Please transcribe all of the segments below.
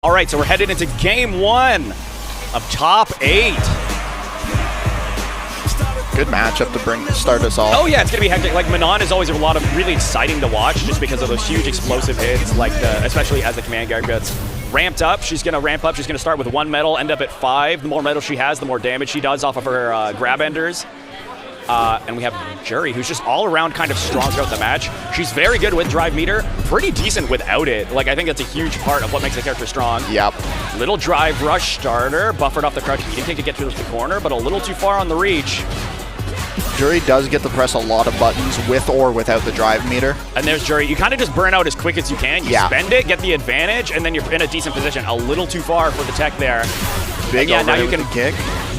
All right, so we're headed into game 1 of top 8. Good matchup to start us off. Oh yeah, it's gonna be hectic. Like Manon is always a lot of really exciting to watch, just because of those huge explosive hits. Like especially as the command guard gets ramped up, she's gonna ramp up. She's gonna start with 1 medal, end up at 5. The more medals she has, the more damage she does off of her grab enders. And we have Juri, who's just all around kind of strong throughout the match. She's very good with drive meter, pretty decent without it. Like, I think that's a huge part of what makes the character strong. Yep. Little drive rush starter, buffered off the crouch eating kick to get through the corner, but a little too far on the reach. Juri does get to press a lot of buttons with or without the drive meter. And there's Juri. You kind of just burn out as quick as you can. You spend it, get the advantage, and then you're in a decent position. A little too far for the tech there. Big yeah, now you with can the kick.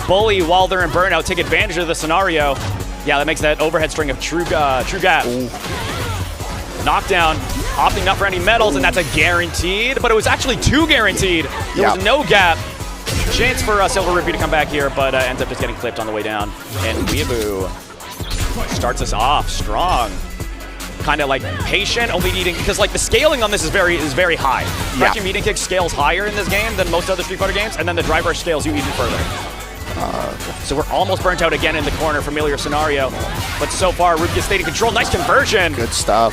Bully while they're in burnout, take advantage of the scenario. Yeah, that makes that overhead string of true gap. Ooh. Knockdown, opting not for any medals, and that's a guaranteed, but it was actually 2 guaranteed. There was no gap. Chance for SilverRupee to come back here, but ends up just getting clipped on the way down. And Weaboo starts us off strong. Kind of like patient, only needing, because like the scaling on this is very high. Crouching meeting kick scales higher in this game than most other Street Fighter games, and then the drive rush scales you even further. So we're almost burnt out again in the corner, familiar scenario. But so far, Rupee is staying in control. Nice conversion. Good stuff.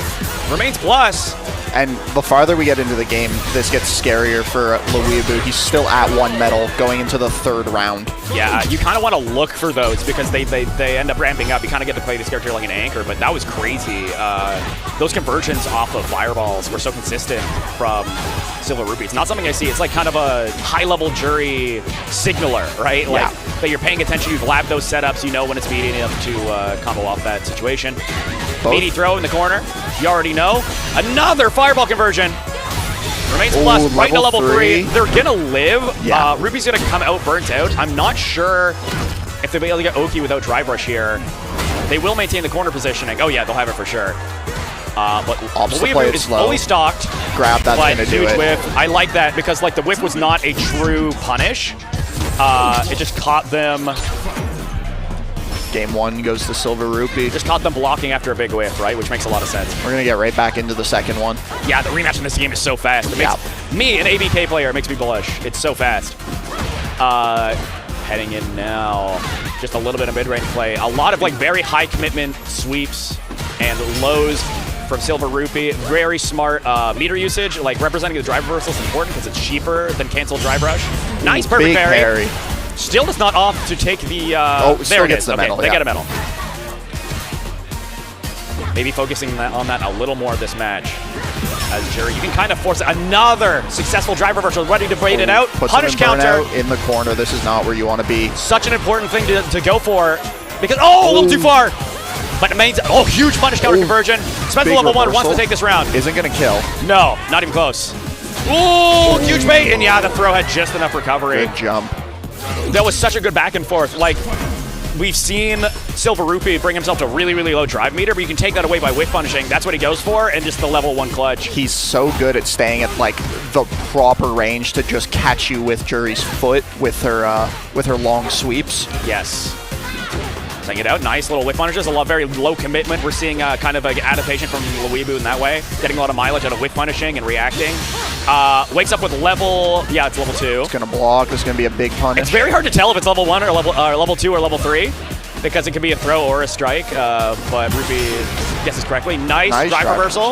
Remains plus. And the farther we get into the game, this gets scarier for Weaboo. He's still at 1 medal going into the 3rd round. Yeah, you kind of want to look for those because they end up ramping up. You kind of get to play this character like an anchor, but that was crazy. Those conversions off of fireballs were so consistent from SilverRupee. It's not something I see. It's like kind of a high-level Juri signaler, right? Like that you're paying attention. You've labbed those setups. You know when it's meeting up to combo off that situation. Meaty throw in the corner. You already know. Another fireball conversion. Remains plus, right into level 3. They're gonna live. Rupee's gonna come out burnt out. I'm not sure if they'll be able to get Oki without drive rush here. They will maintain the corner positioning. Oh yeah, they'll have it for sure. But Weaboo is fully stocked. Grab, that's gonna do it. Whiff. I like that because like the whiff was not a true punish. It just caught them. Game 1 goes to SilverRupee. Just caught them blocking after a big whiff, right? Which makes a lot of sense. We're going to get right back into the 2nd one. Yeah, the rematch in this game is so fast. It makes me, an ABK player, it makes me blush. It's so fast. Heading in now. Just a little bit of mid-range play. A lot of like very high commitment sweeps and lows from SilverRupee. Very smart meter usage. Like representing the drive reversal is important because it's cheaper than cancel drive rush. Nice perfect parry. Still does not off to take the, there it is. The medal, they get a medal. Maybe focusing on that a little more this match. As Juri, you can kind of force another successable drive reversal, ready to bait it out. Punish counter. In the corner, this is not where you want to be. Such an important thing to go for, because, a little too far. But it means, huge punish counter conversion. Spencer level 1 wants to take this round. Isn't going to kill. No, not even close. Ooh, huge bait, and yeah, the throw had just enough recovery. Good jump. That was such a good back and forth. Like, we've seen SilverRupee bring himself to really, really low drive meter, but you can take that away by whiff punishing. That's what he goes for, and just the level 1 clutch. He's so good at staying at like the proper range to just catch you with Juri's foot with her long sweeps. Yes. Saying it out, nice little whiff punishes. A lot, very low commitment. We're seeing kind of an adaptation from Weaboo in that way, getting a lot of mileage out of whiff punishing and reacting. Wakes up with level, it's level 2. It's gonna block. It's gonna be a big punish. It's very hard to tell if it's level 1 or level 2 or level 3 because it can be a throw or a strike. But Rupee guesses correctly. Nice drive reversal.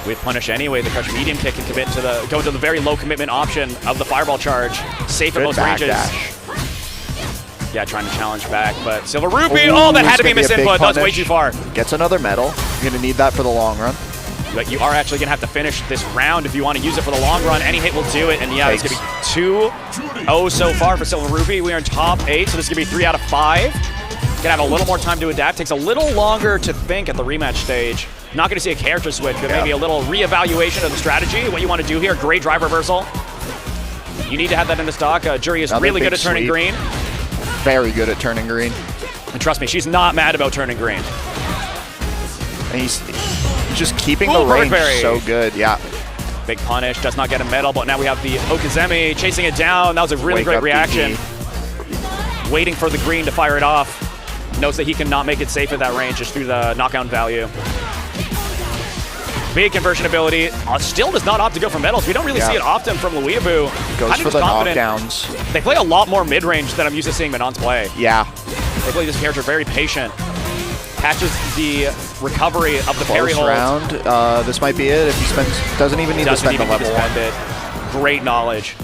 With punish anyway, the crouch medium kick can commit to go to the very low commitment option of the fireball charge. Safe at most ranges. Yeah, trying to challenge back, but SilverRupee, that had to be a misinput. That was way too far. Gets another medal. You're going to need that for the long run. But you are actually going to have to finish this round if you want to use it for the long run. Any hit will do it, and yeah, it's going to be 2-0 so far for SilverRupee. We are in top 8, so this is going to be 3 out of 5. Going to have a little more time to adapt. Takes a little longer to think at the rematch stage. Not going to see a character switch, but maybe a little reevaluation of the strategy, what you want to do here. Great drive reversal. You need to have that in the stock. Juri is really good at turning green. Very good at turning green. And trust me, she's not mad about turning green. And he's just keeping the range so good, Big punish, does not get a medal, but now we have the Okazemi chasing it down. That was a really great reaction. Waiting for the green to fire it off. Knows that he cannot make it safe at that range just through the knockdown value. Big conversion ability. Still does not opt to go for metals. We don't really see it often from Weaboo. Goes for the knockdowns. They play a lot more mid-range than I'm used to seeing Manon's play. Yeah. They play this character very patient. Catches the recovery of the parry hold. Round. This might be it if he doesn't even need to spend the level 1. Great knowledge.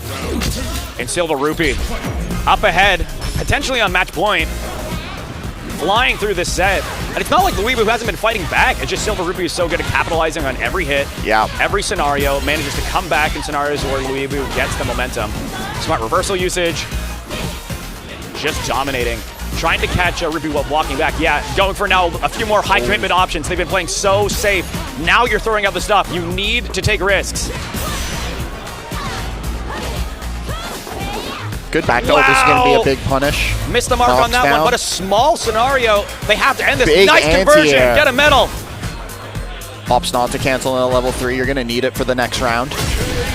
And SilverRupee up ahead, potentially on match point, flying through this set. And it's not like Weaboo who hasn't been fighting back. It's just SilverRupee is so good at capitalizing on every hit, every scenario, manages to come back in scenarios where Weaboo gets the momentum. Smart reversal usage, just dominating. Trying to catch Rupee while walking back. Yeah, going for now a few more high commitment options. They've been playing so safe. Now you're throwing out the stuff. You need to take risks. Good back though. This is going to be a big punish. Missed the mark on that one, but a small scenario. They have to end this. Big nice conversion. Get a medal. Pops not to cancel in a level 3. You're going to need it for the next round.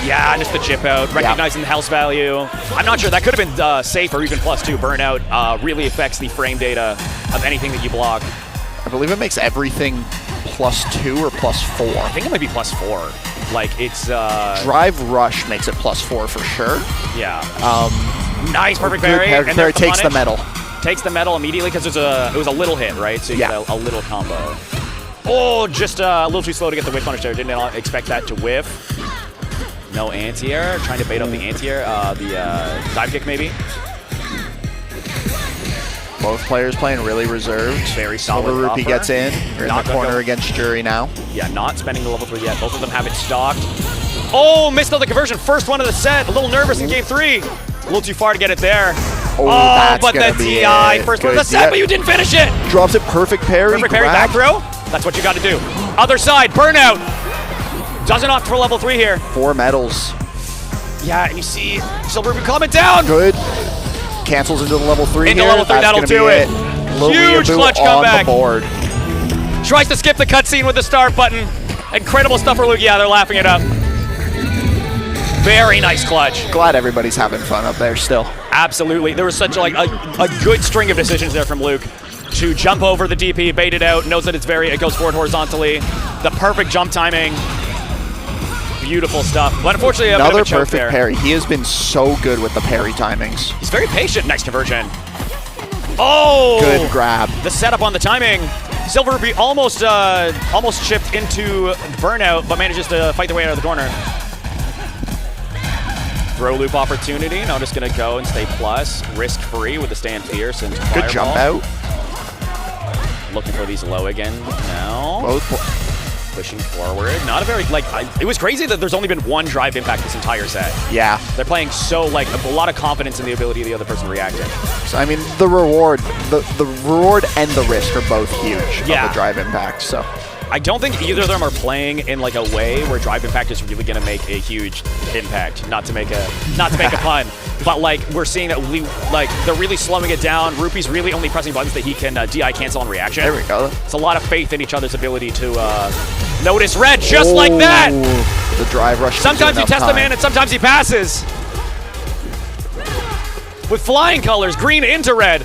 Yeah, just the chip out, recognizing the health value. I'm not sure. That could have been safe or even +2. Burnout really affects the frame data of anything that you block. I believe it makes everything +2 or +4. I think it might be +4. Like, it's... Drive Rush makes it +4 for sure. Yeah. Nice, perfect parry. And parry takes the medal. Takes the medal immediately because it was a little hit, right? So you get a little combo. Oh, just a little too slow to get the whip punish there. Didn't expect that to whiff. No anti-air. Trying to bait up the anti-air. The dive kick, maybe. Both players playing really reserved. Very solid. SilverRupee gets in. We're in the corner against Juri now. Yeah, not spending the level 3 yet. Both of them have it stocked. Oh, missed on the conversion. First one of the set. A little nervous in game 3. A little too far to get it there. Oh, but the DI. First one of the set, but you didn't finish it. Drops it. Perfect parry. Perfect parry, back throw. That's what you got to do. Other side, burnout. Doesn't opt for level 3 here. 4 medals. Yeah, and you see SilverRupee coming down. Good. Cancels into the level 3 into here. level 3, that'll do it. Huge clutch comeback. Board. Tries to skip the cutscene with the start button. Incredible stuff for Luke. Yeah, they're laughing it up. Very nice clutch. Glad everybody's having fun up there still. Absolutely. There was such a good string of decisions there from Luke to jump over the DP, bait it out, knows that it goes forward horizontally. The perfect jump timing. Beautiful stuff. But unfortunately, another perfect parry. He has been so good with the parry timings. He's very patient. Nice conversion. Oh! Good grab. The setup on the timing. SilverRupee almost chipped into burnout, but manages to fight their way out of the corner. Throw loop opportunity. Now just going to go and stay plus. Risk-free with the stand fierce and fireball. Good jump out. Looking for these low again now. Both pushing forward. Not a very, it was crazy that there's only been one drive impact this entire set. Yeah. They're playing so, a lot of confidence in the ability of the other person reacting. So, I mean, the reward and the risk are both huge of the drive impact, so. I don't think either of them are playing in a way where drive impact is really going to make a huge impact. Not to make a pun, but we're seeing that they're really slowing it down. Rupee's really only pressing buttons that he can DI cancel on reaction. There we go. It's a lot of faith in each other's ability to notice red just like that. The drive rush. Sometimes you test the man and sometimes he passes. With flying colors, green into red.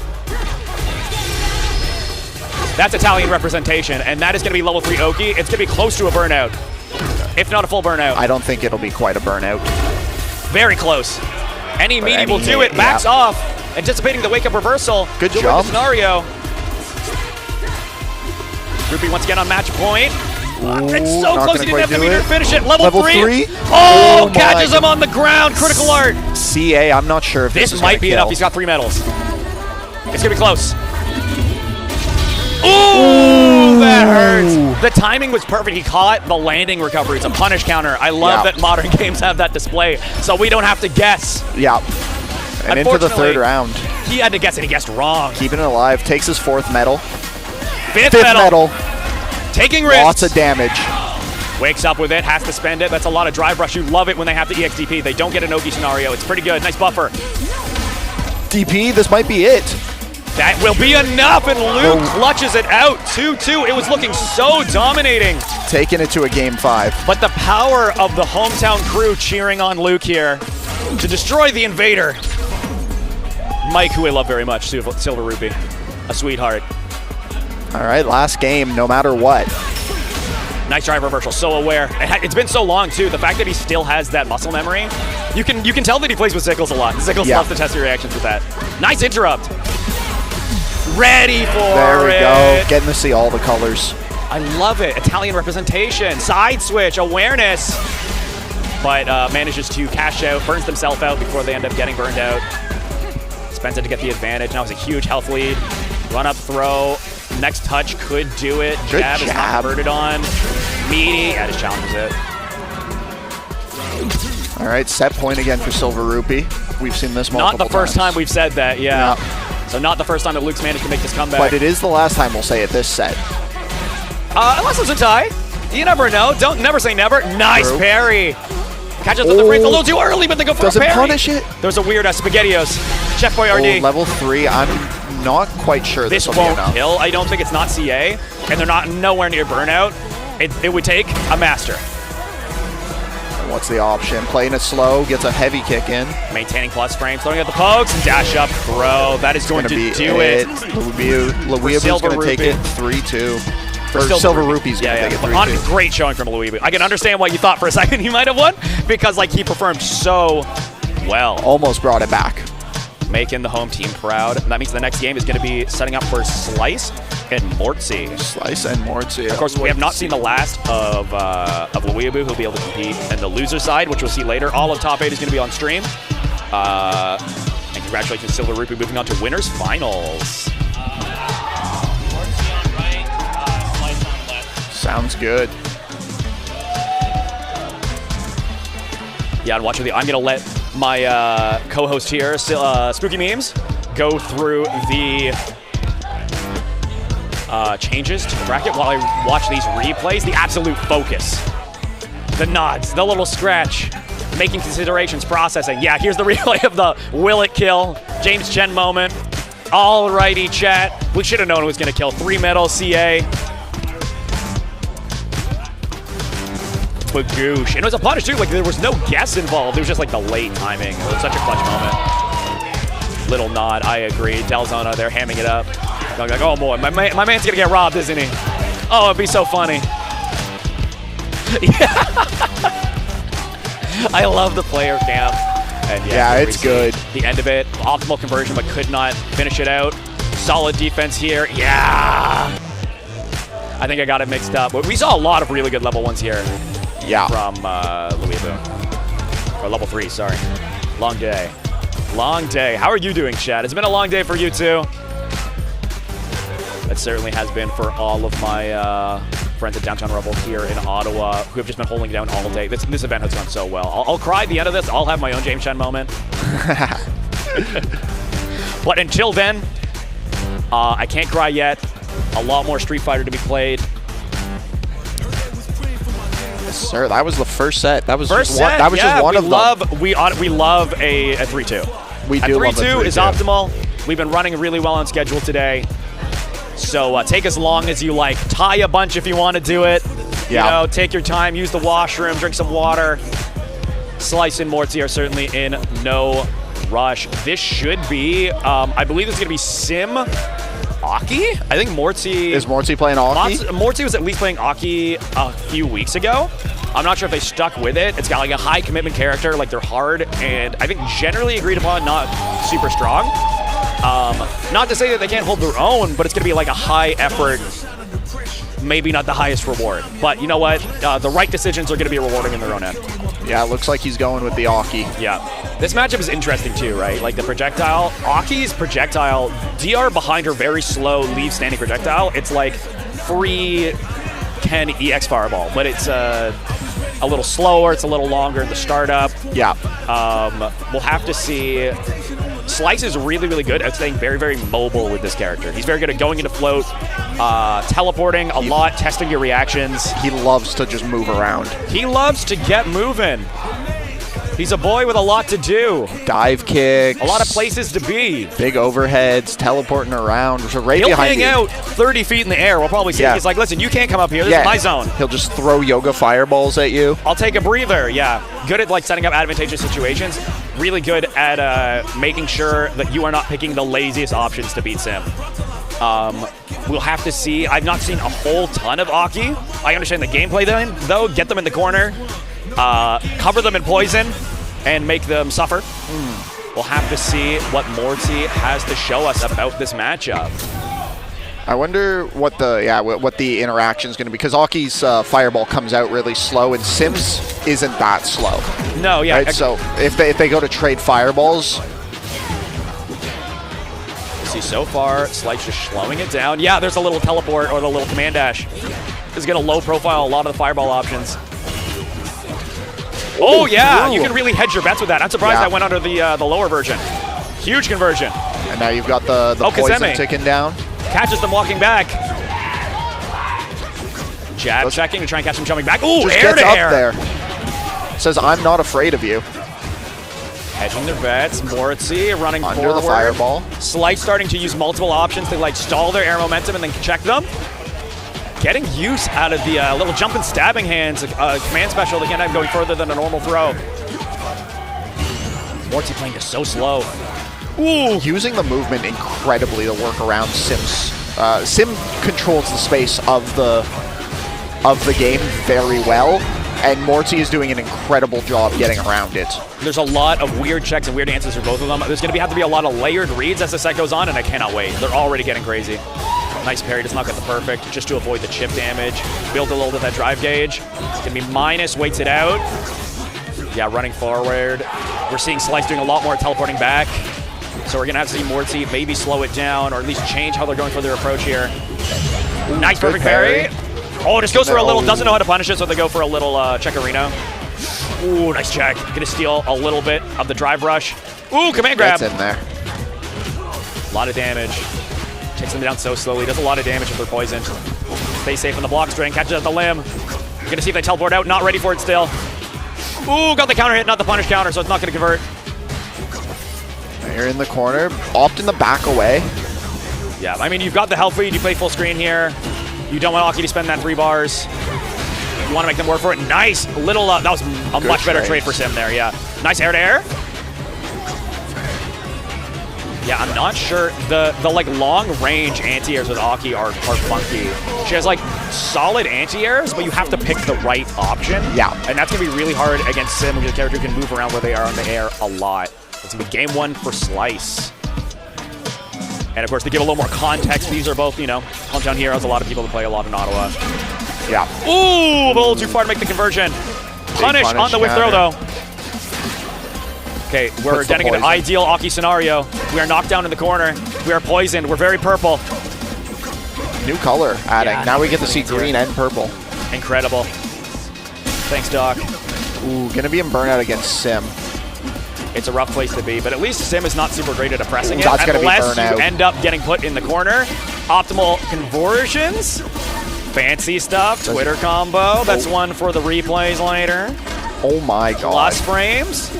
That's Italian representation, and that is going to be level 3 Oki. It's going to be close to a burnout, if not a full burnout. I don't think it'll be quite a burnout. Very close. Any meaty will do it. Backs off, anticipating the wake-up reversal. Good jump. Scenario. Rupee once again on match point. It's so close, he didn't have the meter to finish it. Level 3. Oh, catches him on the ground. Critical art. CA, I'm not sure if this might be enough. He's got 3 medals. It's going to be close. Ooh, that hurts. The timing was perfect. He caught the landing recovery. It's a punish counter. I love that modern games have that display, so we don't have to guess. Yeah. And into the 3rd round. He had to guess, and he guessed wrong. Keeping it alive. Takes his 4th medal. 5th medal. Taking risks. Lots of damage. Wakes up with it. Has to spend it. That's a lot of drive rush. You love it when they have the EXDP. They don't get an Oki scenario. It's pretty good. Nice buffer. DP, this might be it. That will be enough, and Luke clutches it out. 2-2. It was looking so dominating. Taking it to a game 5. But the power of the hometown crew cheering on Luke here to destroy the invader. Mike, who I love very much, SilverRupee, a sweetheart. All right, last game, no matter what. Nice drive reversal, so aware. It's been so long too. The fact that he still has that muscle memory, you can tell that he plays with Zykles a lot. Zykles loves to test your reactions with that. Nice interrupt. Ready for it. There we go. Getting to see all the colors. I love it. Italian representation, side switch, awareness. But manages to cash out, burns himself out before they end up getting burned out. Spends it to get the advantage. Now it's a huge health lead. Run up throw. Next touch could do it. Jab is not converted on. Meaty. Yeah, just challenges it. All right, set point again for SilverRupee. We've seen this multiple times. Not the first time we've said that, yeah. So not the first time that Luke's managed to make this comeback. But it is the last time we'll say it this set. Unless it's a tie. You never know. Don't never say never. Nice parry. Catches up the frames a little too early, but they go for a parry. Doesn't punish it. There's a weird SpaghettiOs. Chef Boyardee. Level 3. I'm not quite sure this will won't kill. I don't think it's not CA, and they're not nowhere near burnout. It would take a master. What's the option? Playing it slow, gets a heavy kick in. Maintaining plus frames, throwing at the pokes, dash up, throw. That is going to do it. Weaboo's going to take it 3-2. Or SilverRupee's going to take it 3-2. Great showing from Weaboo. I can understand why you thought for a second he might have won, because like he performed so well. Almost brought it back. Making the home team proud. And that means the next game is going to be setting up for Slice and Mortsy. Slice and Mortsy. Of course, we have not seen the last of Weaboo, who'll be able to compete in the loser side, which we'll see later. All of Top 8 is going to be on stream. And congratulations, SilverRupee, moving on to winners finals. Sounds good. Yeah, and watch with you. I'm going to let my co-host here, Spooky Memes, go through the changes to the bracket while I watch these replays. The absolute focus. The nods, the little scratch, making considerations, processing. Yeah, here's the replay of the will it kill James Chen moment. Alrighty, chat. We should have known it was going to kill. 3 medal CA. Bagoosh. And it was a punish too, like there was no guess involved. It was just like the late timing. It was such a clutch moment. Little nod, I agree. Delzona, they're hamming it up. Like, oh boy, my man's gonna get robbed, isn't he? Oh, it'd be so funny. I love the player cam. And yeah, it's good. The end of it, optimal conversion, but could not finish it out. Solid defense here. Yeah. I think I got it mixed up. But we saw a lot of really good level 1s here. Yeah. From Weaboo. Or level 3, sorry. Long day. Long day. How are you doing, chat? It's been a long day for you too. It certainly has been for all of my friends at Downtown Rebel here in Ottawa who have just been holding it down all day. This event has gone so well. I'll cry at the end of this. I'll have my own James Chen moment. But until then, I can't cry yet. A lot more Street Fighter to be played. Sir, that was the first set. That was just one of them. We love a 3-2. We do love a 3-2. 3-2 is optimal. We've been running really well on schedule today. So take as long as you like. Tie a bunch if you want to do it. Yeah. You know, take your time, use the washroom, drink some water. Slice and Mortsy are certainly in no rush. This should be, I believe it's going to be Sim Aki? I think Mortsy... Is Mortsy playing Aki? Mortsy was at least playing Aki a few weeks ago. I'm not sure if they stuck with it. It's got like a high commitment character, like they're hard, and I think generally agreed upon not super strong. Not to say that they can't hold their own, but it's going to be like a high effort, maybe not the highest reward. But you know what? The right decisions are going to be rewarding in their own end. Yeah, it looks like he's going with the Aki. Yeah. This matchup is interesting too, right? Like the projectile, Aki's projectile, DR behind her very slow leave standing projectile. It's like free Ken EX Fireball, but it's a little slower, it's a little longer at the startup. Yeah. We'll have to see. Slice is really, really good at staying very, very mobile with this character. He's very good at going into float, teleporting a lot, testing your reactions. He loves to just move around. He loves to get moving. He's a boy with a lot to do. Dive kicks. A lot of places to be. Big overheads, teleporting around. So right He'll behind hang out 30 feet in the air. We'll probably see. He's like, listen, you can't come up here. This is my zone. He'll just throw yoga fireballs at you. I'll take a breather. Yeah. Good at like setting up advantageous situations. Really good at making sure that you are not picking the laziest options to beat Sim. We'll have to see. I've not seen a whole ton of Aki. I understand the gameplay then, though. Get them in the corner, cover them in poison, and make them suffer. We'll have to see what Mortsy has to show us about this matchup. I wonder what the interaction is going to be, because Aki's fireball comes out really slow, and Sim's isn't that slow. No, yeah. Right? So if they go to trade fireballs. See, so far, Slice just slowing it down. Yeah, there's a little teleport or the little command dash. This is going to low profile a lot of the fireball options. Oh, yeah, you can really hedge your bets with that. I'm surprised I went under the lower version. Huge conversion. And now you've got the poison ticking down. Catches them walking back. Jab checking to try and catch them jumping back. Ooh, air to air. There. Says, I'm not afraid of you. Hedging their bets. Mortsy running under forward. The fireball. Slice starting to use multiple options to like stall their air momentum and then check them. Getting use out of the little jump and stabbing hands, command special that can't have going further than a normal throw. Mortsy playing is so slow. Ooh. Using the movement incredibly to work around Sim's. Sim controls the space of the game very well, and Mortsy is doing an incredible job getting around it. There's a lot of weird checks and weird answers for both of them. There's going to have to be a lot of layered reads as the set goes on, and I cannot wait. They're already getting crazy. Nice parry, does not get the perfect, just to avoid the chip damage. Build a little bit of that drive gauge. It's going to be minus, waits it out. Yeah, running forward. We're seeing Slice doing a lot more teleporting back. So we're going to have to see Mortsy maybe slow it down, or at least change how they're going for their approach here. Ooh, nice perfect parry. Oh, just goes for a little, doesn't know how to punish it, so they go for a little checkerino. Ooh, nice check. Gonna steal a little bit of the drive rush. Ooh, command grab. That's in there. A lot of damage. Takes them down so slowly. Does a lot of damage if they're poisoned. Stay safe on the block string. Catches at the limb. Gonna see if they teleport out. Not ready for it still. Ooh, got the counter hit, not the punish counter, so it's not gonna convert. You're in the corner. Opt in the back away. Yeah, I mean, you've got the health lead. You play full screen here. You don't want Aki to spend that 3 bars. You want to make them work for it. Nice little, that was a much better trade for Sim there, yeah. Nice air to air. Yeah, I'm not sure. The like long range anti-airs with Aki are funky. She has like solid anti-airs, but you have to pick the right option. Yeah. And that's gonna be really hard against Sim, which is a character who can move around where they are in the air a lot. It's gonna be game 1 for Slice. And of course, to give a little more context, these are both, you know, hometown heroes. A lot of people that play a lot in Ottawa. Yeah. Ooh, a little too far to make the conversion. Punish on the whip throw, though. Okay, we're getting an ideal Aki scenario. We are knocked down in the corner. We are poisoned. We're very purple. New color adding. Yeah, now we get to see green and purple. Incredible. Thanks, Doc. Ooh, gonna be in burnout against Sim. It's a rough place to be, but at least Sim is not super great at pressing it. That's unless you end up getting put in the corner. Optimal conversions. Fancy stuff. Twitter combo. That's one for the replays later. Oh my god. Lost frames.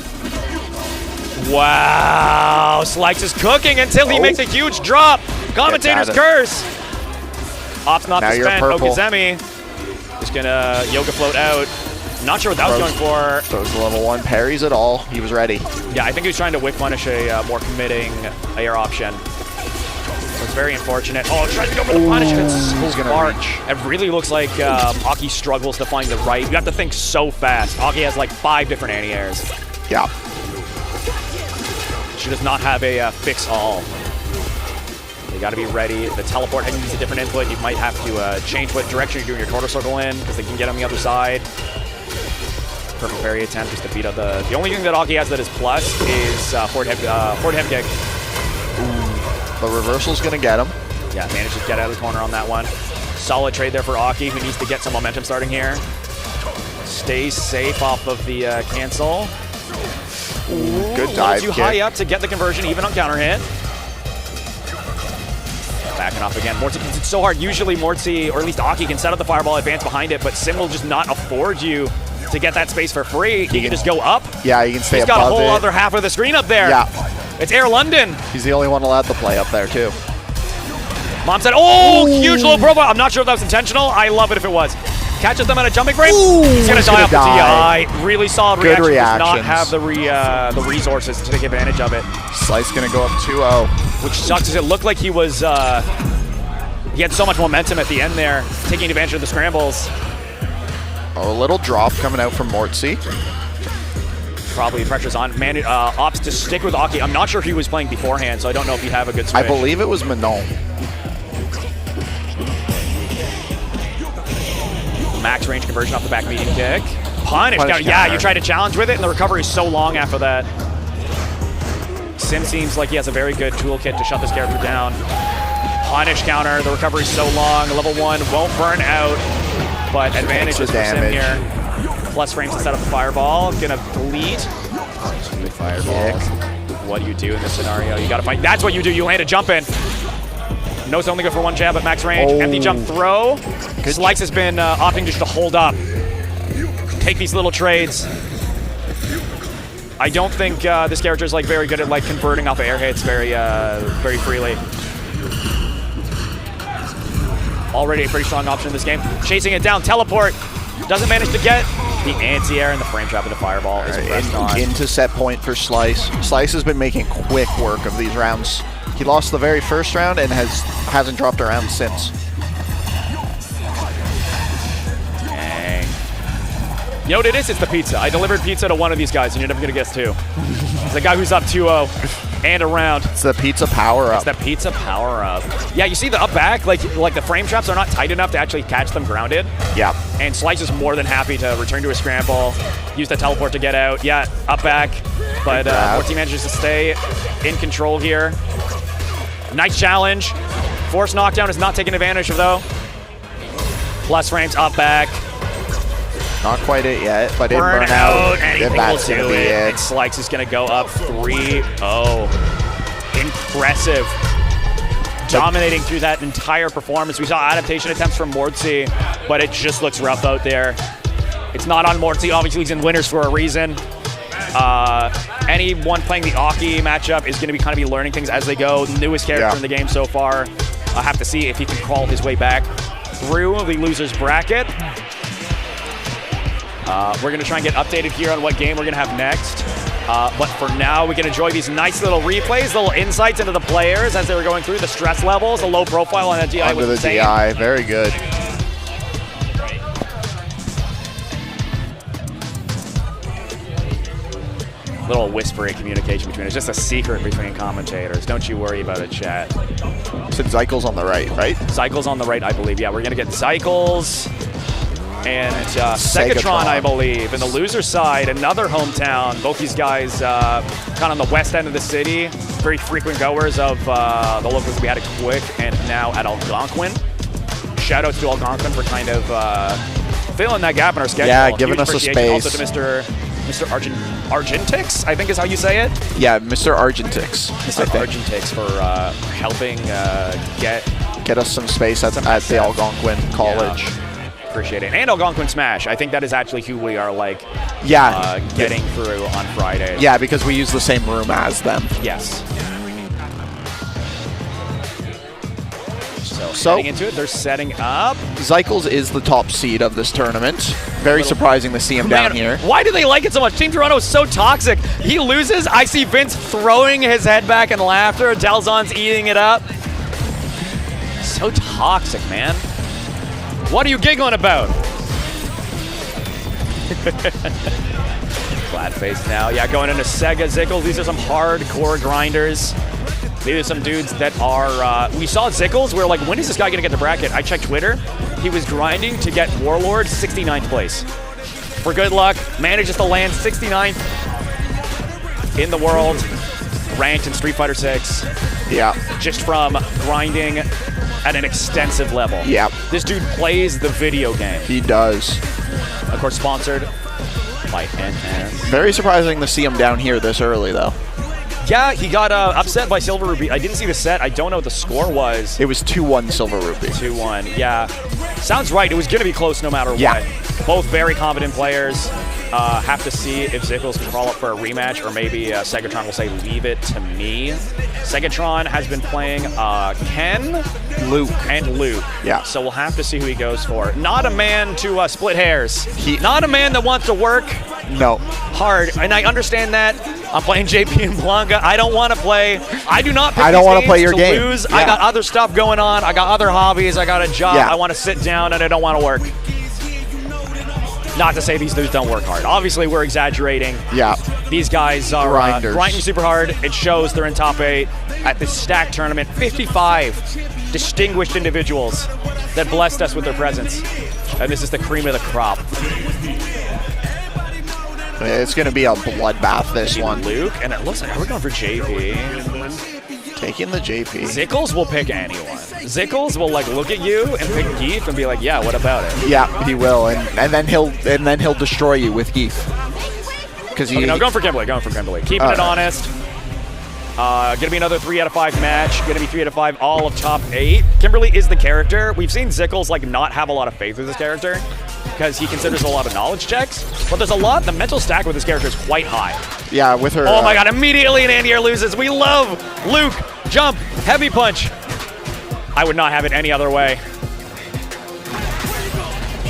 Wow. Slice is cooking until he makes a huge drop. Commentator's curse. Opts not to spend. Okazemi is going to yoga float out. Not sure what that was going for. Throws the level 1 parries at all. He was ready. Yeah, I think he was trying to whip punish a more committing air option. So it's very unfortunate. Oh, tries to go for the punish. It's so far. It really looks like Aki struggles to find the right. You have to think so fast. Aki has like 5 different anti-airs. Yeah. She does not have a fix-all. You got to be ready. The teleport needs a different input. You might have to change what direction you're doing your tortoise circle in, because they can get on the other side. Perfect parry attempt is to beat up the only thing that Aki has that is plus is forward head kick. Ooh. The reversal's gonna get him. Yeah, manages to get out of the corner on that one. Solid trade there for Aki, who needs to get some momentum starting here. Stays safe off of the cancel. Ooh, good dive too high up to get the conversion, even on counter hit. Backing off again. Mortsy, it's so hard. Usually Mortsy, or at least Aki, can set up the fireball, advance behind it, but Sim will just not afford you to get that space for free. He can just go up. Yeah, he can stay above it. He's got a whole other half of the screen up there. Yeah. It's Air London. He's the only one allowed to play up there, too. Mom said, oh, huge low profile. I'm not sure if that was intentional. I love it if it was. Catches them at a jumping frame. Ooh, he's going to die off the DI. Really solid reaction. Reactions. Does not have the resources to take advantage of it. Slice going to go up 2-0. Which sucks, because it looked like he was He had so much momentum at the end there, taking advantage of the scrambles. A little drop coming out from Mortsy. Probably pressure's on. Man, opts to stick with Aki. I'm not sure if he was playing beforehand, so I don't know if he'd have a good switch. I believe it was Manon. Max range conversion off the back medium kick. Punish down. Yeah, you try to challenge with it, and the recovery is so long after that. Sim seems like he has a very good toolkit to shut this character down. Punish counter. The recovery is so long. Level 1 won't burn out, but advantages for Sim here. Plus frames to set up the fireball. Gonna delete. Fireball. What do you do in this scenario? You gotta fight. That's what you do. You land a jump in. No, it's only good for one jab at max range. Empty jump throw. Slice has been opting just to hold up. Take these little trades. I don't think this character is like very good at like converting off of air hits very freely. Already a pretty strong option in this game. Chasing it down, teleport. Doesn't manage to get the anti-air and the frame trap into fireball. Is pressed on. Into set point for Slice. Slice has been making quick work of these rounds. He lost the very first round and hasn't dropped a round since. Dang. You know what it is? It's the pizza. I delivered pizza to one of these guys, and you're never going to guess two. It's the guy who's up 2-0 and a round. It's the pizza power-up. It's the pizza power-up. Yeah, you see the up-back? Like the frame traps are not tight enough to actually catch them grounded. Yeah. And Slice is more than happy to return to a scramble, use the teleport to get out. Yeah, up-back. But Mortsy manages to stay in control here. Nice challenge. Force knockdown is not taken advantage of, though. Plus frames, up-back. Not quite it yet, but burn out. Anything will do it. And And Slice is going to go up 3-0. Impressive. Dominating through that entire performance. We saw adaptation attempts from Mortsy, but it just looks rough out there. It's not on Mortsy. Obviously, he's in winners for a reason. Anyone playing the Aki matchup is going to kind of be learning things as they go. Newest character in the game so far. I'll have to see if he can crawl his way back through the loser's bracket. We're going to try and get updated here on what game we're going to have next. But for now, we can enjoy these nice little replays, little insights into the players as they were going through the stress levels, the low profile on that DI. Under the DI, very good. Little whispery communication between us, just a secret between commentators. Don't you worry about it, chat. Said Zykles on the right? Zykles on the right, I believe. Yeah, we're going to get Zykles and SegaTRON, I believe. And the loser side, another hometown. Both these guys kind of on the west end of the city. Very frequent goers of the locals we had at Quick and now at Algonquin. Shoutouts to Algonquin for kind of filling that gap in our schedule. Yeah, giving us a space. Also to Mr. Argentix, I think is how you say it. Yeah, Mr. Argentix. Mr. Argentix for helping get us some space at the Algonquin College. Yeah. Appreciate it. And Algonquin Smash. I think that is actually who we are getting through on Friday. Yeah, because we use the same room as them. Yes. So getting into it, they're setting up. Zykles is the top seed of this tournament. Very surprising to see him down here. Why do they like it so much? Team Toronto is so toxic. He loses. I see Vince throwing his head back in laughter. Dhalsim's eating it up. So toxic, man. What are you giggling about? Flat face now. Yeah, going into Sega Zykles. These are some hardcore grinders. These are some dudes that are... we saw Zykles. We were like, when is this guy going to get the bracket? I checked Twitter. He was grinding to get Warlord 69th place. For good luck, manages to land 69th in the world. Ranked in Street Fighter 6. Yeah. Just from grinding at an extensive level. Yeah. This dude plays the video game. He does. Of course, sponsored by NS. Very surprising to see him down here this early, though. Yeah, he got upset by SilverRupee. I didn't see the set. I don't know what the score was. It was 2-1 SilverRupee. 2-1, yeah. Sounds right. It was going to be close no matter what. Both very competent players. Have to see if Zykles can crawl up for a rematch, or maybe SegaTRON will say, leave it to me. SegaTRON has been playing Ken, Luke. and Luke. Yeah. So we'll have to see who he goes for. Not a man to split hairs. Not a man that wants to work No. hard. And I understand that. I'm playing JP and Blanca. I don't want to play. I do not pick I don't these want to games play your to game. lose. Yeah. I got other stuff going on. I got other hobbies. I got a job. Yeah. I want to sit down, and I don't want to work. Not to say these dudes don't work hard. Obviously, we're exaggerating. Yeah. These guys are Grinders. grinding super hard. It shows they're in top 8 at this stack tournament. 55 distinguished individuals that blessed us with their presence. And this is the cream of the crop. It's going to be a bloodbath, this one. Luke, and it looks like we're going for JP. Taking the JP. Zykles will pick anyone. Zykles will like look at you and pick Geef and be like, yeah, what about it? Yeah, he will, and then he'll destroy you with Geef. Because he. Okay, no, going for Kimberly. Keeping it honest. Gonna be another 3 out of 5 match. Gonna be 3 out of 5, all of top 8. Kimberly is the character. We've seen Zykles like not have a lot of faith with this character because he considers a lot of knowledge checks. But there's a lot. The mental stack with this character is quite high. Yeah, with her. Oh my God! Immediately an anti-air loses. We love Luke. Jump, heavy punch. I would not have it any other way.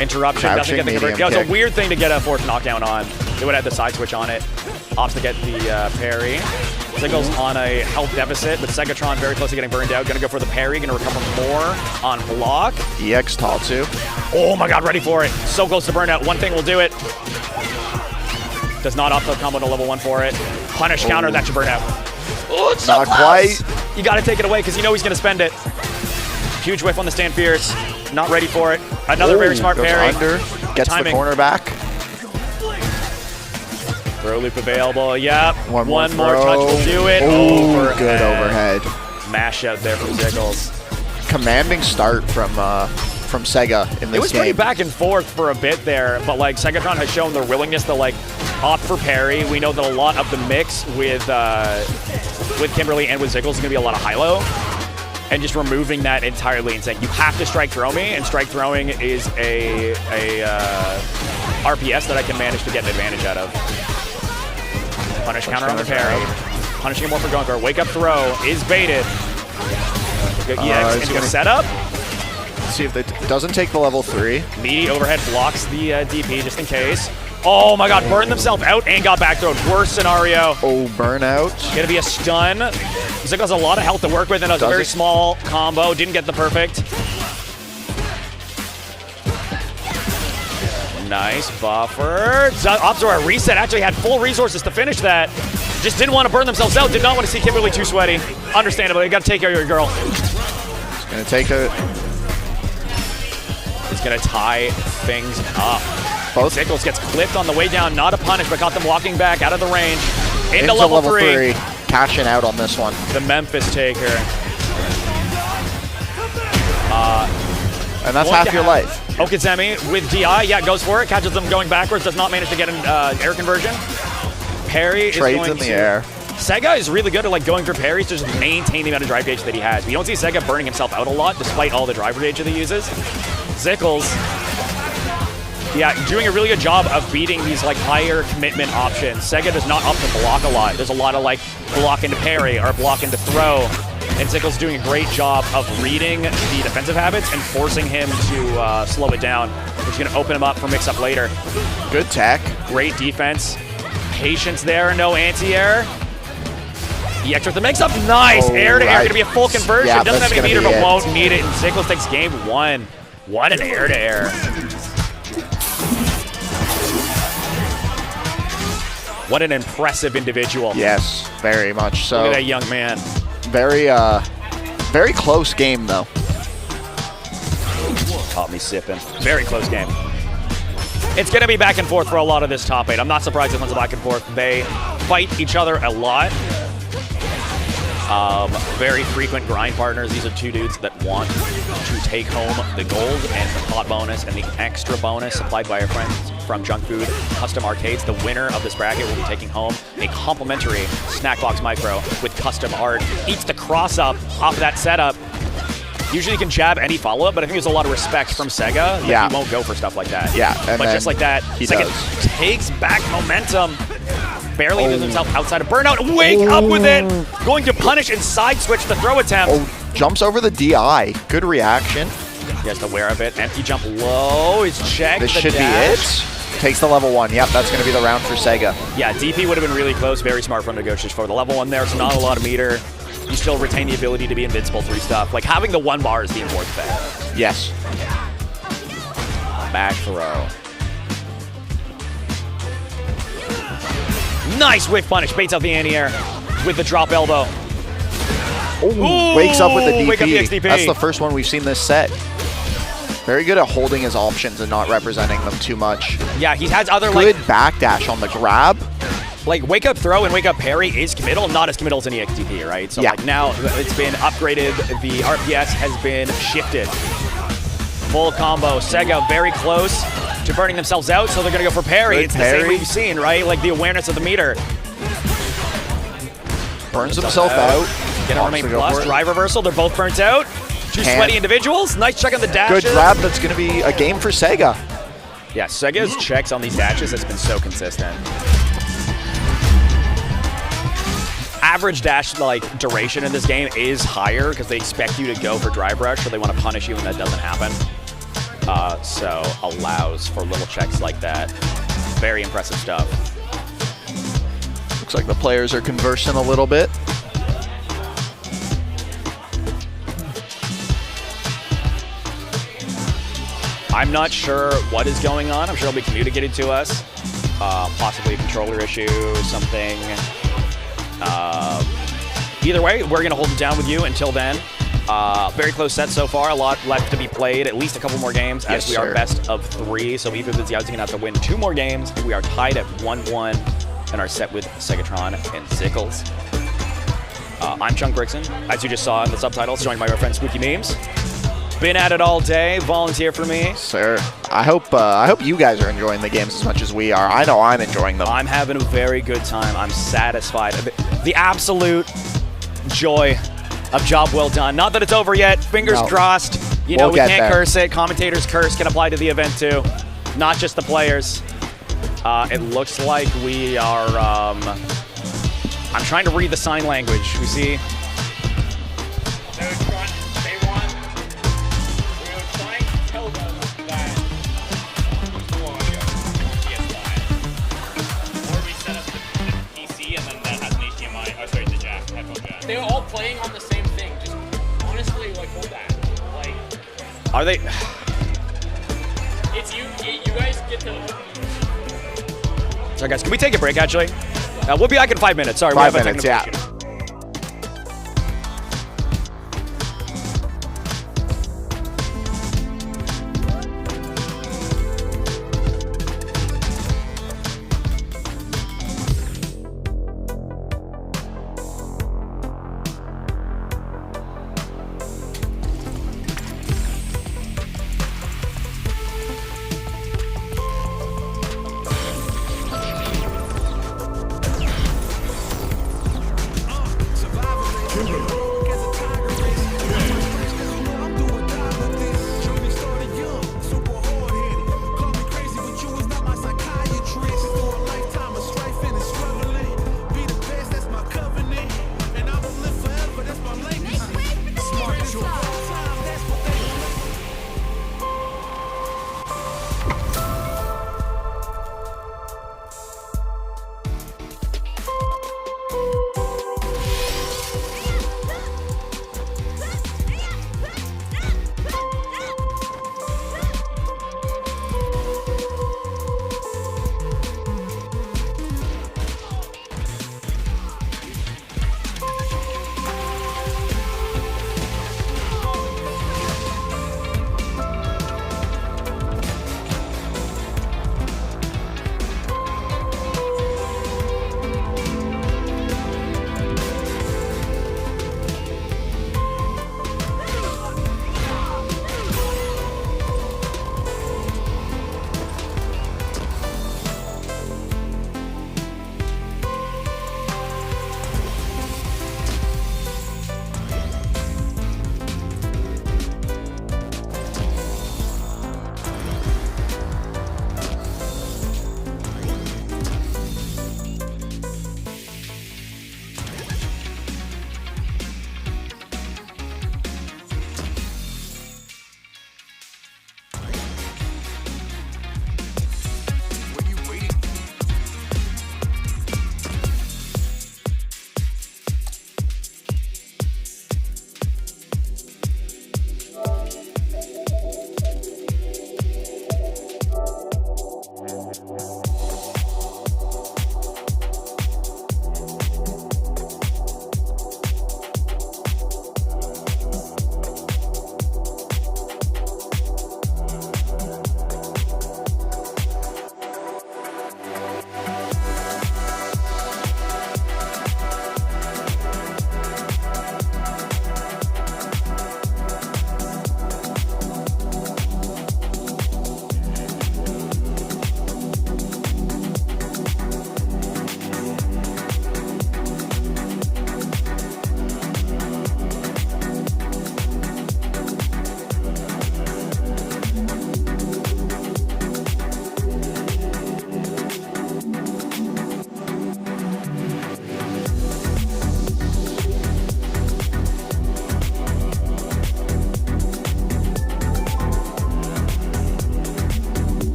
Interruption doesn't get the convert. Yeah, it's a weird thing to get a forced knockdown on. They would have the side switch on it. Opts to get the parry. Zykles on a health deficit, but SegaTRON very close to getting burned out. Gonna go for the parry, gonna recover more on block. EX Tatsu. Oh my God, ready for it. So close to burnout. One thing will do it. Does not opt the combo to level 1 for it. Punish counter, that should burn out. Oh, it's so Not close. quite. You gotta take it away because you know he's gonna spend it. Huge whiff on the stand fierce. Not ready for it. Another very smart goes parry. Under, gets Timing. the corner back. Throw loop available. Yep. One more touch will do it. Oh, good overhead. Mash out there from Zykles. Commanding start from Sega in this game. It was pretty back and forth for a bit there, but like SegaTRON has shown their willingness to like opt for parry. We know that a lot of the mix with Kimberly and with Zykles is gonna be a lot of high-low, and just removing that entirely and saying you have to strike throw me, and strike throwing is a RPS that I can manage to get an advantage out of. Punish counter on the parry. Punishing him more for going for a wake up throw is baited. Good EX into a setup. Let's see if it doesn't take the level 3. Meaty overhead blocks the DP just in case. Oh my God, burned themselves out and got back thrown. Worst scenario. Oh, burnout. Gonna be a stun. Zykles has a lot of health to work with, and it was a very small combo. Didn't get the perfect. Nice buffer. Optor a reset. Actually had full resources to finish that. Just didn't want to burn themselves out. Did not want to see Kimberly too sweaty. Understandably, you got to take care of your girl. It's gonna take a. It's gonna tie things up. Both. Zykles gets clipped on the way down. Not a punish, but got them walking back out of the range. Into level level 3. Cashing out on this one. The Memphis taker. And that's half your life. Okazemi with DI, yeah, goes for it, catches them going backwards, does not manage to get an air conversion. Parry is Trades going in the to, air. Sega is really good at like going for parries to just maintain the amount of drive gauge that he has. We don't see Sega burning himself out a lot, despite all the driver gauge that he uses. Zykles, yeah, doing a really good job of beating these like higher commitment options. Sega does not up to block a lot. There's a lot of like block into parry or block into throw. And Zykles doing a great job of reading the defensive habits and forcing him to slow it down, which is going to open him up for mix-up later. Good tech. Great defense. Patience there, no anti-air. EX with the mix-up, nice! Air-to-air, going to be a full conversion. Yeah, doesn't have any meter, be but won't need it. And Zykles takes game 1. What an air-to-air. What an impressive individual. Yes, very much so. Look at that young man. Very close game, though. Caught me sipping. Very close game. It's going to be back and forth for a lot of this top 8. I'm not surprised this one's back and forth. They fight each other a lot. Very frequent grind partners. These are two dudes that want to take home the gold and the pot bonus and the extra bonus supplied by our friends from Junk Food Custom Arcades. The winner of this bracket will be taking home a complimentary Snack Box Micro with custom art. Eats the cross up off of that setup. Usually you can jab any follow-up, but I think there's a lot of respect from Sega that he won't go for stuff like that. Yeah, but just like that, Sega takes back momentum. Barely leaves himself outside of burnout. Wake up with it! Going to punish and side switch the throw attempt. Jumps over the DI. Good reaction. He has to aware of it. Empty jump low is checked. This should be it. Takes the level 1. Yep, that's going to be the round for Sega. Yeah, DP would have been really close. Very smart from negotiation for the level 1 there. So not a lot of meter. You still retain the ability to be invincible through stuff. Like having the 1 bar is the important thing. Yes. Back throw. Nice whiff punish. Baits out the anti-air with the drop elbow. Ooh, wakes up with the DP. Wake up the XDP. That's the first one we've seen this set. Very good at holding his options and not representing them too much. Yeah, he has other good backdash on the grab. Like wake up throw and wake up parry is committal, not as committal as an EXDP, right? So like now it's been upgraded. The RPS has been shifted. Full combo. Sega very close to burning themselves out, so they're gonna go for parry. It's the same we've seen, right? Like the awareness of the meter. Burns himself out. Gonna remain plus. Drive reversal. They're both burnt out. Two sweaty individuals. Nice check on the dashes. Good grab. That's gonna be a game for Sega. Yeah, Sega's checks on these dashes has been so consistent. Average dash duration in this game is higher because they expect you to go for drive rush, so they want to punish you when that doesn't happen. So allows for little checks like that. Very impressive stuff. Looks like the players are conversing a little bit. I'm not sure what is going on. I'm sure it'll be communicated to us. Possibly a controller issue, something. Either way, we're going to hold it down with you until then. Very close set so far. A lot left to be played. At least a couple more games as we are best of 3. So either the Zyao's going to have to win 2 more games. We are tied at 1-1 and are set with SegaTRON and Zykles. I'm Chunk Grixon, as you just saw in the subtitles, joined by our friend Spooky Memes. Been at it all day. Volunteer for me. Sir, I hope you guys are enjoying the games as much as we are. I know I'm enjoying them. I'm having a very good time. I'm satisfied. The absolute joy of job well done. Not that it's over yet. Fingers crossed. You know, we can't curse it. Commentators' curse can apply to the event too. Not just the players. It looks like we are... I'm trying to read the sign language. We see... They're all playing on the same thing. Just honestly, hold that. Are they? It's you. You guys get to. Sorry, guys. Can we take a break? Actually, we'll be back in 5 minutes. Sorry, 5 minutes. Yeah. Issue.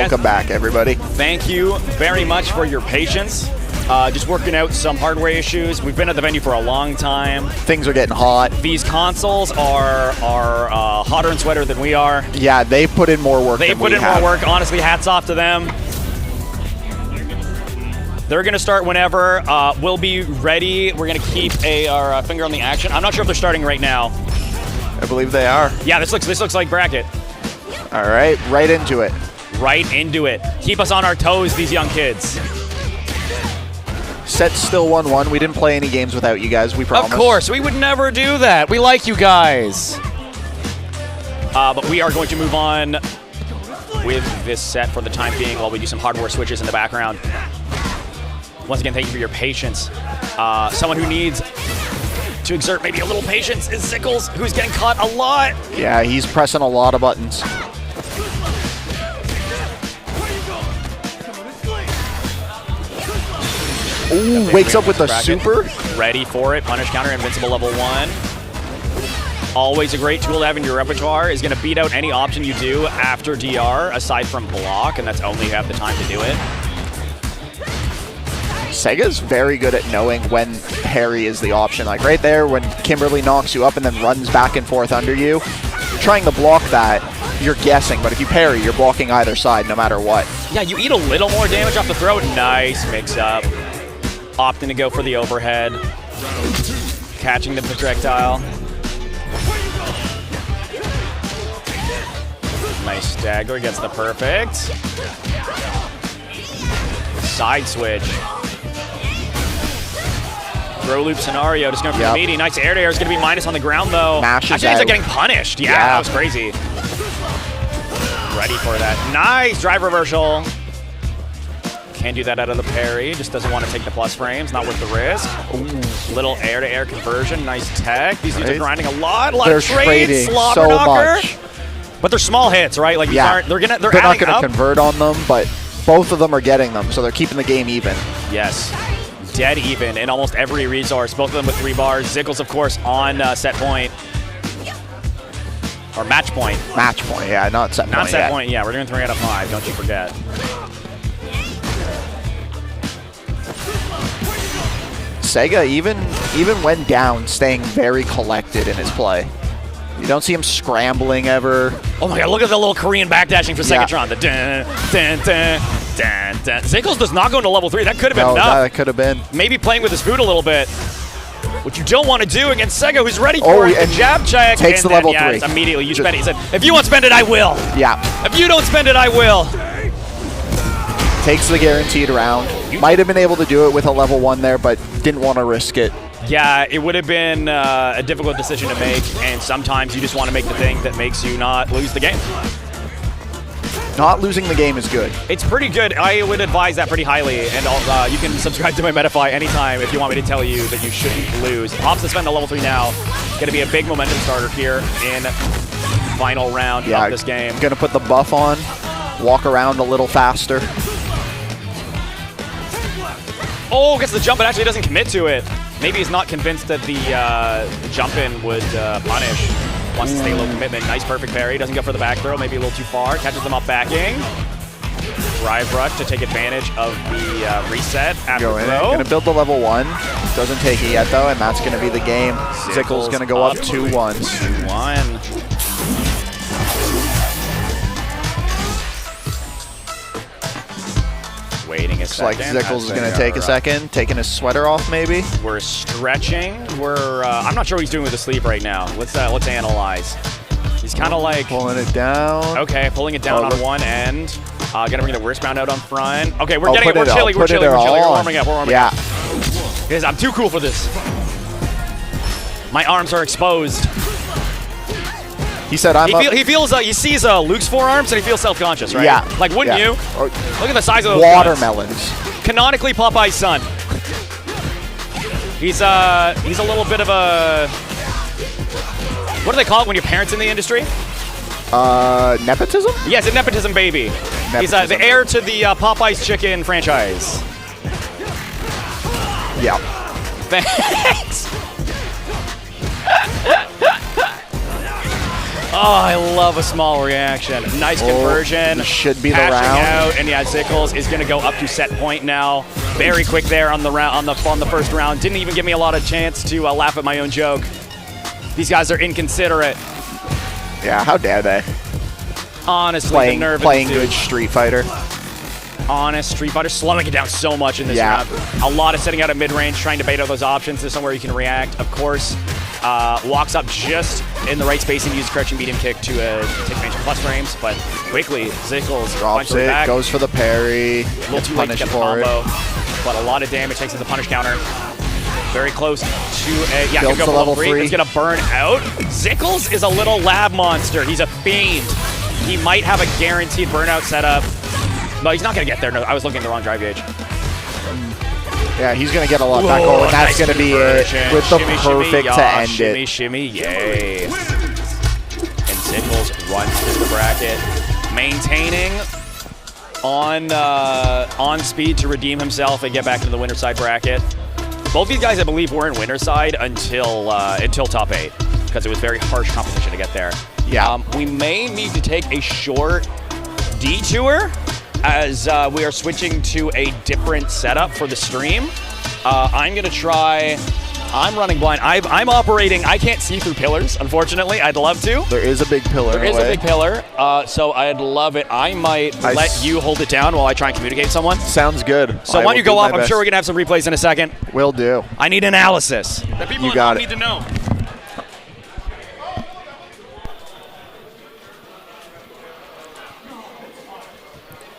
Welcome back, everybody. Thank you very much for your patience. Just working out some hardware issues. We've been at the venue for a long time. Things are getting hot. These consoles are hotter and sweater than we are. Yeah, they put in more work. They put in more work. Honestly, hats off to them. They're going to start whenever. We'll be ready. We're going to keep our finger on the action. I'm not sure if they're starting right now. I believe they are. Yeah, this looks like bracket. All right, right into it. Right into it. Keep us on our toes, these young kids. Set's still 1-1. We didn't play any games without you guys, we promise. Of course, we would never do that. We like you guys. But we are going to move on with this set for the time being while we do some hardware switches in the background. Once again, thank you for your patience. Someone who needs to exert maybe a little patience is Zykles, who's getting caught a lot. Yeah, he's pressing a lot of buttons. Ooh, wakes up with the super. Ready for it. Punish counter, invincible level 1. Always a great tool to have in your repertoire. Is going to beat out any option you do after DR, aside from block, and that's only you have the time to do it. Sega's very good at knowing when parry is the option. Like right there, when Kimberly knocks you up and then runs back and forth under you, you're trying to block that, you're guessing, but if you parry, you're blocking either side no matter what. Yeah, you eat a little more damage off the throw. Nice mix-up. Opting to go for the overhead. Catching the projectile. Nice stagger, gets the perfect. Side switch. Throw loop scenario, just going for the meaty. Nice air to air. Is going to be minus on the ground though. Actually ends up getting punished. Yeah, that was crazy. Ready for that. Nice drive reversal. Can't do that out of the parry. Just doesn't want to take the plus frames. Not worth the risk. Ooh. Little air to air conversion. Nice tech. These dudes are grinding a lot. A lot of trades. Slobber so knocker. much. But they're small hits, right? Like they're not going to convert on them, but both of them are getting them, so they're keeping the game even. Yes. Dead even in almost every resource. Both of them with 3 bars. Zykles, of course, on set point. Or match point. Match point, yeah, not set point. Not set point, yeah. We're doing 3 out of 5, don't you forget. Sega, even when down, staying very collected in his play. You don't see him scrambling ever. Oh my god, look at the little Korean backdashing for SegaTRON. The dun, dun, dun, dun, dun. Zykles does not go into level 3. That could have been enough. That could have been. Maybe playing with his food a little bit. What you don't want to do against Sega, who's ready for it. And jab check. Takes the level 3. Immediately, you spend it. He said, if you won't spend it, I will. Yeah. If you don't spend it, I will. Takes the guaranteed round. Might have been able to do it with a level 1 there, but didn't want to risk it. Yeah, it would have been a difficult decision to make, and sometimes you just want to make the thing that makes you not lose the game. Not losing the game is good. It's pretty good. I would advise that pretty highly, and you can subscribe to my Metafy anytime if you want me to tell you that you shouldn't lose. Hops to spend the level 3 now. Going to be a big momentum starter here in final round of this game. Going to put the buff on, walk around a little faster. Oh, gets the jump, but actually doesn't commit to it. Maybe he's not convinced that the jump-in would punish. Wants to stay low commitment. Nice perfect parry. Doesn't go for the back throw. Maybe a little too far. Catches them up backing. Drive rush to take advantage of the reset after throw. Going to build the level 1. Doesn't take it yet, though, and that's going to be the game. Zykles going to go up 2-1. 2-1. Waiting a second. Looks like Zykles is going to take a second. Taking his sweater off, maybe. We're stretching. I'm not sure what he's doing with the sleeve right now. Let's analyze. He's kind of like pulling it down. Okay, pulling it down on one end. Gonna bring the wristband out on front. Okay, we're getting it. We're chilly. We're warming up. We're warming up. Guys, I'm too cool for this. My arms are exposed. He said, he sees Luke's forearms and he feels self-conscious, right? Yeah. Like, wouldn't you? Look at the size of those watermelons. Guns. Canonically, Popeye's son. He's a little bit of a... What do they call it when your parents in the industry? Nepotism? Yes, a nepotism baby. Nepotism. He's the heir to the Popeye's chicken franchise. Yeah. Thanks. Oh, I love a small reaction. Nice conversion. Should be the Patching round. out, and yeah, Zykles is going to go up to set point now. Very quick there on the round, on the first round. Didn't even give me a lot of chance to laugh at my own joke. These guys are inconsiderate. Yeah, how dare they? Honestly, the nerve playing good Street Fighter. Honest Street Fighter, slowing it down so much in this round. A lot of setting out at mid-range, trying to bait out those options. There's somewhere you can react, of course. Walks up just in the right space and uses crouching medium kick to take advantage of plus frames, but quickly, Zykles drops it, back. Goes for the parry. A little too late to get the combo, but a lot of damage thanks to the punish counter. Very close to a, yeah, Builds can go for level 3. It's gonna burn out. Zykles is a little lab monster. He's a fiend. He might have a guaranteed burnout setup. No, he's not gonna get there. No, I was looking at the wrong drive gauge. Yeah, he's going to get a lot back over, and that's going to be it with the perfect to end it. Shimmy, yay. And Zykles runs through the bracket, maintaining on speed to redeem himself and get back into the winner side bracket. Both these guys, I believe, were in winner side until top 8, because it was very harsh competition to get there. Yeah. We may need to take a short detour, as we are switching to a different setup for the stream. I'm gonna try, I'm running blind. I'm operating, I can't see through pillars, unfortunately. I'd love to. There is a big pillar. There is a big pillar, so I'd love it. I might let you hold it down while I try and communicate with someone. Sounds good. So why don't you go up? I'm sure we're gonna have some replays in a second. Will do. I need analysis. That people You got it. need to know.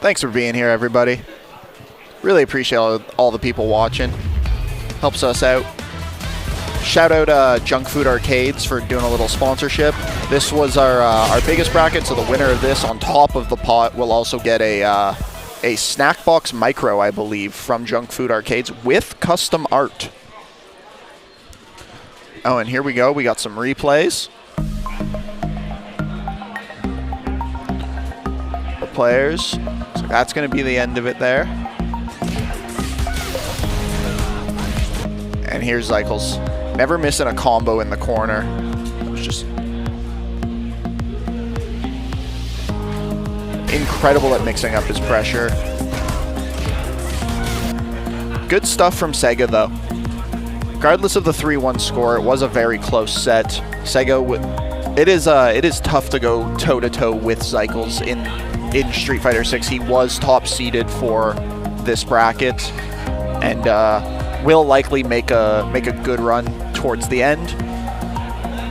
Thanks for being here, everybody. Really appreciate all the people watching. Helps us out. Shout out Junk Food Arcades for doing a little sponsorship. This was our biggest bracket, so the winner of this on top of the pot will also get a snack box micro, I believe, from Junk Food Arcades with custom art. Oh, and here we go. We got some replays. The players. So that's going to be the end of it there. And here's Zykles. Never missing a combo in the corner. It was just incredible at mixing up his pressure. Good stuff from Sega, though. Regardless of the 3-1 score, it was a very close set. Sega, it is tough to go toe-to-toe with Zykles in Street Fighter 6. He was top seeded for this bracket, and will likely make a good run towards the end.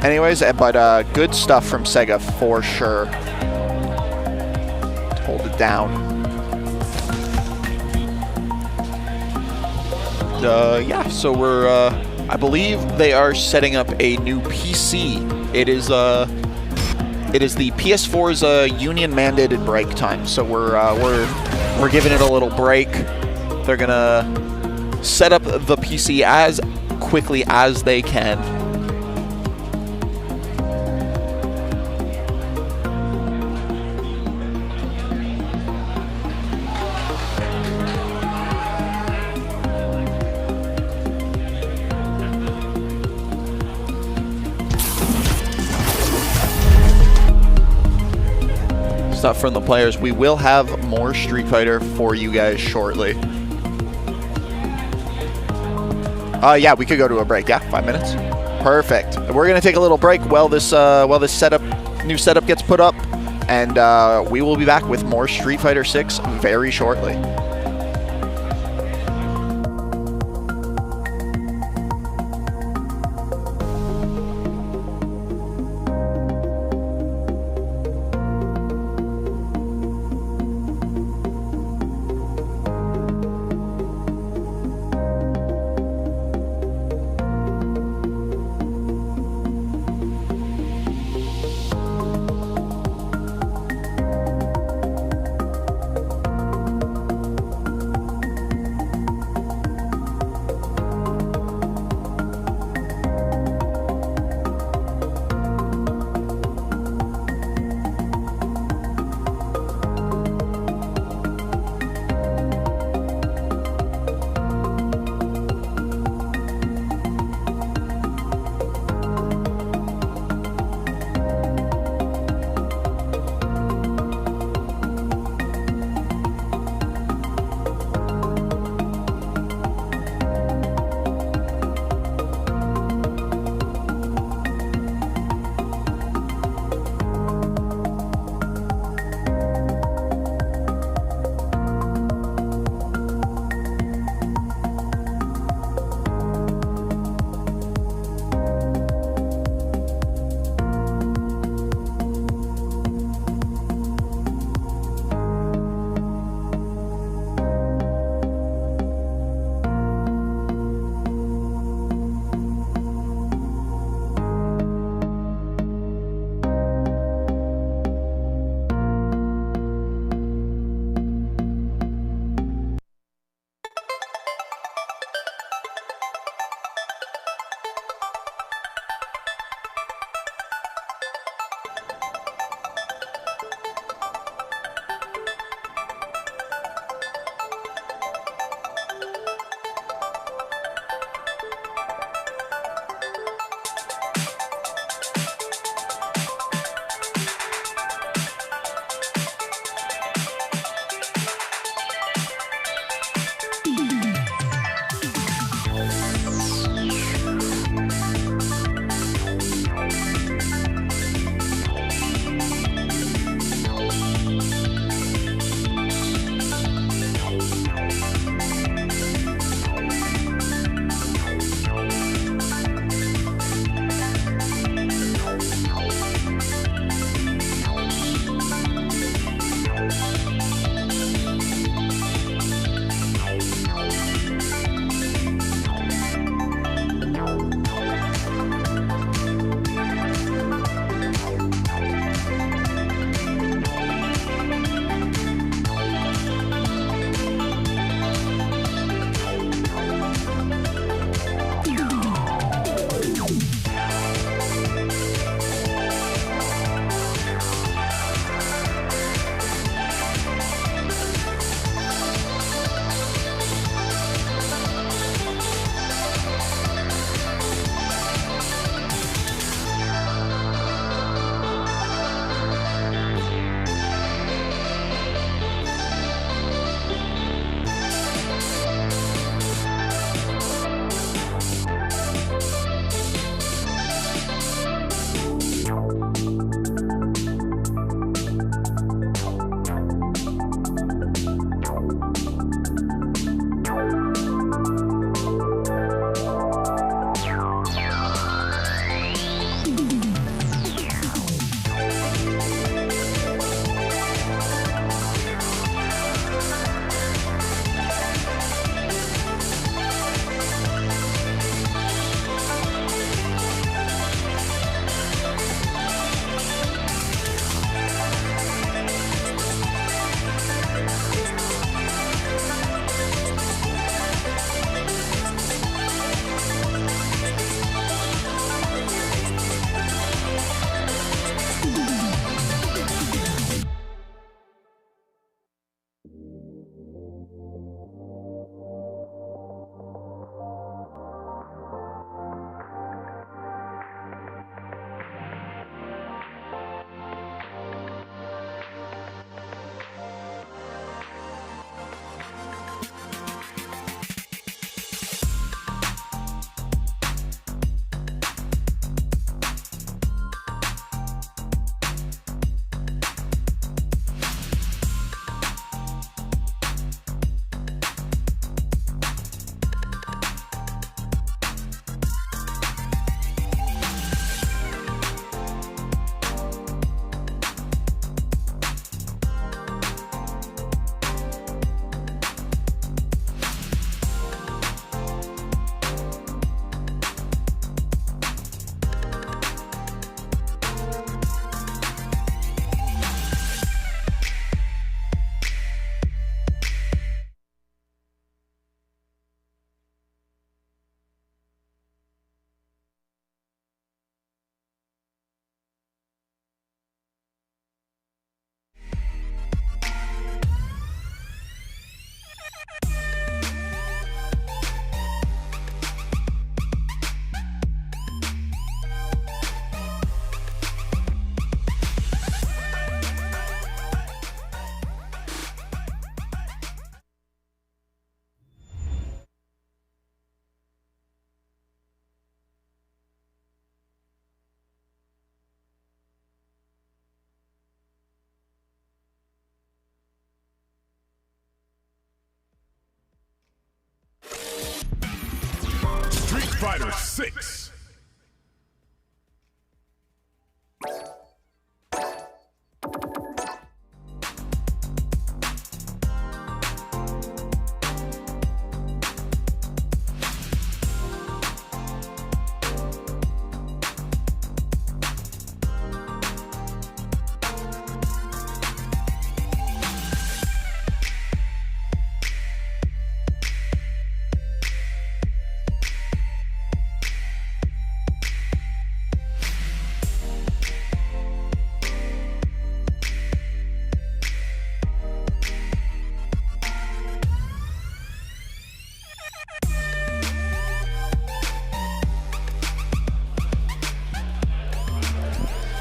Anyways, but good stuff from Sega for sure. Hold it down. Yeah, so we're I believe they are setting up a new PC. It is the PS4's union mandated break time, so we're giving it a little break. They're gonna set up the PC as quickly as they can. Stuff from the players. We will have more Street Fighter for you guys shortly. Yeah, we could go to a break. Yeah, 5 minutes. Perfect. We're gonna take a little break while this new setup gets put up, and we will be back with more Street Fighter 6 very shortly. Fighter 6.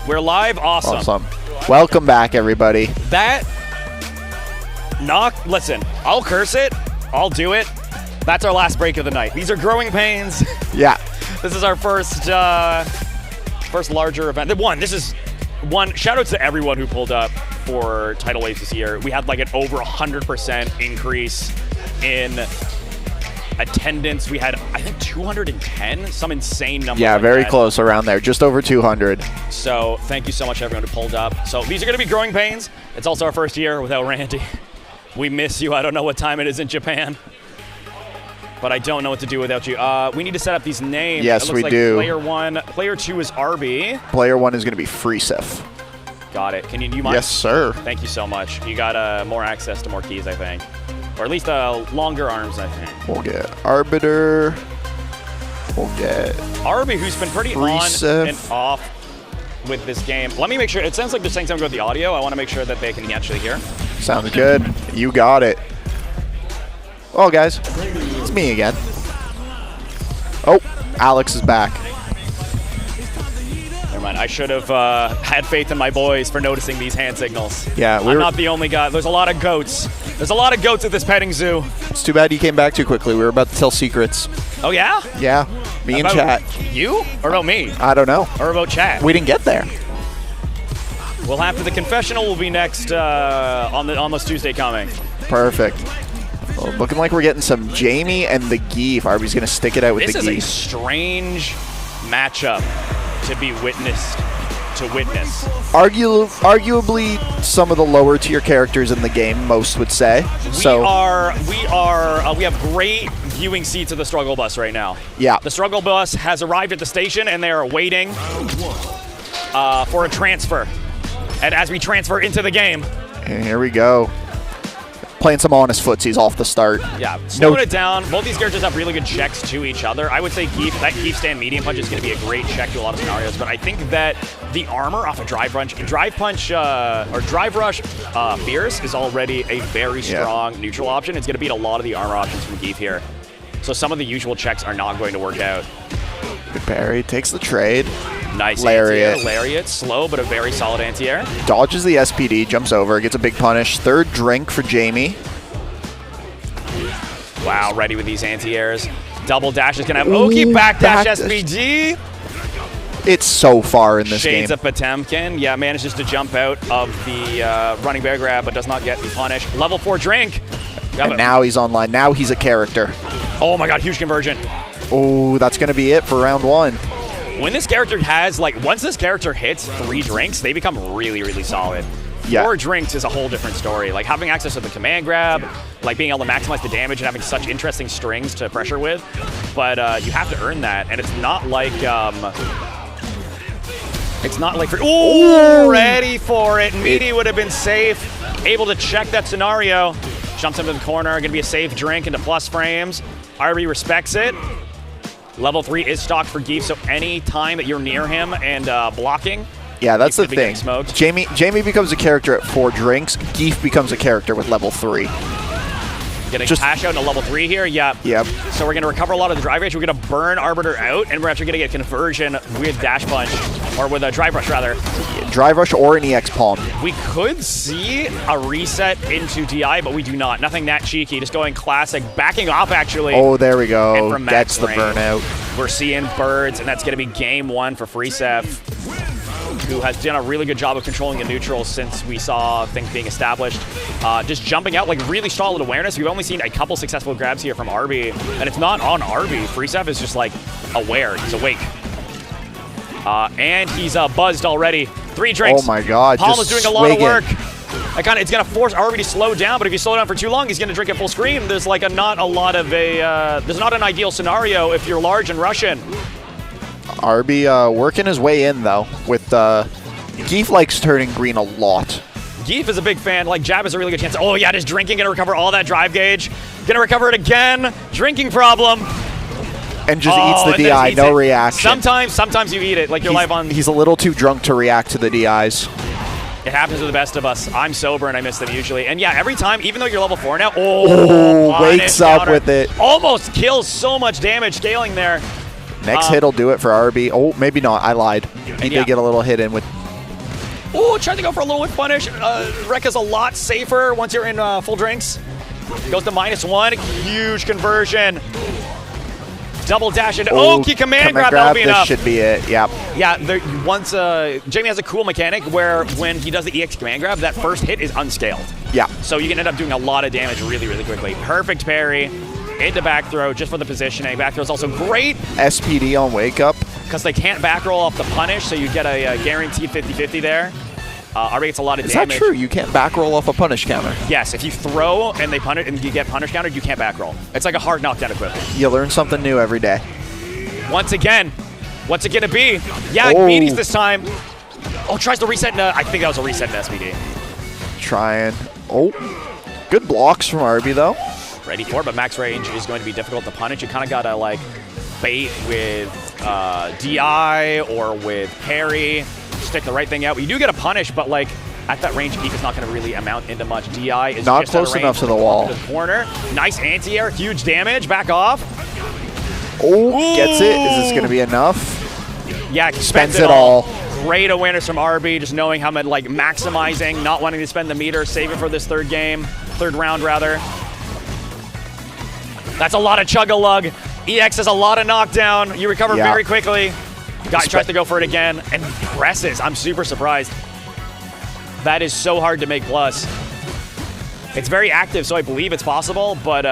We're live. Awesome. Welcome back, everybody. That listen, I'll curse it. I'll do it. That's our last break of the night. These are growing pains. Yeah. This is our first larger event. This is one. Shout out to everyone who pulled up for Tidal Waves this year. We had like an over 100% increase in attendance. We had, I think, 210, some insane number. Yeah, like very that. close around there, just over 200. So thank you so much, everyone who pulled up. So these are going to be growing pains. It's also our first year without Randy. We miss you. I don't know what time it is in Japan, but I don't know what to do without you. We need to set up these names. Yes, it looks we like do. Player 1, Player 2 is RB. Player 1 is going to be Freeseff. Got it. Can you mind? Yes, sir. Thank you so much. You got more access to more keys, I think. Or at least longer arms, I think. We'll get Arbiter. We'll get RB, who's been pretty Freeseff. on and off with this game. Let me make sure. It sounds like they're saying something about the audio. I want to make sure that they can actually hear. Sounds good. You got it. Oh, guys. It's me again. Oh, Alex is back. Never mind. I should have had faith in my boys for noticing these hand signals. Yeah, I'm not the only guy. There's a lot of goats. There's a lot of goats at this petting zoo. It's too bad you came back too quickly. We were about to tell secrets. Oh, yeah? Yeah, me and About chat. You? Or about me? I don't know. Or about chat? We didn't get there. Well, after the confessional will be next on this Tuesday coming. Perfect. Well, looking like we're getting some Jamie and the Geef. Arby's going to stick it out with This the is a Geef. strange matchup to be witnessed. Arguably some of the lower tier characters in the game, most would say. We have great viewing seats at the struggle bus right now. Yeah. The struggle bus has arrived at the station and they are waiting for a transfer. And as we transfer into the game, and here we go. Playing some honest footsies off the start. yeah, slowing it down. Both these characters have really good checks to each other. I would say that Geef stand medium punch is going to be a great check to a lot of scenarios, but I think that the armor off a drive rush Fierce is already a very strong neutral option. It's going to beat a lot of the armor options from Geef here. So some of the usual checks are not going to work out. Good parry, takes the trade. Nice Lariat. anti-air. Lariat, slow, but a very solid anti-air. Dodges the SPD, jumps over, gets a big punish. Third drink for Jamie. Wow, ready with these anti-airs. Double dash is going to have Oki back dash SPG. It's so far in this Shades game. of Potemkin. Yeah, manages to jump out of the running bear grab, but does not get the punish. Level 4 drink. And now he's online. Now he's a character. Oh my god, huge conversion. Oh, that's going to be it for round 1. When this character has, once this character hits 3 drinks, they become really, really solid. Yeah. 4 drinks is a whole different story. Like, having access to the command grab, like being able to maximize the damage and having such interesting strings to pressure with. But you have to earn that, and it's not like... Ooh, ready for it. Meaty would have been safe. Able to check that scenario. Jumps into the corner. Going to be a safe drink into plus frames. RB respects it. Level 3 is stocked for Geef, so any time that you're near him and blocking, yeah, that's the Geef could be getting thing. smoked. Jamie becomes a character at 4 drinks. Geef becomes a character with level 3. Getting cash out into level 3 here, yeah. Yep. So we're going to recover a lot of the drive rage. We're going to burn Arbiter out, and we're actually going to get conversion with Dash Punch, or with a Drive Rush, rather. Drive Rush or an EX Palm. We could see a reset into DI, but we do not. Nothing that cheeky. Just going classic. Backing off, actually. Oh, there we go. And from Gets the range, burnout. We're seeing birds, and that's going to be game 1 for Freeseff. who has done a really good job of controlling the neutrals since we saw things being established. Just jumping out, like really solid awareness. We've only seen a couple successful grabs here from Arby, and it's not on Arby. Freeseff is just like aware, he's awake. And he's buzzed already. 3 drinks. Oh my God, Palm just is doing a lot of work. swigging. It's gonna force Arby to slow down, but if you slow down for too long, he's gonna drink at full screen. There's like not an ideal scenario if you're large and Russian. Arby working his way in though. With Geef likes turning green a lot. Geef is a big fan. Like Jab has a really good chance. Oh yeah, just drinking, gonna recover all that drive gauge. Gonna recover it again. Drinking problem. And just eats the DI, no reaction. Sometimes you eat it, like you're live on. He's a little too drunk to react to the DIs. It happens to the best of us. I'm sober and I miss them usually. And yeah, every time, even though you're level 4 now, wakes up with it. Almost kills so much damage scaling there. Next hit will do it for Arby. Oh, maybe not. I lied. He did get a little hit in with. Oh, tried to go for a little whip punish. Rekka's a lot safer once you're in full drinks. Goes to -1. Huge conversion. Double dash into key command grab. That'll be enough. This should be it. Yep. Yeah. Once Jamie has a cool mechanic where when he does the EX command grab, that first hit is unscaled. Yeah. So you can end up doing a lot of damage really, really quickly. Perfect parry into back throw just for the positioning. Back throw is also great. SPD on wake up because they can't back roll off the punish, so you get a guaranteed 50-50 there. Arby gets a lot of damage. Is that true? You can't back roll off a punish counter? Yes, if you throw and they punish and you get punish countered, you can't back roll. It's like a hard knockdown equivalent. You learn something new every day. Once again, what's it gonna be? Yeah, meaties this time. Oh, tries to reset. I think that was a reset in SPD. Trying. Oh, good blocks from Arby though. Ready for it, but max range is going to be difficult to punish. You kind of gotta like bait with DI or with parry. Stick the right thing out. You do get a punish, but like at that range, Geef is not going to really amount into much. DI is not just close enough to the wall. To the corner. Nice anti-air, huge damage. Back off. Oh, gets it. Is this going to be enough? Yeah, spends it all. Great awareness from Arby, just knowing how much like maximizing, not wanting to spend the meter, save it for this third round rather. That's a lot of chug-a-lug. EX has a lot of knockdown. You recover very quickly. Guy tries to go for it again and presses. I'm super surprised. That is so hard to make plus. It's very active, so I believe it's possible, but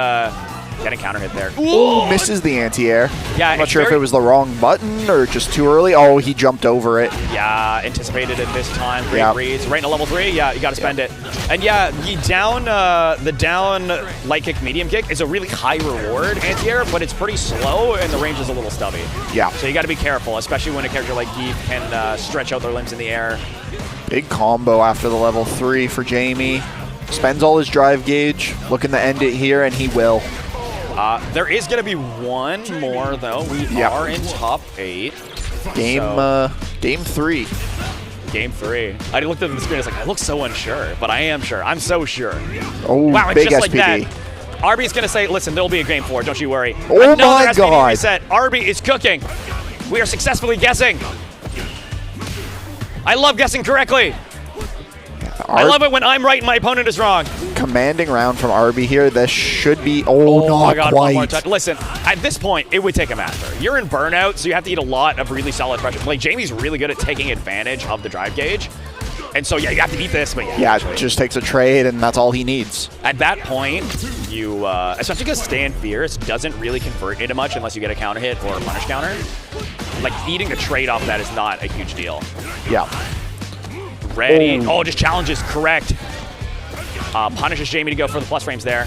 getting counter hit there. Ooh, misses the anti-air. Yeah, I'm not sure if it was the wrong button or just too early. Oh, he jumped over it. Yeah, anticipated it this time. Great reads. Right in a level 3, yeah, you got to spend it. And yeah, the down light kick, medium kick is a really high reward anti-air, but it's pretty slow and the range is a little stubby. Yeah. So you got to be careful, especially when a character like Geef can stretch out their limbs in the air. Big combo after the level 3 for Jamie. Spends all his drive gauge, looking to end it here, and he will. There is going to be one more, though. We are in top 8. Game 3. Game 3. I looked at the screen, I was like, I look so unsure, but I am sure. I'm so sure. Oh, wow, big just SPD. like that. Arby's going to say, listen, there'll be a game 4, don't you worry. Oh my SPD God. Reset. Arby is cooking. We are successfully guessing. I love guessing correctly. I love it when I'm right and my opponent is wrong. Commanding round from Arby here. This should be, not God, quite. One more touch. Listen, at this point, it would take a master. You're in burnout, so you have to eat a lot of really solid pressure. Like, Jamie's really good at taking advantage of the drive gauge. And so, yeah, you have to eat this. But it just takes a trade, and that's all he needs. At that point, you, especially because Stand Fierce doesn't really convert into much unless you get a counter hit or a punish counter. Like, eating the trade off that is not a huge deal. Yeah. Ready. Oh, just challenges. Correct. Punishes Jamie to go for the plus frames there.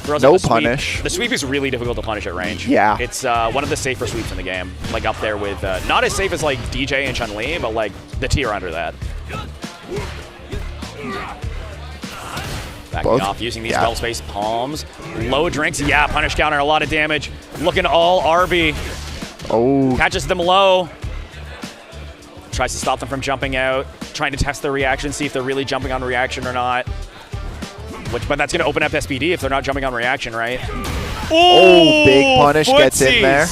Throws no the punish. The sweep is really difficult to punish at range. Yeah. It's one of the safer sweeps in the game. Like up there with, not as safe as like DJ and Chun-Li, but like the tier under that. Backing off using these spell space palms. Low drinks. Yeah, punish counter, a lot of damage. Looking all Arby. Oh. Catches them low. Tries to stop them from jumping out. Trying to test their reaction, see if they're really jumping on reaction or not. But that's going to open up SPD if they're not jumping on reaction, right? Oh, big punish gets in there.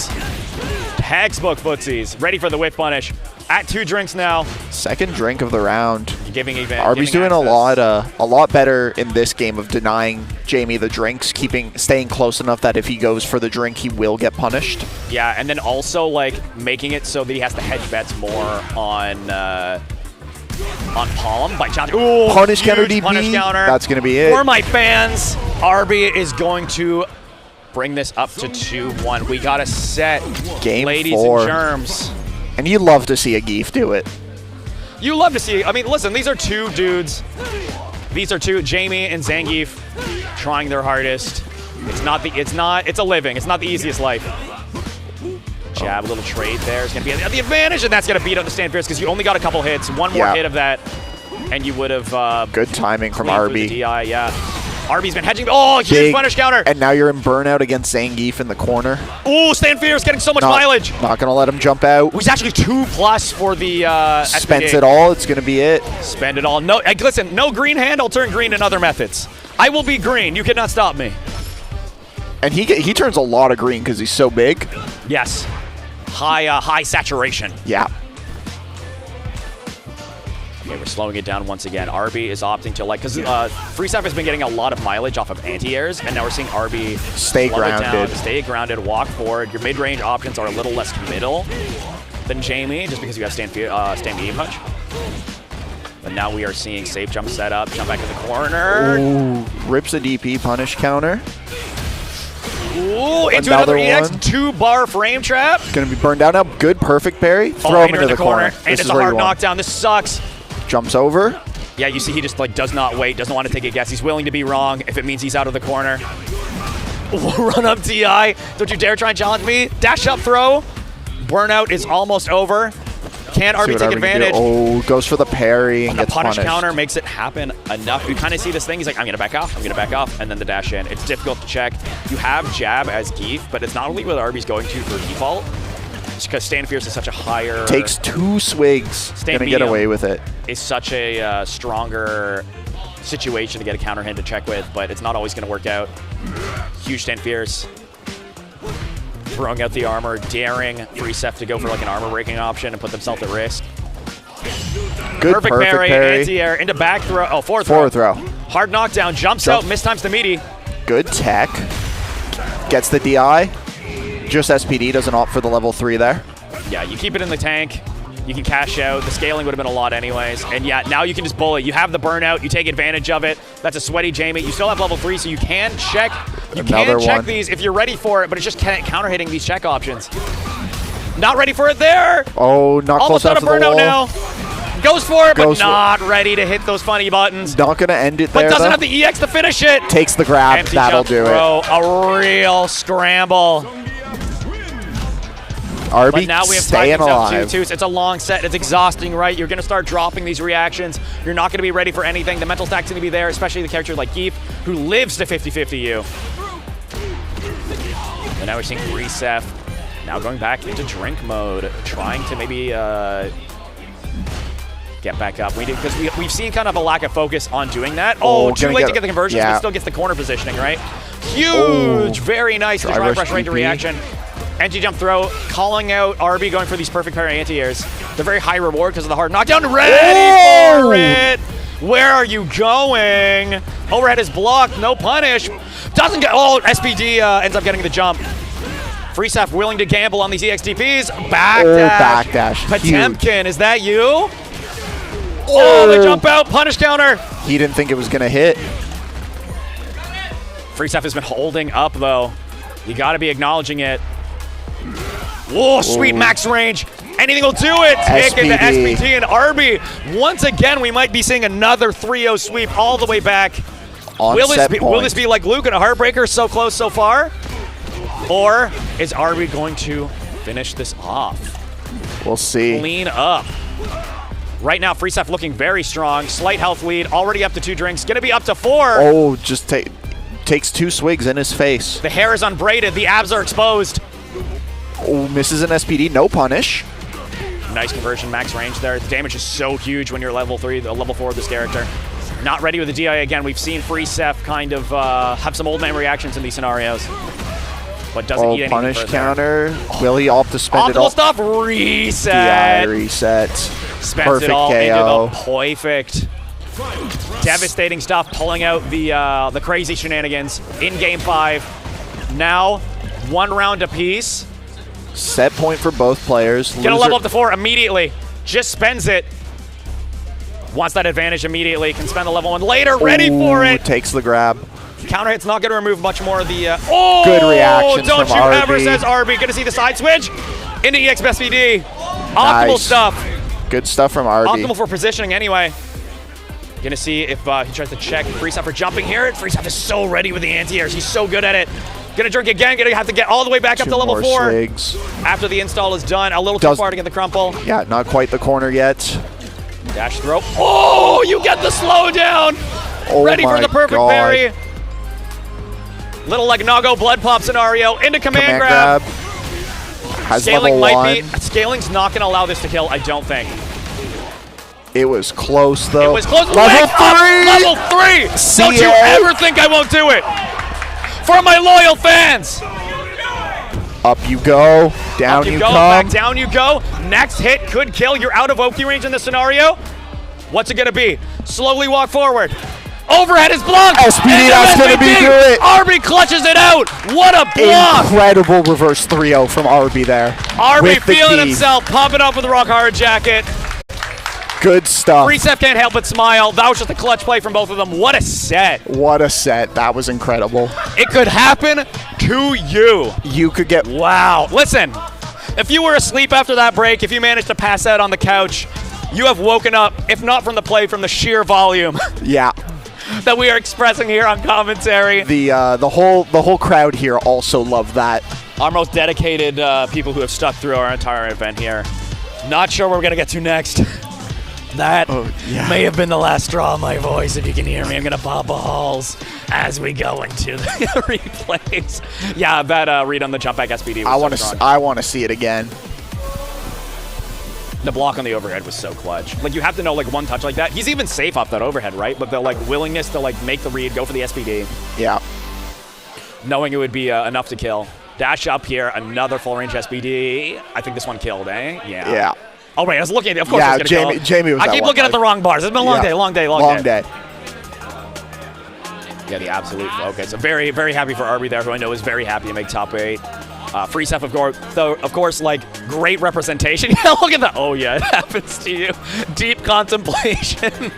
Textbook footsies. Ready for the whip punish. At 2 drinks now. Second drink of the round. Arby's doing a lot better in this game of denying Jamie the drinks, staying close enough that if he goes for the drink, he will get punished. Yeah, and then also like making it so that he has to hedge bets more on on Palm by challenge. Ooh, Punish counter huge DP. Punish counter. That's going to be it. For my fans, Arby is going to bring this up to 2-1. We got a set, Game ladies 4. and germs. And you love to see a Geef do it. You love to see, I mean, listen, these are two dudes. These are two, Jamie and Zangief, trying their hardest. It's a living. It's not the easiest life. Jab, a little trade there is going to be the advantage, and that's going to beat up the stand fierce because you only got a couple hits. One more hit of that, and you would have... Good timing from Arby. Arby. DI, yeah. Arby's been hedging. Oh, huge Big punish counter. And now you're in burnout against Zangief in the corner. Ooh, stand fierce getting so much mileage. Not going to let him jump out. He's actually 2+ for the Spends SPD. it all. It's going to be it. Spend it all. No, listen, no green hand. I'll turn green in other methods. I will be green. You cannot stop me. And he turns a lot of green because he's so big. Yes. High saturation. Yeah. Okay, we're slowing it down once again. Arby is opting to because Freeseff has been getting a lot of mileage off of anti-airs, and now we're seeing Arby stay grounded. Stay grounded, walk forward. Your mid-range options are a little less committal than Jamie, just because you have stand medium punch. But now we are seeing safe jump setup, jump back in the corner. Ooh, rips a DP punish counter. Ooh, into another EX 2-bar frame trap. Going to be burned down now. Good, perfect parry. Throw him into the corner. And it's a hard knockdown. This sucks. Jumps over. Yeah, you see he just does not wait, doesn't want to take a guess. He's willing to be wrong if it means he's out of the corner. Run up TI. Don't you dare try and challenge me. Dash up throw. Burnout is almost over. Can Arby take advantage? Oh, goes for the parry and the gets punish punished. Counter makes it happen enough. You kind of see this thing. He's like, I'm going to back off. I'm going to back off. And then the dash in. It's difficult to check. You have jab as Geef, but it's not only what Arby's going to for default. It's because Stand Fierce is such a higher... Takes 2 swigs. Going to get away with it. It's such a stronger situation to get a counter hand to check with, but it's not always going to work out. Huge Stand Fierce. Throwing out the armor, daring Freeseff to go for an armor breaking option and put themselves at risk. Good perfect parry, anti-air, into back throw. Oh, forward throw. Hard knockdown, jumps out, mistimes the meaty. Good tech. Gets the DI. Just SPD doesn't opt for the level 3 there. Yeah, you keep it in the tank. You can cash out. The scaling would have been a lot anyways. And yeah, now you can just bully. You have the burnout. You take advantage of it. That's a sweaty Jamie. You still have level 3, so you can check. You can check these if you're ready for it, but it's just counter hitting these check options. Not ready for it there. Oh, not almost close enough out of burnout now. Goes for it, but not ready to hit those funny buttons. Not going to end it there, but doesn't have the EX to finish it. Takes the grab. Empty That'll do throw, it. A real scramble. Arby but now we have staying alive. Too. It's a long set. It's exhausting, right? You're going to start dropping these reactions. You're not going to be ready for anything. The mental stack's going to be there, especially the character like Geef, who lives to 50-50 you. And now we're seeing Freeseff now going back into drink mode, trying to maybe get back up. Because we've seen kind of a lack of focus on doing that. Oh, too late to get the conversions, but still gets the corner positioning, right? Huge, very nice. The drive rush range of reaction. Anti-jump throw, calling out Arby, going for these perfect parry anti-airs. They're very high reward because of the hard knockdown. Ready for it! Where are you going? Overhead is blocked, no punish. Doesn't get, SPD ends up getting the jump. Freeseff willing to gamble on these EXDPs. Backdash. Potemkin, is that you? Oh, the jump out, punish counter. He didn't think it was going to hit. Freeseff has been holding up, though. You got to be acknowledging it. Whoa, sweet max range. Anything will do it. Take into SPD and Arby. Once again, we might be seeing another 3-0 sweep all the way back. Will this be like Luke and a Heartbreaker, so close so far? Or is Arby going to finish this off? We'll see. Clean up. Right now, Freeseff looking very strong. Slight health lead. Already up to 2 drinks. Going to be up to 4. Oh, just takes 2 swigs in his face. The hair is unbraided. The abs are exposed. Oh, misses an SPD. No punish. Nice conversion, max range there. The damage is so huge when you're level 3, level 4 of this character. Not ready with the DI again. We've seen Freeseff kind of have some old man reactions in these scenarios. But doesn't eat anything punish further. Counter. Will he opt to spend it all? Stuff. Reset. DI reset. Spends perfect it all KO. into the perfect. Devastating stuff. Pulling out the crazy shenanigans in Game 5. Now, 1 round apiece. Set point for both players. Get a level up to 4 immediately. Just spends it. Wants that advantage immediately. Can spend the level 1 later. Ready for it. Takes the grab. Counter hit's not going to remove much more of the... Good reaction Don't from you RB. ever, says RB. Going to see the side switch into EXBSVD. Optimal Nice. stuff. Good stuff from RB. Optimal for positioning anyway. Gonna see if he tries to check Freeseff for jumping here. Freeseff is so ready with the anti-airs. He's so good at it. Gonna drink again. Gonna have to get all the way back up to level 4. Swigs. After the install is done. A little too far to get the crumple. Yeah, not quite the corner yet. Dash throw. Oh, you get the slowdown. Oh Ready for the perfect God. parry. Little like Nago blood pop scenario into command grab. Has Scaling level might 1. be. Scaling's not gonna allow this to kill, I don't think. It was close though. It was close. Level 3! Level 3! Don't you ever think I won't do it! For my loyal fans! Up you go. Down Up you you go, come. back down you go. Next hit could kill. You're out of Oki range in this scenario. What's it gonna be? Slowly walk forward. Overhead is blocked. SPD, that's gonna be good. RB clutches it out. What a block! Incredible reverse 3-0 from RB there. RB with the feeling key. himself, popping up with the rock hard jacket. Good stuff. Freeseff can't help but smile. That was just a clutch play from both of them. What a set. What a set. That was incredible. It could happen to you. You could get... Wow. Listen, if you were asleep after that break, if you managed to pass out on the couch, you have woken up, if not from the play, from the sheer volume Yeah. that we are expressing here on commentary. The whole crowd here also loved that. Our most dedicated people who have stuck through our entire event here. Not sure where we're going to get to next. That may have been the last straw of my voice. If you can hear me, I'm going to pop a halls as we go into the replays. Yeah, that read on the jump back SPD was I want to see it again. The block on the overhead was so clutch. Like, you have to know, like, one touch like that. He's even safe off that overhead, right? But the, like, willingness to, like, make the read, go for the SPD. Yeah. Knowing it would be enough to kill. Dash up here, another full range SPD. I think this one killed, eh? Yeah. Yeah. Oh, wait, I was looking at it. Of course Yeah, it's going to kill. Jamie was I that keep one, looking at like- the wrong bars. It's been a long day, long day. Yeah, the absolute focus. So very, very happy for RB there, who I know is very happy to make top 8. Freeseff, of course, like, great representation. Yeah, look at that. Oh, yeah, it happens to you. Deep contemplation.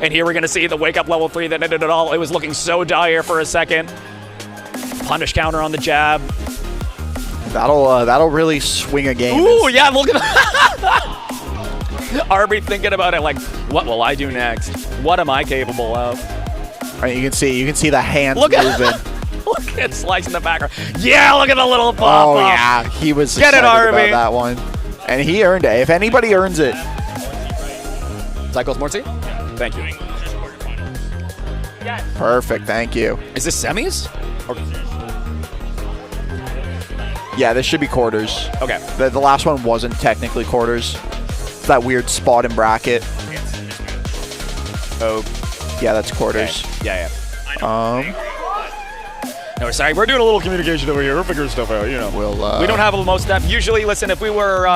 And here we're going to see the wake-up level 3 that ended it all. It was looking so dire for a second. Punish counter on the jab. That'll really swing a game. Ooh, yeah, look at that. RB thinking about it like, what will I do next? What am I capable of? Right, you can see the hands Look at moving. look at Slice in the background. Yeah, look at the little pop. Oh yeah, he was Get it, excited RB. about that one, and he earned it. If anybody earns it, Zykles, Mortsy? Thank you. perfect. Thank you. Is this semis? Yeah, this should be quarters. Okay. The last one wasn't technically quarters. It's that weird spot in bracket. Oh, Yeah, that's quarters. yeah. No, we're sorry. We're doing a little communication over here. We're figuring stuff out, you know. We don't have the most stuff. Usually, listen, if we were...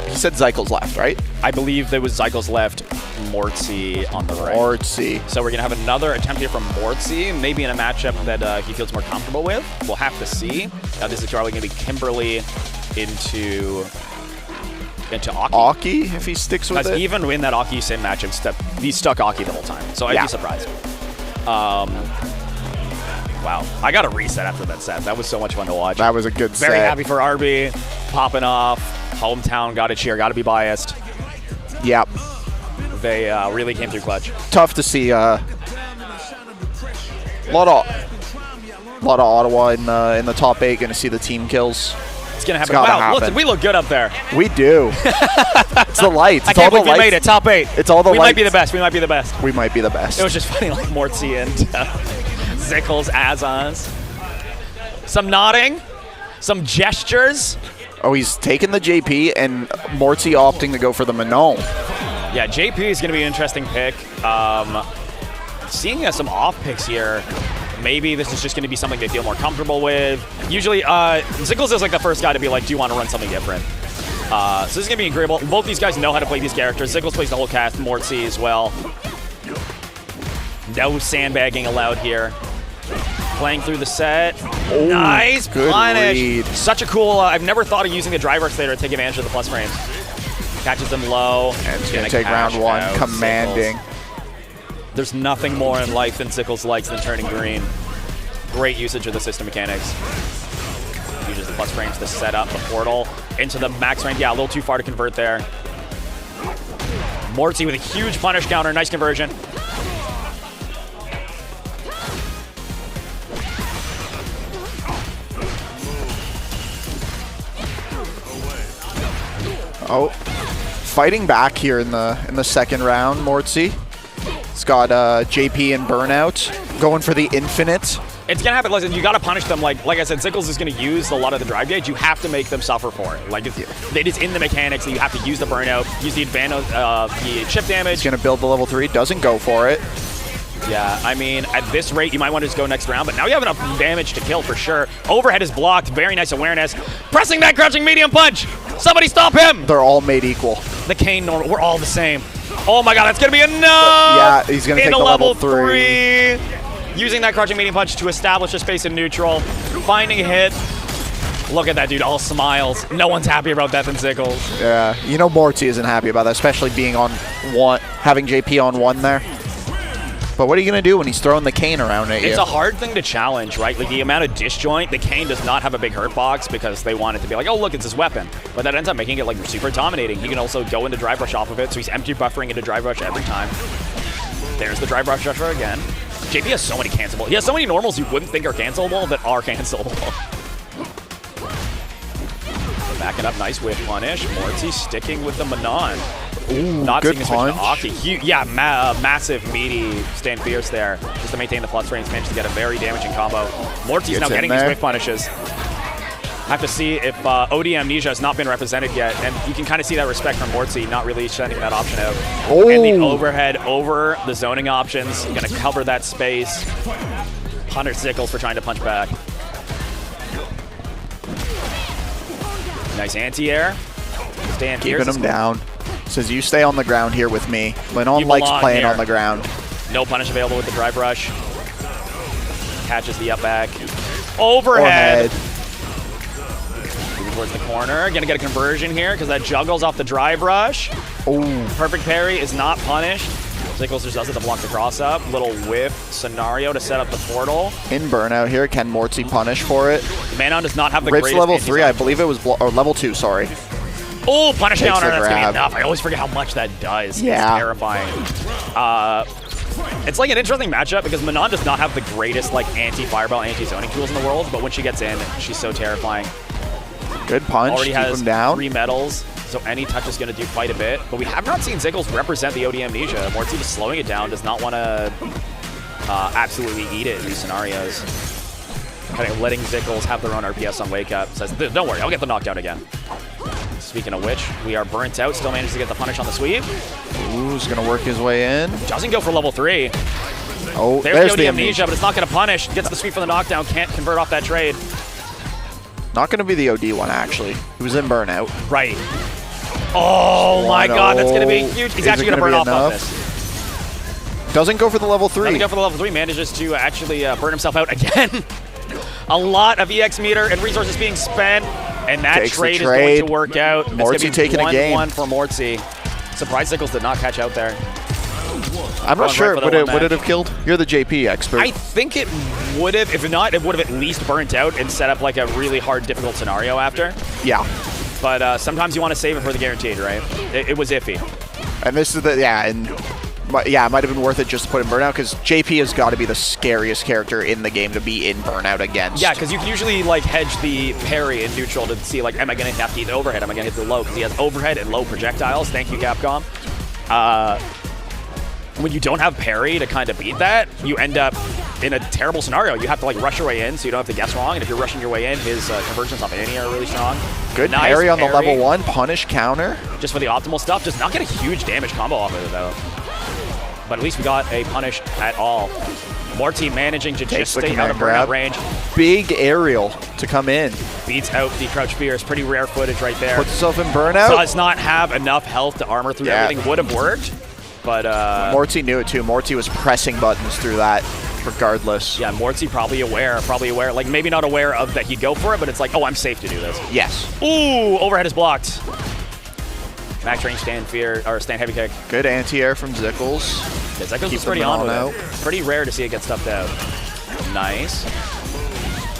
He said Zykles left, right? I believe there was Zykles left, Mortsy on the right. Mortsy. So we're going to have another attempt here from Mortsy, maybe in a matchup that he feels more comfortable with. We'll have to see. This is probably going to be Kimberly into Aki. Aki, if he sticks with Because it. even in that Aki Sim matchup, he stuck Aki the whole time. So I'd be surprised. Wow. I got a reset after that set. That was so much fun to watch. That was a good set. Very happy for RB. Popping off. Hometown got to cheer. Got to be biased. Yep. They really came through clutch. Tough to see. Lot of Ottawa in the top 8. Going to see the team kills. It's going to happen. gotta Wow, happen. listen, we look good up there. We do. It's the lights. I It's can't all the believe we lights. made it. Top 8. It's all the We lights. might be the best. We might be the best. We might be the best. It was just funny, like Mortsy and Zykles, Azaz. Some nodding. Some gestures. Oh, he's taking the JP, and Mortsy opting to go for the Manon. Yeah, JP is going to be an interesting pick. Seeing some off picks here, maybe this is just going to be something they feel more comfortable with. Usually, Zykles is like the first guy to be like, do you want to run something different? So this is going to be agreeable. Both these guys know how to play these characters. Zykles plays the whole cast, Mortsy as well. No sandbagging allowed here. Playing through the set. Oh, Nice good punish. read. Such a cool, I've never thought of using the driver accelerator to take advantage of the plus frames. Catches him low. And it's going to take round one, commanding. Zykles. There's nothing more in life than Zykles likes than turning green. Great usage of the system mechanics. Uses the plus frames to set up the portal into the max range. Yeah, a little too far to convert there. Mortsy with a huge punish counter. Nice conversion. Oh, fighting back here in the second round, Mortsy. It's got JP and Burnout going for the infinite. It's gonna happen. Listen, you gotta punish them. Like I said, Zykles is gonna use a lot of the drive gauge. You have to make them suffer for it. Like it is in the mechanics that you have to use the burnout, use the advantage, the chip damage. He's gonna build the level 3. Doesn't go for it. Yeah, I mean, at this rate, you might want to just go next round, but now you have enough damage to kill for sure. Overhead is blocked. Very nice awareness. Pressing that crouching medium punch. Somebody stop him. They're all made equal. The Kane normal. We're all the same. Oh my god, that's gonna be enough. Yeah, he's gonna take the level 3. Using that crouching medium punch to establish a space in neutral. Finding a hit. Look at that dude, all smiles. No one's happy about that than Zykles. Yeah, you know Mortsy isn't happy about that, especially being on one, having JP on one there. But what are you going to do when he's throwing the Kane around at you? It's a hard thing to challenge, right? Like the amount of disjoint, the Kane does not have a big hurt box because they want it to be like, oh, look, it's his weapon. But that ends up making it like super dominating. He can also go into drive rush off of it, so he's empty buffering into drive rush every time. There's the drive rush rusher again. JP has so many cancelable. He has so many normals you wouldn't think are cancelable that are cancelable. Back it up, nice whip punish. Mortsy sticking with the Manon. Ooh, not good seeing punch. a switch to Aki. Yeah, massive, meaty, stand fierce there. Just to maintain the plus range, managed to get a very damaging combo. Mortsy's now getting these whip punishes. Have to see if OD Amnesia has not been represented yet, and you can kind of see that respect from Mortsy, not really sending that option out. Oh. And the overhead over the zoning options, gonna cover that space. Punish Zykles for trying to punch back. Nice anti-air. Stand keeping him down. Says you stay on the ground here with me. Manon likes playing on the ground. No punish available with the drive rush. Catches the up back. Overhead. Moving towards the corner. Gonna get a conversion here because that juggles off the drive rush. Oh. Perfect parry is not punished. Zykles just does it to block the cross up. Little whiff scenario to set up the portal. In burnout here, can Mortsy punish for it? Manon does not have the Ritz greatest level 3, I believe it was, or level 2, sorry. Oh, punish Takes counter, the that's gonna be grab. enough. I always forget how much that does. Yeah. It's terrifying. It's like an interesting matchup because Manon does not have the greatest like anti-fireball, anti-zoning tools in the world, but when she gets in, she's so terrifying. Good punch, Already keep has him down. 3 medals, so any touch is gonna do quite a bit. But we have not seen Zykles represent the OD Amnesia. Mortsy just slowing it down, does not want to absolutely eat it in these scenarios. Kind of letting Zykles have their own RPS on Wake Up. Says, don't worry, I'll get the knockdown again. Speaking of which, we are burnt out. Still manages to get the punish on the sweep. Ooh, he's going to work his way in. Doesn't go for level 3. Oh, there's the Amnesia, but it's not going to punish. Gets the sweep for the knockdown. Can't convert off that trade. Not going to be the OD one, actually. He was in burnout. Right. Oh, my God. That's going to be huge. He's actually going to burn off on this. Doesn't go for the level 3. Doesn't go for the level 3. Manages to actually burn himself out again. A lot of EX meter and resources being spent. And that trade is going to work out. Mortsy taking a game. 1-1 for Mortsy. Surprised Zykles did not catch out there. I'm not sure. Would it have killed? You're the JP expert. I think it would have. If not, it would have at least burnt out and set up like a really hard, difficult scenario after. Yeah. But sometimes you want to save it for the guaranteed, right? It was iffy. And this is the, it might have been worth it just to put in burnout because JP has got to be the scariest character in the game to be in burnout against. Yeah, because you can usually like hedge the parry in neutral to see like, am I going to have to hit the overhead? Am I going to hit the low? Because he has overhead and low projectiles. Thank you, Capcom. When you don't have parry to kind of beat that, you end up in a terrible scenario. You have to like rush your way in so you don't have to guess wrong. And if you're rushing your way in, his conversions off any are really strong. Good nice parry on the level 1, punish counter. Just for the optimal stuff. Does not get a huge damage combo off of it though. But at least we got a punish at all. Mortsy managing to just stay out of burnout range. Big aerial to come in. Beats out the Crouch Fierce. Pretty rare footage right there. Puts himself in burnout. Does not have enough health to armor through everything. Would have worked, but Mortsy knew it too. Mortsy was pressing buttons through that regardless. Yeah, Mortsy probably aware. Like maybe not aware of that he'd go for it, but it's like, oh, I'm safe to do this. Yes. Ooh, overhead is blocked. Max range stand fear, or stand heavy kick. Good anti-air from Zykles. Yeah, Zykles Keep is pretty them on with out. it. Pretty rare to see it get stuffed out. Nice.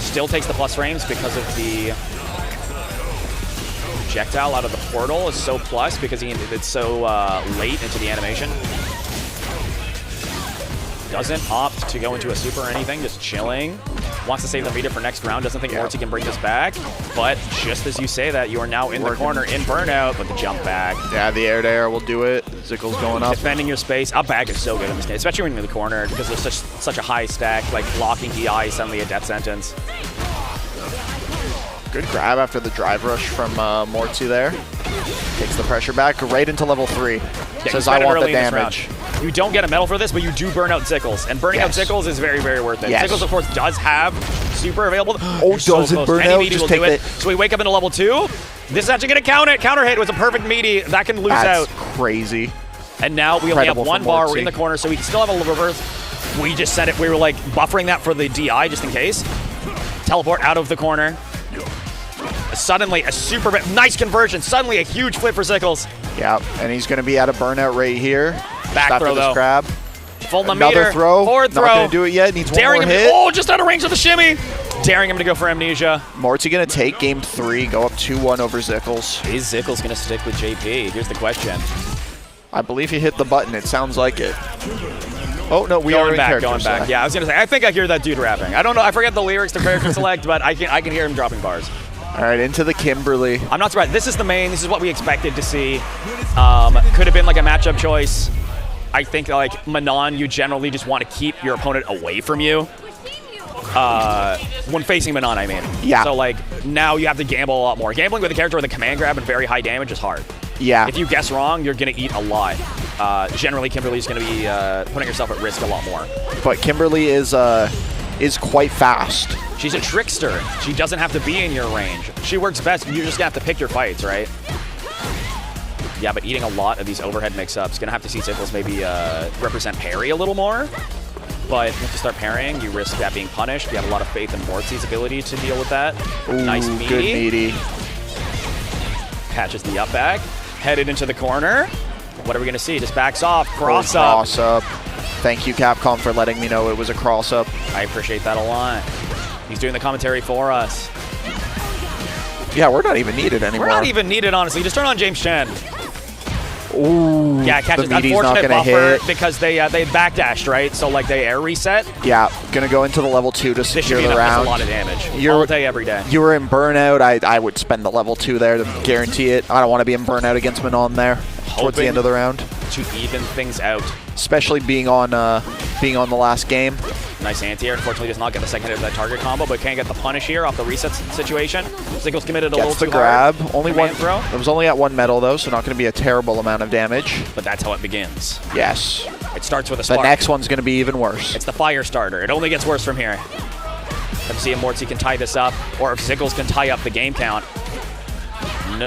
Still takes the plus frames because of the projectile out of the portal is so plus because it's so late into the animation. Doesn't opt to go into a super or anything, just chilling. Wants to save the meter for next round, doesn't think Mortsy can bring this back. But just as you say that, you are now in the corner in burnout, but the jump back. Yeah, the air to air will do it. Zykles going up. Defending your space. Up back is so good in this game, especially when you're in the corner because there's such a high stack, like blocking DI, suddenly a death sentence. Good grab after the drive rush from Mortsy there. Takes the pressure back right into level 3. Yeah, Says I want the early in this damage. round. You don't get a medal for this, but you do burn out Zykles. And burning out Zykles is very, very worth it. Yes. Zykles, of course, does have super available. Oh, does it burn Any out? meaty Just will take do it. it. So we wake up into level 2. This is actually going to count it. Counter hit was a perfect meaty. That can lose That's out. crazy. And now we only have Incredible one from bar. Mortsy. We're in the corner, so we can still have a reverse. We just said it. We were like buffering that for the DI just in case. Teleport out of the corner. Suddenly, a super nice conversion. Suddenly, a huge flip for Zykles. Yeah, and he's going to be at a burnout right here. Back After throw, this though. grab. Full Another meter. throw. Forward throw. Not going to do it yet. Needs Daring one him more to, hit. oh, just out of range of the shimmy. Daring him to go for amnesia. Mortsy going to take game 3, go up 2-1 over Zykles. Is Zykles going to stick with JP? Here's the question. I believe he hit the button. It sounds like it. Oh, no, we are in character Going back. select. Yeah, I was going to say, I think I hear that dude rapping. I don't know. I forget the lyrics to character select, but I can hear him dropping bars. All right, into the Kimberly. I'm not surprised. This is the main. This is what we expected to see. Could have been like a matchup choice. I think like Manon, you generally just want to keep your opponent away from you. When facing Manon, I mean. Yeah. So like now you have to gamble a lot more. Gambling with a character with a command grab and very high damage is hard. Yeah. If you guess wrong, you're going to eat a lot. Generally, Kimberly's going to be putting herself at risk a lot more. But Kimberly is quite fast. She's a trickster. She doesn't have to be in your range. She works best. You're just going to have to pick your fights, right? Yeah, but eating a lot of these overhead mix-ups. Going to have to see Zykles maybe represent parry a little more. But if you start parrying, you risk that being punished. You have a lot of faith in Mortsy's ability to deal with that. Ooh, Nice meaty. good meaty. Catches the up back. Headed into the corner. What are we going to see? Just backs off. Cross up. Cross up. Thank you, Capcom, for letting me know it was a cross up. I appreciate that a lot. He's doing the commentary for us. Yeah, we're not even needed anymore. We're not even needed, honestly. Just turn on James Chen. Ooh, Yeah, catches the meaty's not unfortunate gonna buffer hit. because they backdashed, right? So like they air reset. Yeah, gonna go into the level 2 to This should secure be the enough. That's round. a lot of damage. You're- All day, every day. You were in burnout. I would spend the level 2 there to guarantee it. I don't want to be in burnout against Manon there towards the Hoping end of the round, to even things out. especially being on the last game. Nice anti-air. Unfortunately, does not get the second hit of that target combo, but can't get the punish here off the reset situation. Zykles committed a Gets little the too hard. grab. Only Command one throw, It was only at 1 medal though, so not going to be a terrible amount of damage. but that's how it begins. Yes. It starts with a The spark. next one's going to be even worse. It's the fire starter. It only gets worse from here. Let's see if Mortsy can tie this up, or if Zykles can tie up the game count.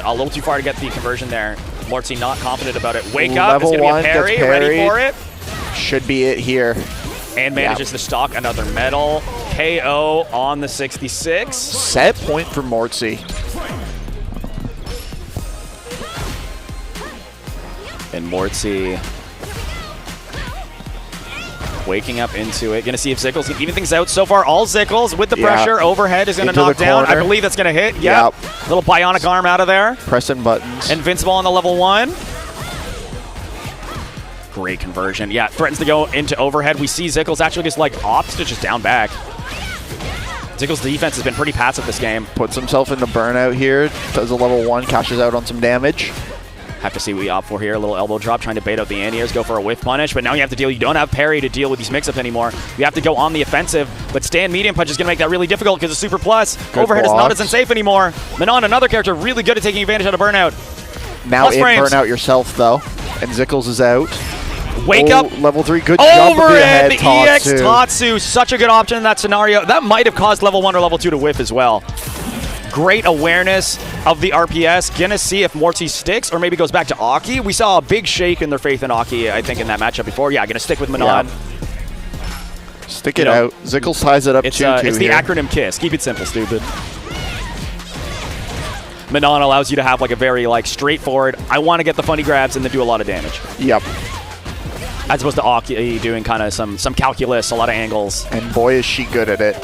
A little too far to get the conversion there. Mortsy not confident about it. Wake up, Level it's going to be a 1 parry, gets ready parried. for it. Should be it here. And manages to stock another medal. KO on the 66. Set point for Mortsy. And Mortsy waking up into it. Gonna see if Zykles can even things out. So far, all Zykles with the Yeah. pressure. Overhead is gonna Into knock the down. I corner. believe that's gonna hit. Yep. Little bionic arm out of there. Pressing buttons. Invincible on the level 1. Great conversion. Yeah, threatens to go into overhead. We see Zykles actually just like opts to just down back. Zykles' defense has been pretty passive this game. Puts himself into burnout here. Does a level 1, cashes out on some damage. Have to see what we opt for here. A little elbow drop, trying to bait out the anti-airs, go for a whiff punish, but now you have to deal. You don't have parry to deal with these mix-ups anymore. You have to go on the offensive, but stand medium punch is going to make that really difficult because it's super plus. Good Overhead is not blocks. as unsafe anymore. Manon, another character, really good at taking advantage out of burnout. Now Plus in frames. burnout yourself though. And Zykles is out. Wake Oh, up. Level 3, good jump with the Overhead, head, the EX Tatsu. Tatsu, such a good option in that scenario. That might have caused level 1 or level 2 to whiff as well. Great awareness of the RPS. Gonna see if Mortsy sticks or maybe goes back to Aki. We saw a big shake in their faith in Aki, I think, in that matchup before. Yeah, gonna stick with Manon. Stick it out. Zykles ties it up It's 2-2 the here. acronym KISS. Keep it simple, stupid. Manon allows you to have like a very like straightforward, I want to get the funny grabs and then do a lot of damage. Yep. As opposed to Aki doing kind of some calculus, a lot of angles. And boy, is she good at it.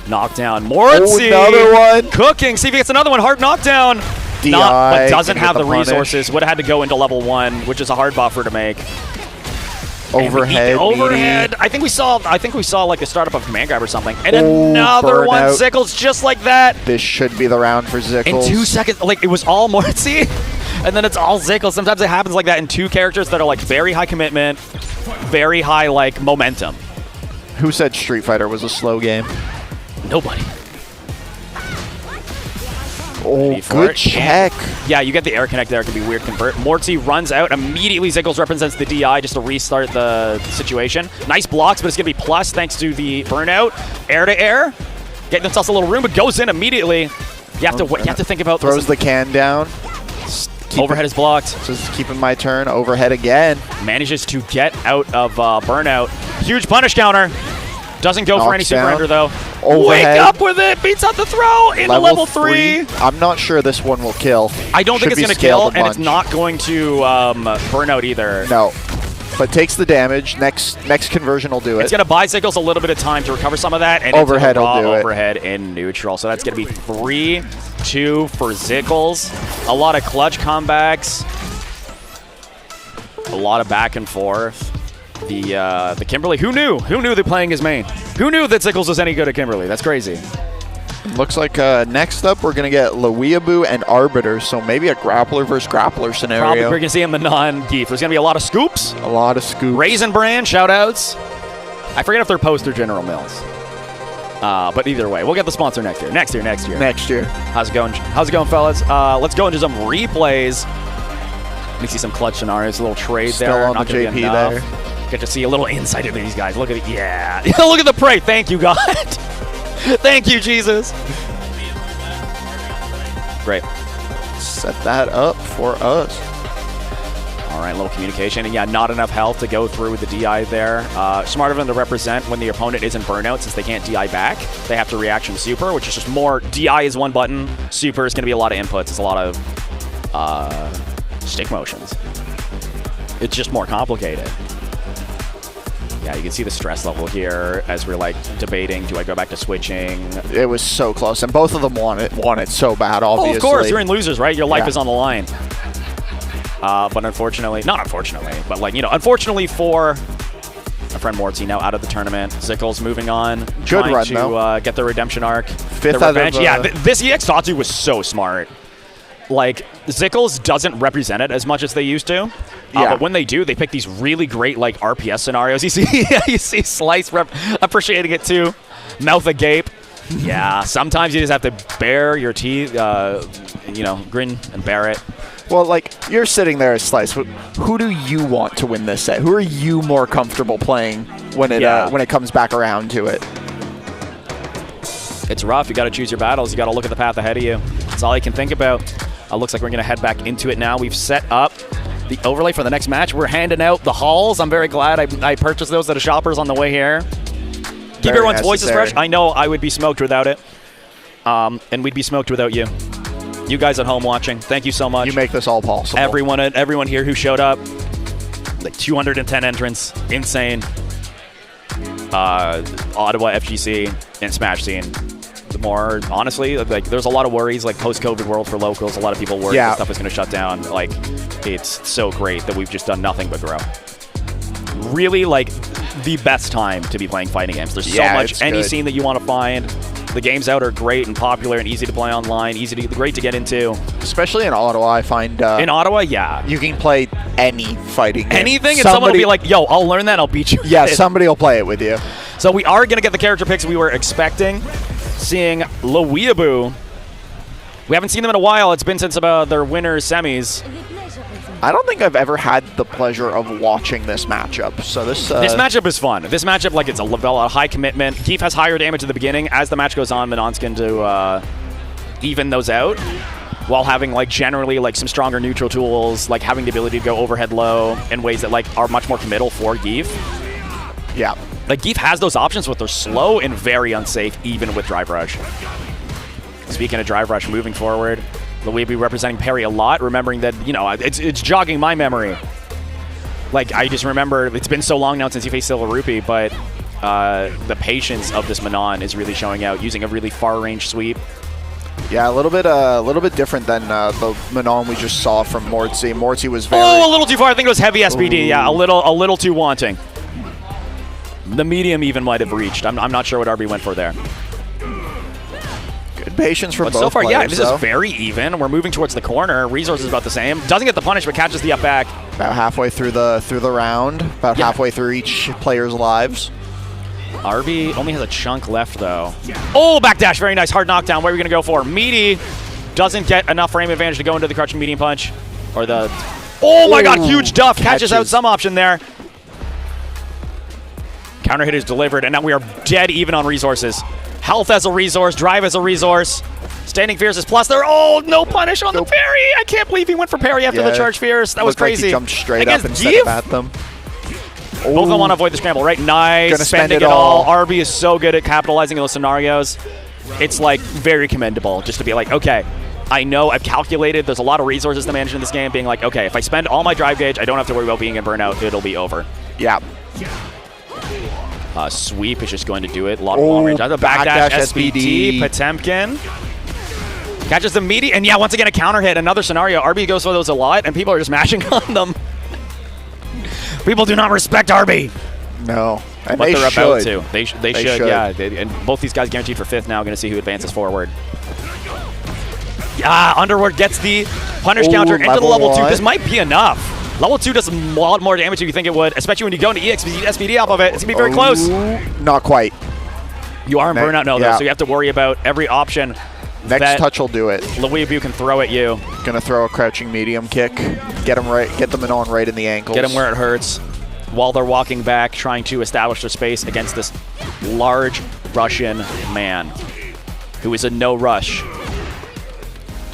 Knockdown. Mortsy! Oh, another one. Cooking. See if he gets another one. Hard knockdown. DI, but doesn't have the punish. resources. Would have had to go into level 1, which is a hard buffer to make. Overhead. Overhead. I think we saw like the startup of Command Grab or something. And another one. burnout. Zykles just like that. This should be the round for Zykles. In 2 seconds, like it was all Mortsy, and then it's all Zykles. Sometimes it happens like that in 2 characters that are like very high commitment, very high like momentum. Who said Street Fighter was a slow game? Nobody. Oh, good check. Yeah, you get the air connect there. It can be weird convert. Mortsy runs out. Immediately, Zykles represents the DI just to restart the situation. Nice blocks, but it's going to be plus thanks to the burnout. Air to air. Getting themselves a little room, but goes in immediately. You have to think about Throws the can down. Overhead is blocked. Just keeping my turn. Overhead again. Manages to get out of burnout. Huge punish counter. Doesn't go for any super ender though. Overhead. Wake up with it. Beats out the throw into level 3. I'm not sure this one will kill. I don't think it's going to kill, and it's not going to burn out either. No. But takes the damage. Next conversion will do it. It's going to buy Zykles a little bit of time to recover some of that. And overhead will do it. Overhead in neutral. So that's going to be 3-2 for Zykles. A lot of clutch comebacks. A lot of back and forth. The Kimberly. Who knew? Who knew that playing his main? Who knew that Zykles was any good at Kimberly? That's crazy. Looks like next up we're going to get Weaboo and Arbiter, so maybe a grappler versus grappler scenario. Probably we're going to see a Manon Geef. There's going to be a lot of scoops. A lot of scoops. Raisin Brand, shout-outs. I forget if they're Post or General Mills. But either way, we'll get the sponsor next year. Next year. How's it going, fellas? Let's go into some replays. Let me see some clutch scenarios. A little trade Still there. on Not the gonna be JP enough. there. Get to see a little insight into these guys. Look at it. Yeah. Look at the prey. Thank you, God. Thank you, Jesus. Great. Set that up for us. All right, a little communication. And yeah, not enough health to go through with the DI there. Smart of them to represent when the opponent is in burnout, since they can't DI back. They have to reaction super, which is just more DI is one button. Super is going to be a lot of inputs. It's a lot of stick motions. It's just more complicated. Yeah, you can see the stress level here as we're like debating, do I go back to switching? It was so close, and both of them want it so bad, obviously. Oh, of course, you're in losers, right? Your life is on the line. But unfortunately, not unfortunately, but like, you know, unfortunately for our friend Mortsy, now out of the tournament. Zykles moving on, trying to get the redemption arc. Fifth out of, yeah, this EX Tatsu was so smart. Like, Zykles doesn't represent it as much as they used to. But when they do, they pick these really great, like, RPS scenarios. You see Slice appreciating it, too. Mouth agape. Yeah, sometimes you just have to bare your teeth, you know, grin and bear it. Well, like, you're sitting there as Slice. Who do you want to win this set? Who are you more comfortable playing when it comes back around to it? It's rough. You got to choose your battles. You got to look at the path ahead of you. That's all you can think about. Looks like we're going to head back into it now. We've set up the overlay for the next match. We're handing out the halls. I'm very glad I purchased those at a Shoppers on the way here. Keep everyone's voices fresh. I know I would be smoked without it. And we'd be smoked without you. You guys at home watching, thank you so much. You make this all possible. Everyone here who showed up. Like 210 entrants. Insane. Ottawa FGC and Smash Scene. The more, honestly, like, there's a lot of worries, like, post-COVID world for locals. A lot of people worry that stuff is going to shut down. Like, it's so great that we've just done nothing but grow. Really, like, the best time to be playing fighting games. There's so much. Any scene that you want to find. The games out are great and popular and easy to play online, great to get into. Especially in Ottawa, I find. In Ottawa, yeah. You can play any fighting game. Anything, and someone will be like, yo, I'll learn that, I'll beat you. Yeah, somebody will play it with you. So we are going to get the character picks we were expecting. Seeing Weaboo. We haven't seen them in a while. It's been since about their winner semis. I don't think I've ever had the pleasure of watching this matchup. So this matchup is fun. This matchup, like, it's a high commitment. Geef has higher damage at the beginning. As the match goes on, Manon's going to even those out, while having, like, generally, like, some stronger neutral tools, like having the ability to go overhead low in ways that, like, are much more committal for Geef. Yeah. Like, Geef has those options, but they're slow and very unsafe, even with Drive Rush. Speaking of drive rush, moving forward, Weaboo representing parry a lot, remembering that, you know, it's jogging my memory. Like, I just remember, it's been so long now since you faced SilverRupee, but the patience of this Manon is really showing out, using a really far-range sweep. Yeah, a little bit different than the Manon we just saw from Mortsy. Mortsy was very... Oh, a little too far. I think it was heavy SPD. Ooh. Yeah, a little too wanting. The medium even might have reached. I'm not sure what RB went for there. Good patience from both so far, players, yeah, this is very even. We're moving towards the corner. Resources about the same. Doesn't get the punish, but catches the up back. About halfway through the round. About halfway through each player's lives. RB only has a chunk left, though. Oh, backdash. Very nice. Hard knockdown. Where are we going to go for? Meaty doesn't get enough frame advantage to go into the crouching medium punch. Or the... Oh, my God. Huge duff. Catches out some option there. Counter hit is delivered, and now we are dead even on resources. Health as a resource. Drive as a resource. Standing Fierce is plus there. Oh, no punish on the parry. I can't believe he went for parry after the charge Fierce. That was crazy. Like he jumped straight up and set at them. Both of them want to avoid the scramble, right? Nice. Gonna spending it all. RB is so good at capitalizing on those scenarios. It's like very commendable just to be like, okay, I know I've calculated. There's a lot of resources to manage in this game. Being like, okay, if I spend all my drive gauge, I don't have to worry about being in burnout. It'll be over. Yeah. Sweep is just going to do it. A lot of long range. That's a backdash SPD. Potemkin catches the meaty, and yeah, once again a counter hit. Another scenario. RB goes for those a lot, and people are just mashing on them. People do not respect RB. No, and but they're about to. They should. Yeah. And both these guys guaranteed for 5th now. Going to see who advances forward. Yeah, Underworld gets the punish counter into the level 2. This might be enough. Level 2 does a lot more damage than you think it would, especially when you go into SPD off of it. It's going to be very close. Not quite. You are in burnout now, though, so you have to worry about every option. Next touch will do it. Weaboo can throw at you. Gonna throw a crouching medium kick. Get him right. Get the Manon right in the ankles. Get him where it hurts. While they're walking back, trying to establish their space against this large Russian man, who is in no rush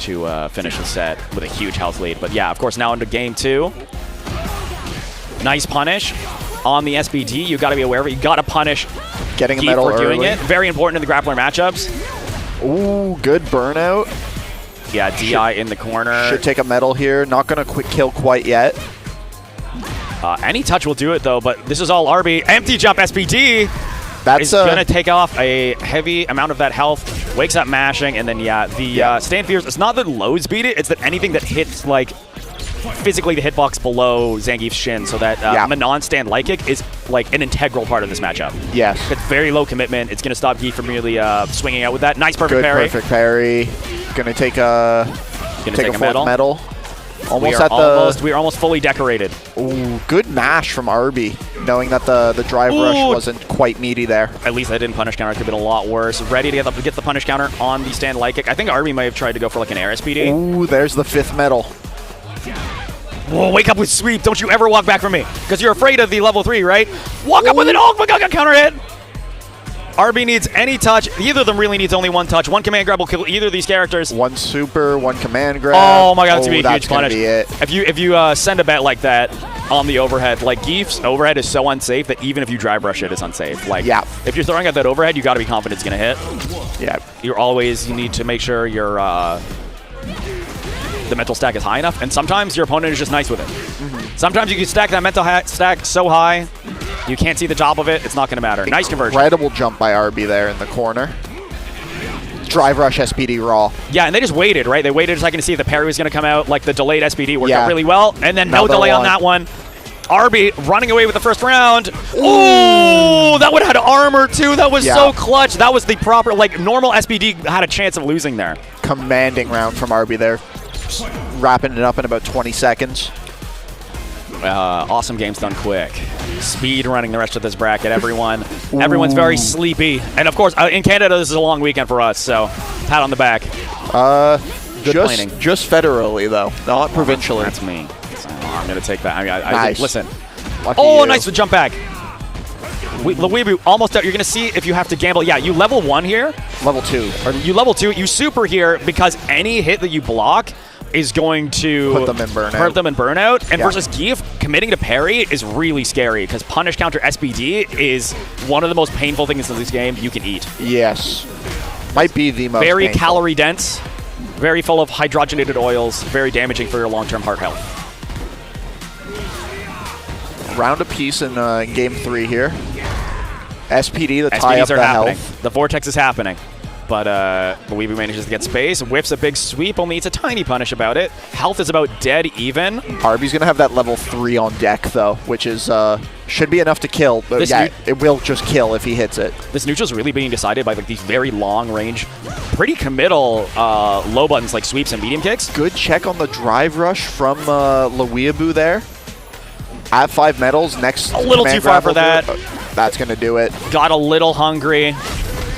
to finish the set with a huge health lead. But yeah, of course, now into game 2. Nice punish on the SPD. You got to be aware of it. You got to punish. Getting a medal for doing early. it. Very important in the grappler matchups. Ooh, good burnout. Yeah, DI in the corner. Should take a medal here. Not going to quick kill quite yet. Any touch will do it, though, but this is all RB. Empty jump SPD. That's going to take off a heavy amount of that health. Wakes up mashing, and then, yeah, the stand fears. It's not that loads beat it. It's that anything that hits, like, physically the hitbox below Zangief's shin, so that Manon stand light kick is like an integral part of this matchup. Yes. It's very low commitment. It's going to stop Geef from really swinging out with that. Nice perfect parry. Good perfect parry. Going to take a 4th medal. We're almost fully decorated. Ooh, good mash from RB, knowing that the drive rush wasn't quite meaty there. At least that didn't punish counter. It could have been a lot worse. Ready to get the punish counter on the stand light kick. I think RB might have tried to go for like an air SPD. Ooh, there's the 5th medal. Whoa, wake up with sweep. Don't you ever walk back from me. Because you're afraid of the level 3, right? Walk up with it. Oh my God, got counter hit. RB needs any touch. Either of them really needs only one touch. One command grab will kill either of these characters. One super, one command grab. Oh my God, that's going to be a huge punish. If you send a bet like that on the overhead, like Geef's overhead is so unsafe that even if you drive rush it, it's unsafe. Like, if you're throwing out that overhead, you got to be confident it's going to hit. Yeah. You need to make sure your the mental stack is high enough, and sometimes your opponent is just nice with it. Sometimes you can stack that mental stack so high, you can't see the top of it, it's not going to matter. Nice conversion. Incredible jump by RB there in the corner. Drive rush SPD raw. Yeah, and they just waited, right? They waited a second to see if the parry was going to come out. Like the delayed SPD worked out really well, and then no delay on that one. RB running away with the first round. Ooh, that one had armor too. That was so clutch. That was the proper, like, normal SPD had a chance of losing there. Commanding round from RB there. Wrapping it up in about 20 seconds. Awesome games done quick. Speed running the rest of this bracket, everyone. Everyone's very sleepy. And of course, in Canada, this is a long weekend for us, so pat on the back. Good planning. Just federally, though, not provincially. That's me. So I'm going to take that. Nice. Listen. Lucky you. Nice with jump back. Weaboo, almost out. You're going to see if you have to gamble. Yeah, you level 1 here. Level 2. Or you level 2. You super here because any hit that you block is going to hurt them in burnout. And versus Geef, committing to parry is really scary because punish counter SPD is one of the most painful things in this game you can eat. Yes. Might be the most very painful. calorie dense, very full of hydrogenated oils, very damaging for your long-term heart health. Round apiece in game 3 here. SPD, the tie up SPDs are the happening. health. The Vortex is happening. But Weaboo manages to get space, whiffs a big sweep, only it's a tiny punish about it. Health is about dead even. Arby's going to have that level 3 on deck, though, which is should be enough to kill. But yeah, it will just kill if he hits it. This neutral is really being decided by like these very long-range, pretty committal low buttons like sweeps and medium kicks. Good check on the drive rush from Weaboo there. At 5 medals, next. A little too far for that. That's going to do it. Got a little hungry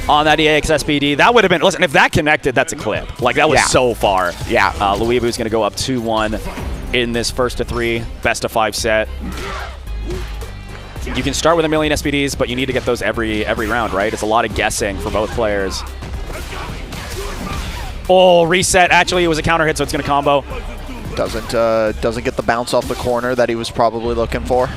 on that EX SPD. That would have been, listen, if that connected, that's a clip. Like, that was so far. Yeah. Weaboo's going to go up 2-1 in this first to 3, best of 5 set. You can start with a million SPDs, but you need to get those every round, right? It's a lot of guessing for both players. Oh, reset. Actually, it was a counter hit, so it's going to combo. Doesn't get the bounce off the corner that he was probably looking for.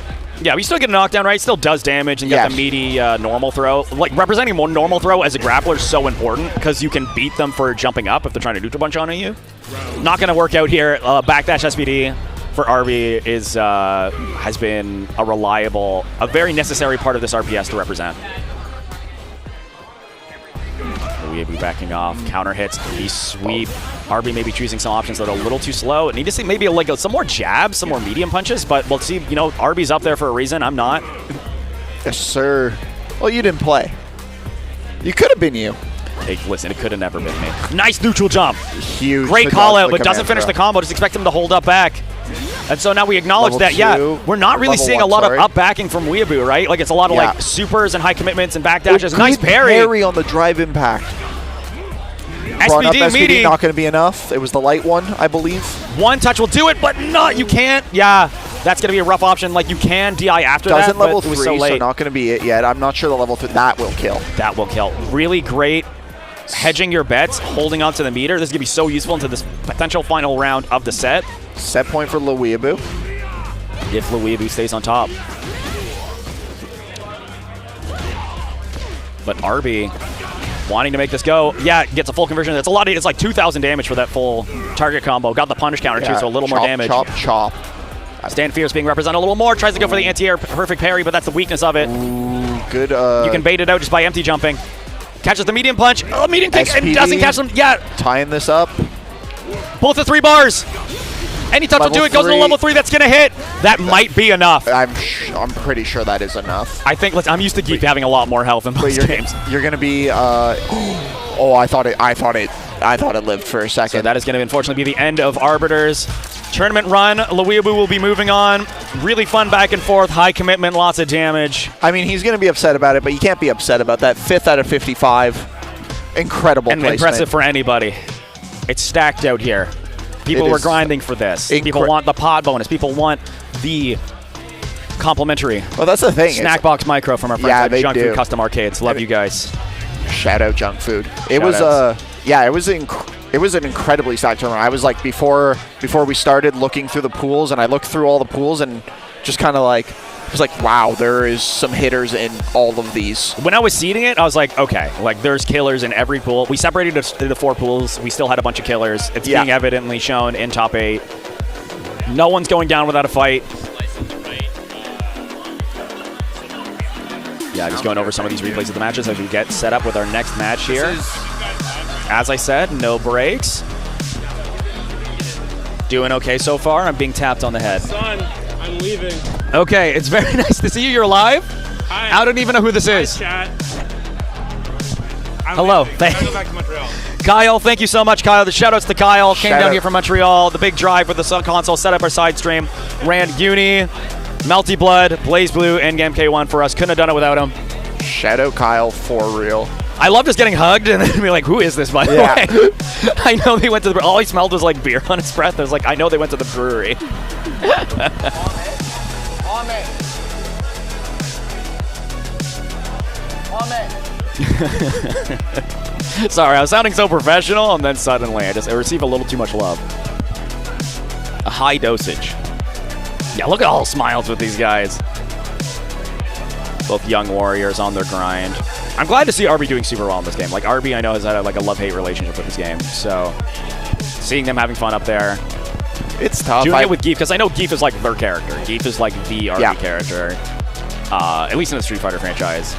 Yeah, but you still get a knockdown, right? Still does damage and get the meaty normal throw. Like, representing more normal throw as a grappler is so important because you can beat them for jumping up if they're trying to neutral punch on you. Not going to work out here. Backdash SPD for RB is has been a very necessary part of this RPS to represent. Weaboo backing off, counter hits, he sweep. RB maybe choosing some options that are a little too slow. Need to see maybe like some more jabs, some more medium punches, but we'll see, you know, RB's up there for a reason, I'm not. Yes, sir. Well, you didn't play. You could have been you. Hey, listen, it could have never been me. Nice neutral jump. Huge. Great call out, but doesn't finish the combo. Just expect him to hold up back. And so now we acknowledge that, we're not really seeing a lot of up backing from Weaboo, right? Like, it's a lot of like supers and high commitments and backdashes. Nice parry. Parry on the drive impact. SPD meaty. Not going to be enough. It was the light one, I believe. One touch will do it, but not. You can't. Yeah, that's going to be a rough option. Like, you can DI after Doesn't that, level but it was 3, so late. so not going to be it yet. I'm not sure the level 3. That will kill. That will kill. Really great hedging your bets, holding on to the meter. This is going to be so useful into this potential final round of the set. Set point for Weaboo. If Weaboo stays on top. But RB wanting to make this go. Yeah, gets a full conversion. That's a lot. It's like 2,000 damage for that full target combo. Got the punish counter too, so a little more damage. Chop. Stand Fierce being represented a little more. Tries to go for the anti-air perfect parry, but that's the weakness of it. Ooh, good. You can bait it out just by empty jumping. Catches the medium punch. Oh, medium kick SPD, and doesn't catch them. Yeah. Tying this up. Both the 3 bars. Any touch will do it. Goes to the level 3. That's going to hit. That might be enough. I'm pretty sure that is enough. I think. I'm used to Geek having a lot more health in most games. You're going to be. Oh, I thought it lived for a second. So that is going to unfortunately be the end of Arbiter's tournament run. Weaboo will be moving on. Really fun back and forth. High commitment. Lots of damage. I mean, he's going to be upset about it, but you can't be upset about that. 5th out of 55. Incredible placement. Impressive for anybody. It's stacked out here. People were grinding for this. People want the pod bonus. People want the complimentary. Well, that's the thing. Snack box micro from our friends at Junk Food Custom Arcades. Love you guys. Shout out Junk Food. It was it was an incredibly stacked tournament. I was like before we started looking through the pools, and I looked through all the pools and just kind of like was like, wow, there is some hitters in all of these. When I was seeding it, I was like, okay, like there's killers in every pool. We separated it into 4 pools. We still had a bunch of killers. It's being evidently shown in top 8. No one's going down without a fight. Yeah, just going over some of these replays of the matches as we get set up with our next match here. As I said, no breaks. Doing okay so far. I'm being tapped on the head. Son, I'm leaving. Okay, it's very nice to see you. You're live. Hi. I don't even know who this is. Chat. Hello. I'm going back to Montreal. Kyle, thank you so much, Kyle. The shoutouts to Kyle. Came down here from Montreal. The big drive with the sub console. Set up our side stream. Ran Uni, Melty Blood, Blaze Blue, and Game-K1 for us. Couldn't have done it without him. Shout out Kyle for real. I love just getting hugged and then be like, who is this, by the way? I know they went to the... All he smelled was like beer on his breath. I was like, I know they went to the brewery. Sorry, I was sounding so professional, and then suddenly I received a little too much love. A high dosage. Yeah, look at all the smiles with these guys. Both young warriors on their grind. I'm glad to see RB doing super well in this game. Like, RB, I know, has had like a love-hate relationship with this game. So, seeing them having fun up there. It's tough. Doing it with Geef, because I know Geef is like their character. Geef is like the RB character, at least in the Street Fighter franchise.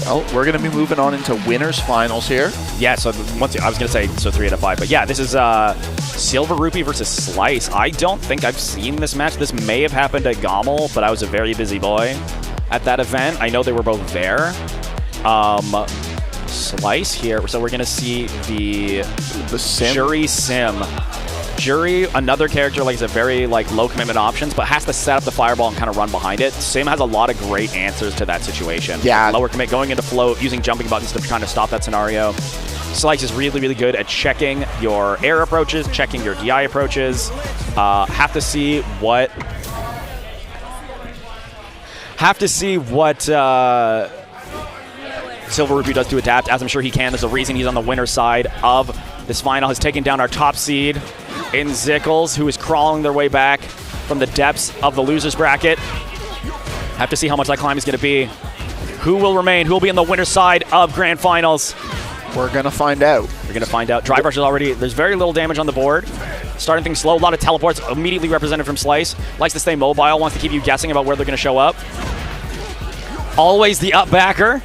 Well, we're going to be moving on into winners finals here. Yeah, so once I was going to say, so 3 out of 5. But yeah, this is SilverRupee versus Slice. I don't think I've seen this match. This may have happened at Gommel, but I was a very busy boy at that event. I know they were both there. Slice here. So we're going to see the Sim. Juri Sim. Juri, another character, like, is a very like low commitment options, but has to set up the fireball and kind of run behind it. Sim has a lot of great answers to that situation. Yeah. Lower commit, going into float, using jumping buttons to kind of stop that scenario. Slice is really, really good at checking your air approaches, checking your DI approaches. Have to see what SilverRupee does to adapt, as I'm sure he can. There's a reason he's on the winner's side of this final. Has taken down our top seed in Zykles, who is crawling their way back from the depths of the loser's bracket. Have to see how much that climb is going to be. Who will remain? Who will be on the winner's side of Grand Finals? We're going to find out. We're going to find out. Drive Rush is already, there's very little damage on the board. Starting things slow. A lot of teleports immediately represented from Slice. Likes to stay mobile, wants to keep you guessing about where they're going to show up. Always the up backer.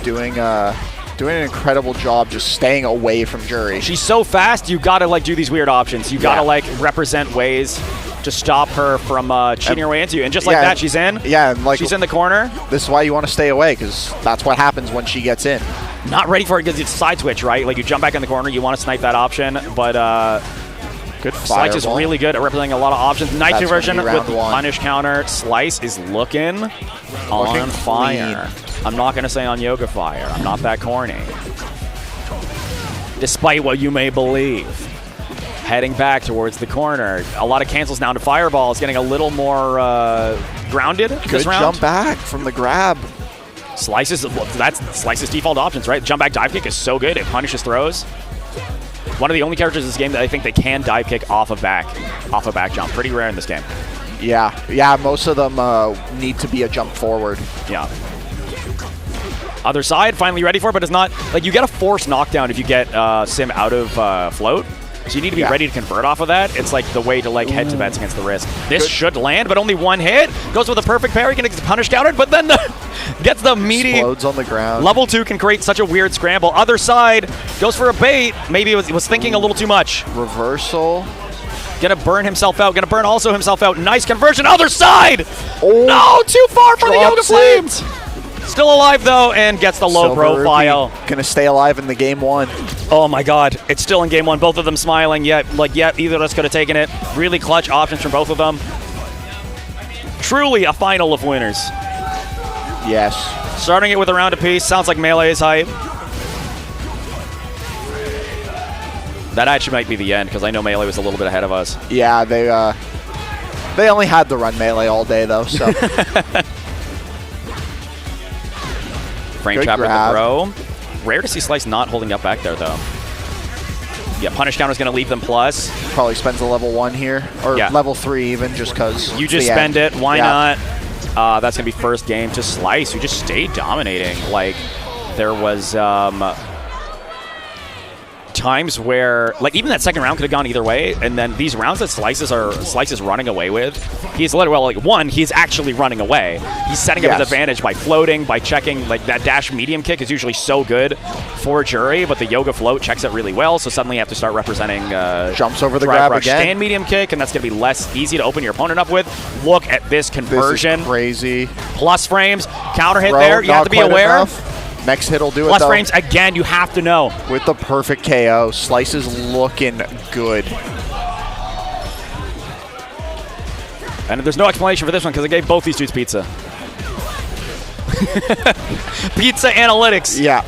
Doing an incredible job just staying away from Juri. She's so fast, you gotta like do these weird options. You gotta like represent ways to stop her from cheating her way into you. And just like that, she's in. Yeah, and like she's in the corner. This is why you want to stay away, because that's what happens when she gets in. Not ready for it because it's side switch, right? Like you jump back in the corner, you want to snipe that option, but good Slice is really good at representing a lot of options. Nice conversion with one. punish counter. Slice is looking on fire. Clean. I'm not going to say on yoga fire. I'm not that corny. Despite what you may believe. Heading back towards the corner. A lot of cancels down to fireballs. Getting a little more grounded this round. Good jump back from the grab. That's Slice's default options, right? Jump back dive kick is so good. It punishes throws. One of the only characters in this game that I think they can dive kick off of back jump. Pretty rare in this game. Yeah, most of them need to be a jump forward. Yeah. Other side, finally ready for it, but it's not, like, you get a forced knockdown if you get Sim out of float. So you need to be ready to convert off of that. It's like the way to like head to bets against the risk. This should land, but only one hit. Goes with a perfect parry, can punish countered, but then gets the meaty. Explodes on the ground. Level 2 can create such a weird scramble. Other side goes for a bait. Maybe it was thinking a little too much. Reversal. Gonna burn himself out. Gonna burn also himself out. Nice conversion. Other side. Oh, no, too far for the Yoga Flames. Still alive, though, and gets the low profile. Gonna stay alive in the game 1. Oh, my God. It's still in game 1. Both of them smiling. Yet, either of us could have taken it. Really clutch options from both of them. Truly a final of winners. Yes. Starting it with a round apiece. Sounds like Melee is hype. That actually might be the end, because I know Melee was a little bit ahead of us. Yeah, they only had to run Melee all day, though, so... Frame trap with the throw. Rare to see Slice not holding up back there, though. Yeah, punish counter is going to leave them plus. Probably spends a level 1 here, or level 3 even, just because. You just spend it. Why not? That's going to be first game to Slice, who just stayed dominating. Like, there was times where, like, even that second round could have gone either way, and then these rounds that Slice is running away with, he's literally, like, one, he's actually running away. He's setting up his advantage by floating, by checking, like, that dash medium kick is usually so good for Juri, but the yoga float checks it really well, so suddenly you have to start representing jumps over the grab again. Stand medium kick, and that's going to be less easy to open your opponent up with. Look at this conversion. This is crazy. Plus frames, counter hit there, you have to be aware. Enough. Next hit will do it, Plus frames, again, you have to know. With the perfect KO, Slice is looking good. And there's no explanation for this one, because I gave both these dudes pizza. Pizza analytics. Yeah.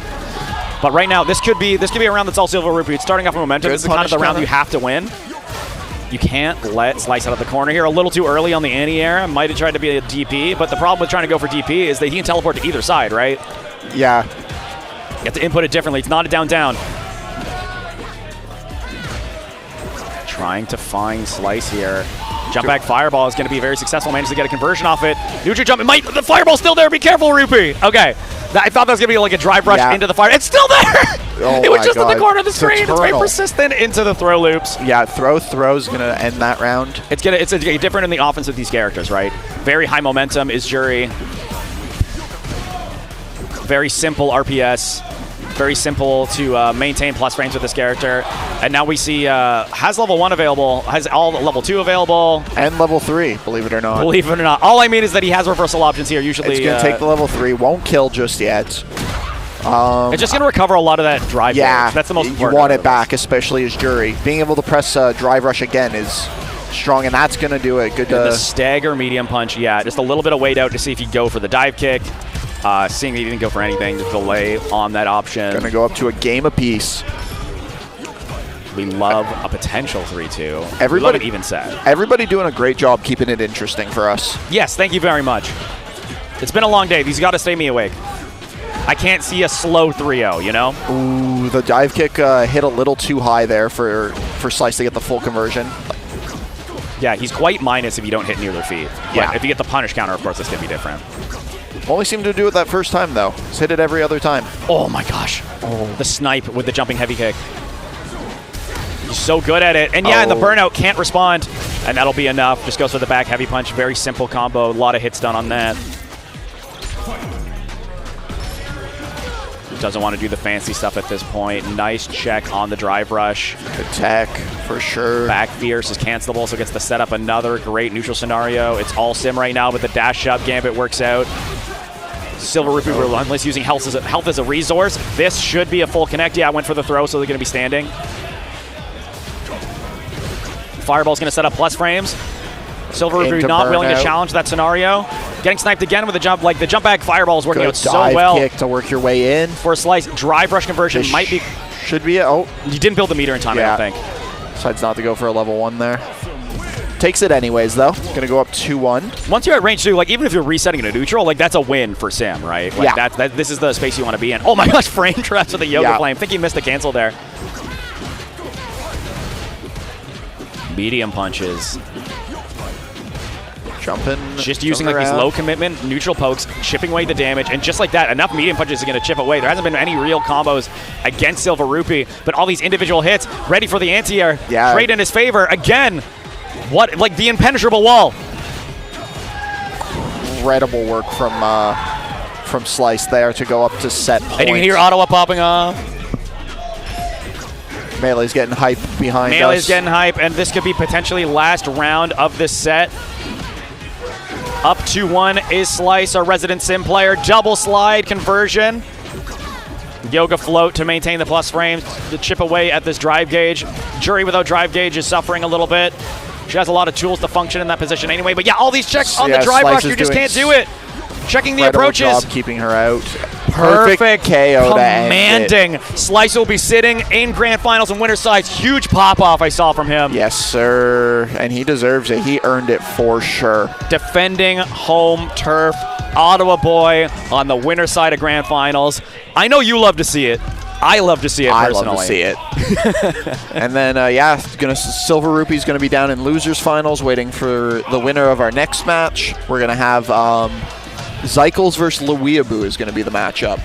But right now, this could be a round that's all SilverRupee. It's starting off with momentum. This is kind of the round you have to win. You can't let Slice out of the corner here. A little too early on the anti-air. Might have tried to be a DP, but the problem with trying to go for DP is that he can teleport to either side, right? Yeah. You have to input it differently. It's not a down-down. Trying to find Slice here. Jump back fireball is going to be very successful. Manages to get a conversion off it. Neutral jump. The fireball's still there. Be careful, Rupee. Okay. I thought that was going to be like a drive rush into the fire. It's still there. Oh it was just in the corner of the screen. It's very persistent into the throw loops. Yeah, throw's going to end that round. It's different in the offense of these characters, right? Very high momentum is Juri. Very simple RPS. Very simple to maintain plus frames with this character. And now we see has level 1 available, has all level 2 available. And level 3, believe it or not. Believe it or not. All I mean is that he has reversal options here. Usually it's going to take the level 3, won't kill just yet. It's just going to recover a lot of that drive. Yeah, that's the most important. You want it back, especially as Juri. Being able to press drive rush again is strong, and that's going to do it. Good. The stagger medium punch, yeah. Just a little bit of wait out to see if he'd go for the dive kick. Seeing that he didn't go for anything, the delay on that option. Going to go up to a game apiece. We love a potential 3-2. Everybody, we love it even set. Everybody doing a great job keeping it interesting for us. Yes, thank you very much. It's been a long day. These got to stay me awake. I can't see a slow 3-0, you know? Ooh, the dive kick hit a little too high there for Slice to get the full conversion. Yeah, he's quite minus if you don't hit near their feet. Yeah. But if you get the punish counter, of course, it's going to be different. Only seemed to do it that first time, though. He's hit it every other time. Oh, my gosh. Oh. The snipe with the jumping heavy kick. He's so good at it. And, yeah, and the burnout can't respond. And that'll be enough. Just goes for the back heavy punch. Very simple combo. A lot of hits done on that. Doesn't want to do the fancy stuff at this point. Nice check on the drive rush. Good tech, for sure. Back fierce is cancelable, so gets to set up another great neutral scenario. It's all sim right now, but the dash up gambit works out. SilverRupee relentless, using health as a resource. This should be a full connect. Yeah, I went for the throw, so they're going to be standing. Fireball's going to set up plus frames. SilverRupee not willing to challenge that scenario. Getting sniped again with the jump. Like the jump back fireball is working out so well. Dive kick to work your way in. For a slice. Drive rush conversion might be. Should be it. Oh. You didn't build the meter in time, I don't think. Decides not to go for a level 1 there. Takes it anyways, though. Going to go up 2-1. Once you're at range 2, like even if you're resetting into neutral, like that's a win for Sim, right? Like this is the space you want to be in. Oh my gosh, frame traps with a Yoga Flame. I think he missed the cancel there. Medium punches. Jumping. Just using like these low commitment neutral pokes, chipping away the damage, and just like that, enough medium punches is going to chip away. There hasn't been any real combos against SilverRupee, but all these individual hits, ready for the anti-air, trade in his favor. Again, what, like the impenetrable wall. Incredible work from Slice there to go up to set points. And you can hear Ottawa popping off. Melee's getting hype behind us. Melee's getting hype, and this could be potentially last round of this set. Up 2-1 is Slice, our resident sim player. Double slide conversion. Yoga float to maintain the plus frames, to chip away at this drive gauge. Juri without drive gauge is suffering a little bit. She has a lot of tools to function in that position anyway. But yeah, all these checks on the drive rush, you just can't do it. Checking the approaches. Job keeping her out. Perfect KO commanding. Slice will be sitting in grand finals and winner sides. Huge pop-off I saw from him. Yes, sir. And he deserves it. He earned it for sure. Defending home turf. Ottawa boy on the winner side of grand finals. I know you love to see it. I love to see it personally. I love to see it. And then, SilverRupee's going to be down in losers finals waiting for the winner of our next match. We're going to have Zykles versus Weaboo is going to be the matchup.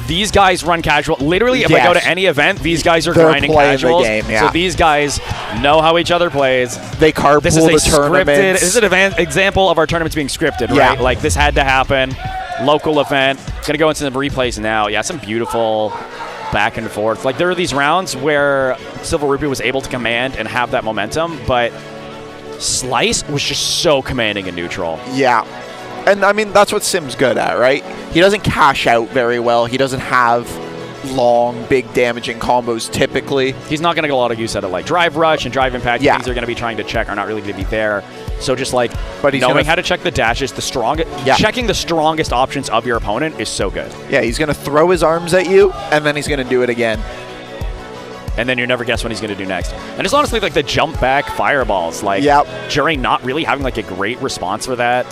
These guys run casual. Literally, if I go to any event, these guys are grinding casuals. The game, So these guys know how each other plays. They carpool the tournaments. This is an example of our tournaments being scripted, right? Like, this had to happen. Local event. Going to go into the replays now. Yeah, some beautiful back and forth. Like, there are these rounds where SilverRupee was able to command and have that momentum, but Slice was just so commanding in neutral. Yeah. And, I mean, that's what Sim's good at, right? He doesn't cash out very well. He doesn't have long, big, damaging combos typically. He's not going to get a lot of use out of, like, drive rush and drive impact. Things they're going to be trying to check are not really going to be there. So just, like, knowing how to check the dashes, checking the strongest options of your opponent is so good. Yeah, he's going to throw his arms at you, and then he's going to do it again. And then you never guess what he's going to do next. And it's honestly like the jump back fireballs. Like, Juri not really having, like, a great response for that.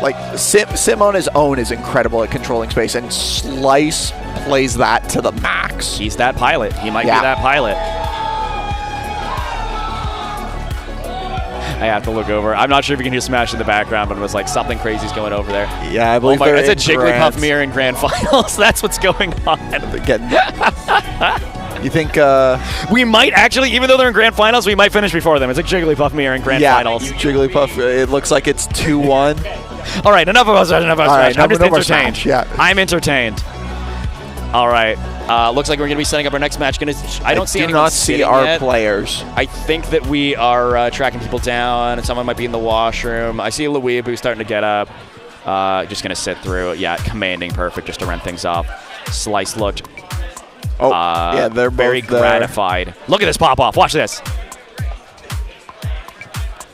Like, Sim on his own is incredible at controlling space, and Slice plays that to the max. He's that pilot. He might be that pilot. I have to look over. I'm not sure if you can hear Smash in the background, but it was like something crazy's going over there. Yeah, I believe it's a Jigglypuff mirror in Grand Finals. That's what's going on. You think we might actually, even though they're in Grand Finals, we might finish before them. It's a Jigglypuff mirror in Grand Finals. Jigglypuff, it looks like it's 2-1. All right, enough of us. I'm just entertained. Yeah. I'm entertained. All right. Looks like we're going to be setting up our next match. I don't see anyone see our yet. players. I think that we are tracking people down, and someone might be in the washroom. I see Weaboo starting to get up. Just going to sit through. Yeah, commanding perfect just to run things off. Slice looked. Oh, yeah, they're very both there. gratified. Look at this pop-off. Watch this.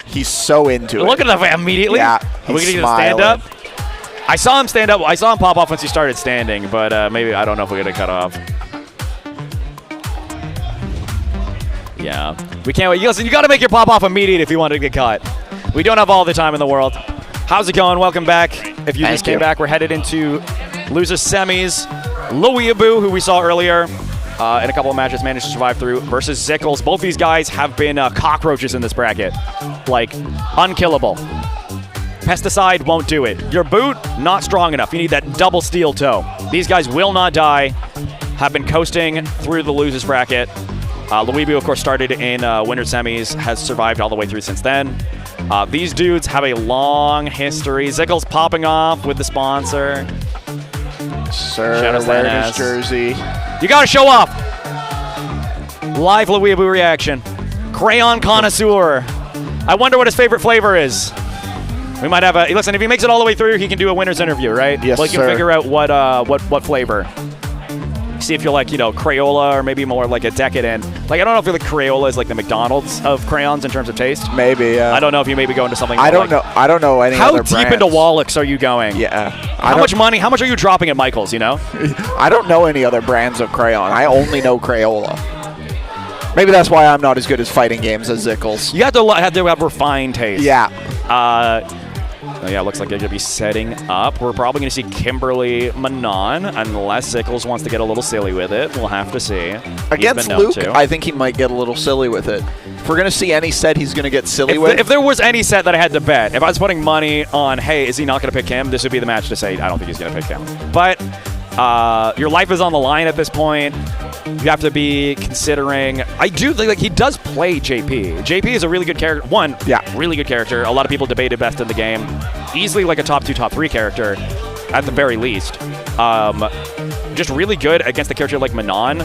He's so into it. Look at that immediately. Yeah, Are we going to get a stand-up? I saw him stand up. I saw him pop off once he started standing, but maybe I don't know if we're going to cut off. Yeah. We can't wait. Listen, you got to make your pop-off immediate if you want to get caught. We don't have all the time in the world. How's it going? Welcome back. If you just came back, we're headed into loser semis. Weaboo, who we saw earlier, in a couple of matches managed to survive through, versus Zykles. Both these guys have been cockroaches in this bracket. Like, unkillable. Pesticide won't do it. Your boot, not strong enough. You need that double steel toe. These guys will not die. Have been coasting through the losers bracket. Weaboo, of course, started in winter semis, has survived all the way through since then. These dudes have a long history. Zykles popping off with the sponsor. Sir, wear his jersey. You gotta show off. Live Weaboo reaction. Crayon connoisseur. I wonder what his favorite flavor is. We might have a listen. If he makes it all the way through, he can do a winner's interview, right? Yes, like you sir. can figure out what flavor. See if you're like Crayola or maybe more like a decadent. Like I don't know if like Crayola is like the McDonald's of crayons in terms of taste. Maybe. I don't know if you maybe go into something. I don't know. I don't know any How other deep brands. into Wallachs are you going? Yeah. How much money? How much are you dropping at Michael's? You know. I don't know any other brands of crayon. I only know Crayola. Maybe that's why I'm not as good as fighting games as Zykles. You have to have refined taste. Yeah. Yeah, it looks like they're going to be setting up. We're probably going to see Kimberly, Manon, unless Zykles wants to get a little silly with it. We'll have to see. Against Luke, I think he might get a little silly with it. If we're going to see any set he's going to get silly with. If there was any set that I had to bet, if I was putting money on, hey, is he not going to pick him, this would be the match to say, I don't think he's going to pick him. But your life is on the line at this point. You have to be considering. I do think he does play JP. JP is a really good character. Really good character. A lot of people debated best in the game. Easily like a top 2, top 3 character, at the very least. Just really good against a character like Manon.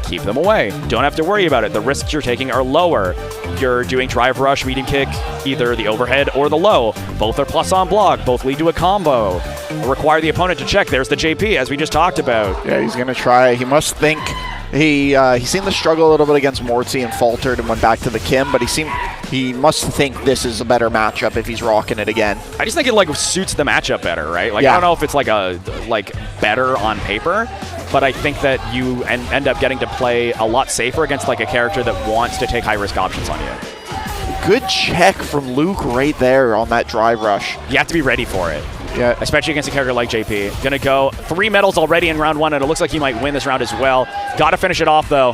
Keep them away. Don't have to worry about it. The risks you're taking are lower. You're doing drive rush, medium kick, either the overhead or the low. Both are plus on block. Both lead to a combo. Require the opponent to check. There's the JP, as we just talked about. Yeah, he's going to try. He must think. He seemed to struggle a little bit against Mortsy and faltered and went back to the Kim, but he must think this is a better matchup if he's rocking it again. I just think it suits the matchup better, right? I don't know if it's better on paper, but I think that you end up getting to play a lot safer against a character that wants to take high risk options on you. Good check from Luke right there on that drive rush. You have to be ready for it. Yeah. Especially against a character like JP. Gonna go 3 medals already in round 1, and it looks like he might win this round as well. Gotta finish it off, though.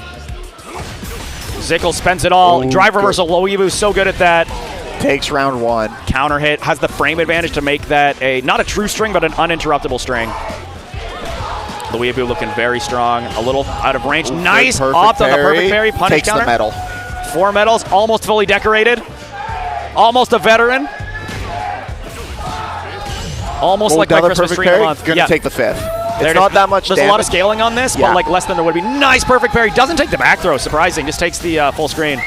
Zykles spends it all. Ooh, Drive reversal. Weaboo so good at that. Takes round 1. Counter hit. Has the frame advantage to make that not a true string, but an uninterruptible string. Weaboo looking very strong. A little out of range. Nice opt on the perfect parry. Punish Takes counter. the medal. 4 medals. Almost fully decorated. Almost a veteran. Almost like my Christmas tree in a month. Gonna take the 5th. It's not that much There's damage. a lot of scaling on this, but less than there would be. Nice perfect parry. Doesn't take the back throw. Surprising. Just takes the full screen.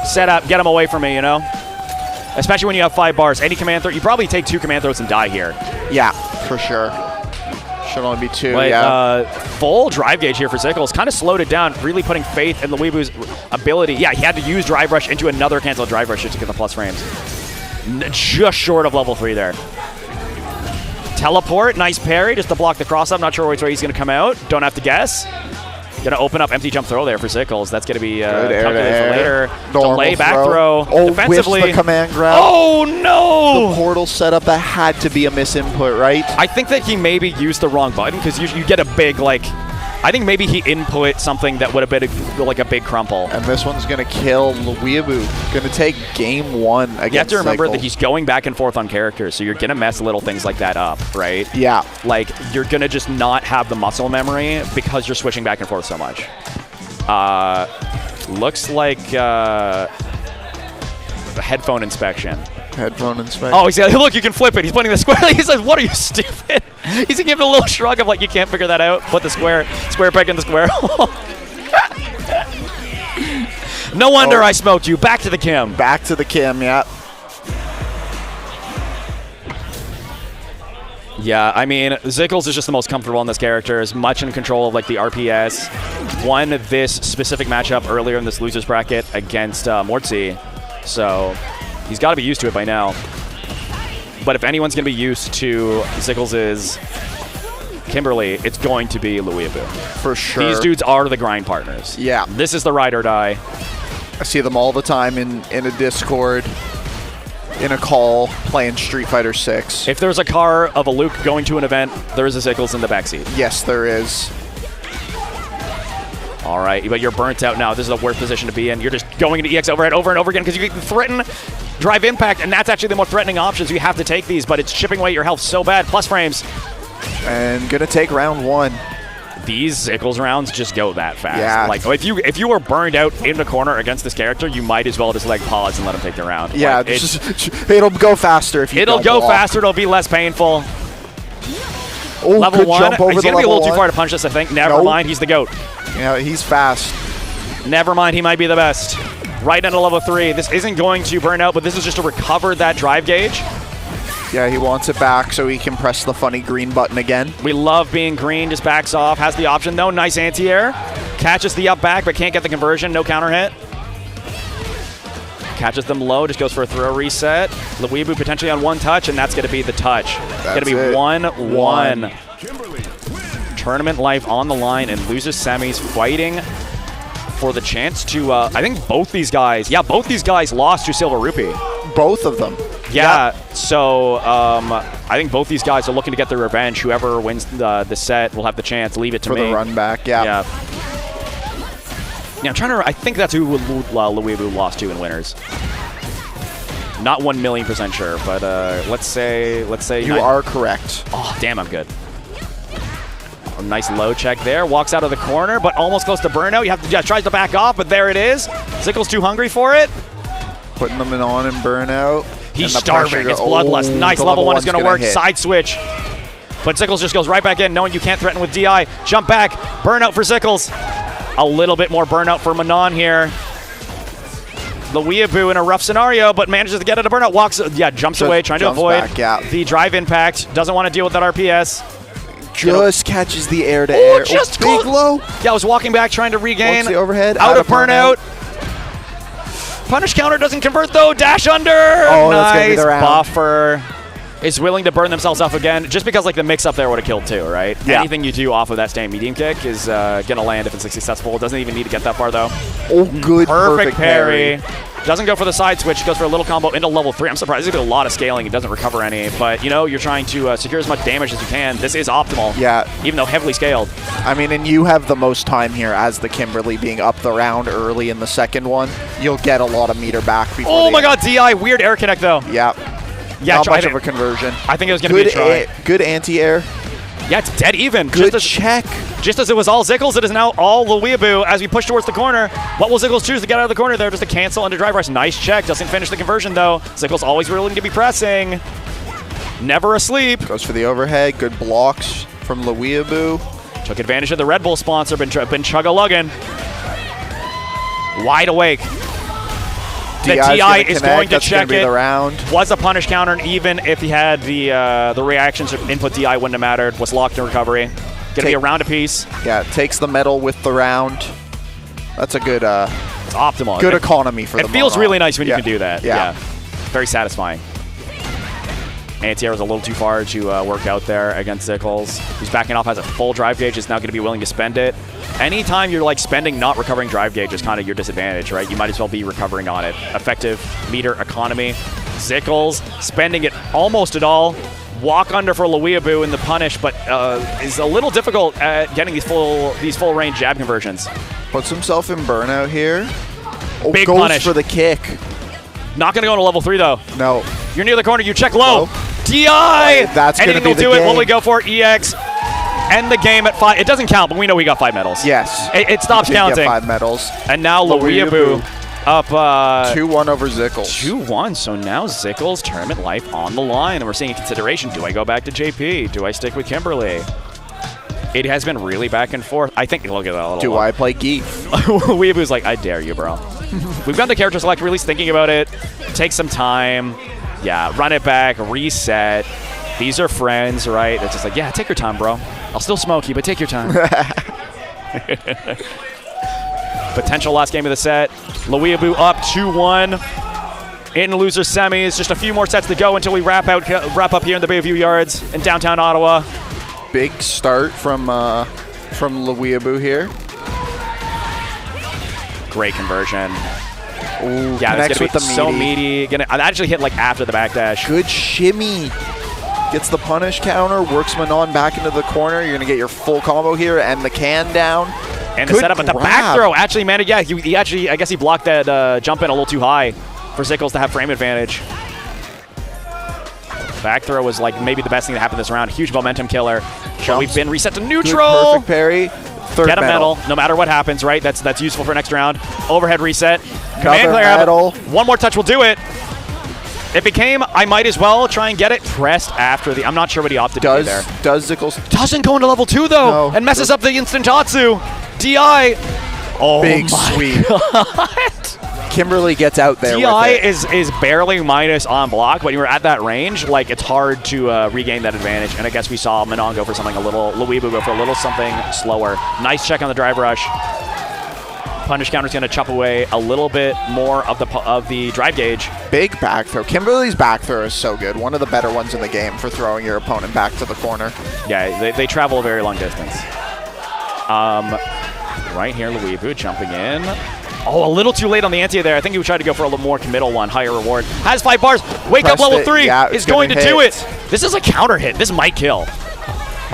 Set up. Get him away from me, Especially when you have 5 bars. Any command throw. You probably take 2 command throws and die here. Yeah, for sure. Should only be 2, full drive gauge here for Zykles. Kind of slowed it down, really putting faith in the Weaboo's ability. Yeah, he had to use drive rush into another cancel drive rush to get the plus frames. Just short of level 3 there. Teleport, nice parry, just to block the cross up. Not sure which way he's going to come out. Don't have to guess. Going to open up empty jump throw there for Zykles. That's going to be calculated for later. Delay back throw. Defensively. The command grab. Oh, no! The portal setup, that had to be a misinput, right? I think that he maybe used the wrong button because you get a big, I think maybe he input something that would have been like a big crumple. And this one's going to kill Weaboo. Going to take game 1 against You have to remember Zykles. that he's going back and forth on characters, so you're going to mess little things like that up, right? Yeah. Like, you're going to just not have the muscle memory because you're switching back and forth so much. Looks like headphone inspection. Headphone inspection. Oh, he's like, look, you can flip it. He's pointing the square. He says, what are you, stupid? He's giving a little shrug of like, you can't figure that out. Put the square back in the square. No wonder I smoked you. Back to the Kim. Back to the Kim, yeah. Yeah, I mean, Zykles is just the most comfortable in this character, is much in control of like the RPS. Won this specific matchup earlier in this losers bracket against Mortsy, so he's got to be used to it by now. But if anyone's going to be used to Zykles' Kimberly, it's going to be Weaboo. For sure. These dudes are the grind partners. Yeah. This is the ride or die. I see them all the time in a Discord, in a call, playing Street Fighter 6. If there's a car of a Luke going to an event, there is a Zykles in the backseat. Yes, there is. All right, but you're burnt out now. This is the worst position to be in. You're just going into EX overhead over and over again because you can threaten drive impact, and that's actually the more threatening options. You have to take these, but it's chipping away your health so bad. Plus frames. And gonna take round 1. These Zykles rounds just go that fast. Yeah. Like, if you were burned out in the corner against this character, you might as well just like pause and let him take the round. Yeah, like, it'll go faster if you It'll don't go block. faster. It'll be less painful. Oh, Level good 1. jump over He's the going to be a little level too far 1. to punch this, I think. Never Nope. mind. He's the GOAT. Yeah, he's fast. Never mind. He might be the best. Right into level 3. This isn't going to burn out, but this is just to recover that drive gauge. Yeah, he wants it back so he can press the funny green button again. We love being green. Just backs off. Has the option, though. Nice anti-air. Catches the up back, but can't get the conversion. No counter hit. Catches them low. Just goes for a throw reset. Weaboo potentially on one touch, and that's going to be the touch. Going to be 1-1. Tournament life on the line, and loses semis, fighting for the chance to, I think both these guys lost to SilverRupee. Both of them. Yeah, so I think both these guys are looking to get their revenge. Whoever wins the set will have the chance. Leave it to For me. the run back, yeah. Yeah, I'm trying to. I think that's who Weaboo lost to in winners. Not 1,000,000% sure, but let's say You are correct. Oh, damn, I'm good. A nice low check there. Walks out of the corner, but almost close to burnout. You have to tries to back off, but there it is. Zykles too hungry for it. Putting them on and burnout. He's and the starving. pressure It's go- bloodlust. Oh, Nice the level 1 is one's going to work. hit. Side switch. But Zykles just goes right back in, knowing you can't threaten with DI. Jump back. Burnout for Zykles. A little bit more burnout for Manon here. The Weaboo in a rough scenario, but manages to get it a burnout. Jumps away, trying to jumps avoid back, yeah. the drive impact. Doesn't want to deal with that RPS. Just catches the air to air. Just big close. low. Yeah, I was walking back, trying to regain. What's the overhead? Out of burnout. Punish counter doesn't convert though. Dash under. Oh, that's gonna be nice the round. buffer. Is willing to burn themselves up again, just because like the mix up there would have killed too, right? Yeah. Anything you do off of that stand medium kick is gonna land if it's successful. It doesn't even need to get that far though. Oh, good. Perfect parry. Doesn't go for the side switch. Goes for a little combo into level 3. I'm surprised. There's a lot of scaling. It doesn't recover any. But, you know, you're trying to secure as much damage as you can. This is optimal. Yeah. Even though heavily scaled. I mean, and you have the most time here as the Kimberly being up the round early in the second one. You'll get a lot of meter back before Oh, the my end. God. DI. Weird air connect, though. Yeah. Yeah, Not much I of a conversion. think it was going to be a try. Good anti-air. Yeah, it's dead even. Good check. Just as it was all Zykles, it is now all the Weaboo as we push towards the corner. What will Zykles choose to get out of the corner there? Just to cancel under drive rush. Nice check. Doesn't finish the conversion, though. Zykles always willing to be pressing. Never asleep. Goes for the overhead. Good blocks from Weaboo. Took advantage of the Red Bull sponsor. Been chug-a-lugging. Wide awake. The DI is going to check be it. The round. Was a punish counter, and even if he had the reactions or input DI wouldn't have mattered. Was locked in recovery. Gonna be a round apiece. Yeah, takes the medal with the round. That's a good It's optimal. good economy for the It feels Manon. really nice when you Yeah. can do that. Yeah. Very satisfying. Anti-air was a little too far to work out there against Zykles. Who's backing off, has a full drive gauge, is now going to be willing to spend it. Anytime you're like spending not recovering drive gauge is kind of your disadvantage, right? You might as well be recovering on it. Effective meter economy. Zykles spending it almost at all. walk under for Weaboo in the punish, but is a little difficult at getting these full range jab conversions. Puts himself in burnout here. Oh, Big goes punish. for the kick. Not going to go into level 3, though. No. You're near the corner. You check low. DI! That's going to be will the do game. it. Will we go for it? EX? End the game at 5. It doesn't count, but we know we got 5 medals. Yes. It stops He did counting. Get 5 medals. And now Weaboo up 2-1 over Zykles. 2-1. So now Zykles tournament life on the line, and we're seeing a consideration. Do I go back to JP? Do I stick with Kimberly? It has been really back and forth. I think, look at that little Do I play Geef? Weaboo's like, I dare you, bro. We've gone to character select, really thinking about it. Take some time. Yeah, run it back, reset. These are friends, right? It's just like, yeah, take your time, bro. I'll still smoke you, but take your time. Potential last game of the set. Weaboo up 2-1 in loser semis. Just a few more sets to go until we wrap up here in the Bayview Yards in downtown Ottawa. Big start from Weaboo here. Great conversion. Ooh, Yeah, connects it's gonna with be the so meaty. meaty. I actually hit like after the backdash. Good shimmy. Gets the punish counter, works Manon back into the corner. You're going to get your full combo here and the can down. And the setup at the back throw actually, man, yeah, he actually, I guess he blocked that jump in a little too high for Zykles to have frame advantage. Back throw was like maybe the best thing that happened this round. Huge momentum killer. But we've been reset to neutral. Good, perfect parry. Third Get a medal, no matter what happens, right? That's useful for next round. Overhead reset. Command Another player. medal. One more touch will do it. It became, I might as well try and get it pressed after the, I'm not sure what he opted to do there. Does Zykles Doesn't go into level 2 though, No. and messes up the instant Tatsu. DI. Oh big my sweep? God. Kimberly gets out there DI with it. is barely minus on block, but when you're at that range, like it's hard to regain that advantage. And I guess we saw Manon go for something a little, Weaboo go for a little something slower. Nice check on the drive rush. Punish counter's going to chop away a little bit more of the drive gauge. Big back throw. Kimberly's back throw is so good. One of the better ones in the game for throwing your opponent back to the corner. Yeah, they travel a very long distance. Right here, Weaboo jumping in. Oh, a little too late on the anti there. I think he would try to go for a little more committal one, higher reward. Has 5 bars. Wake up level 3 is going to do it. This is a counter hit. This might kill.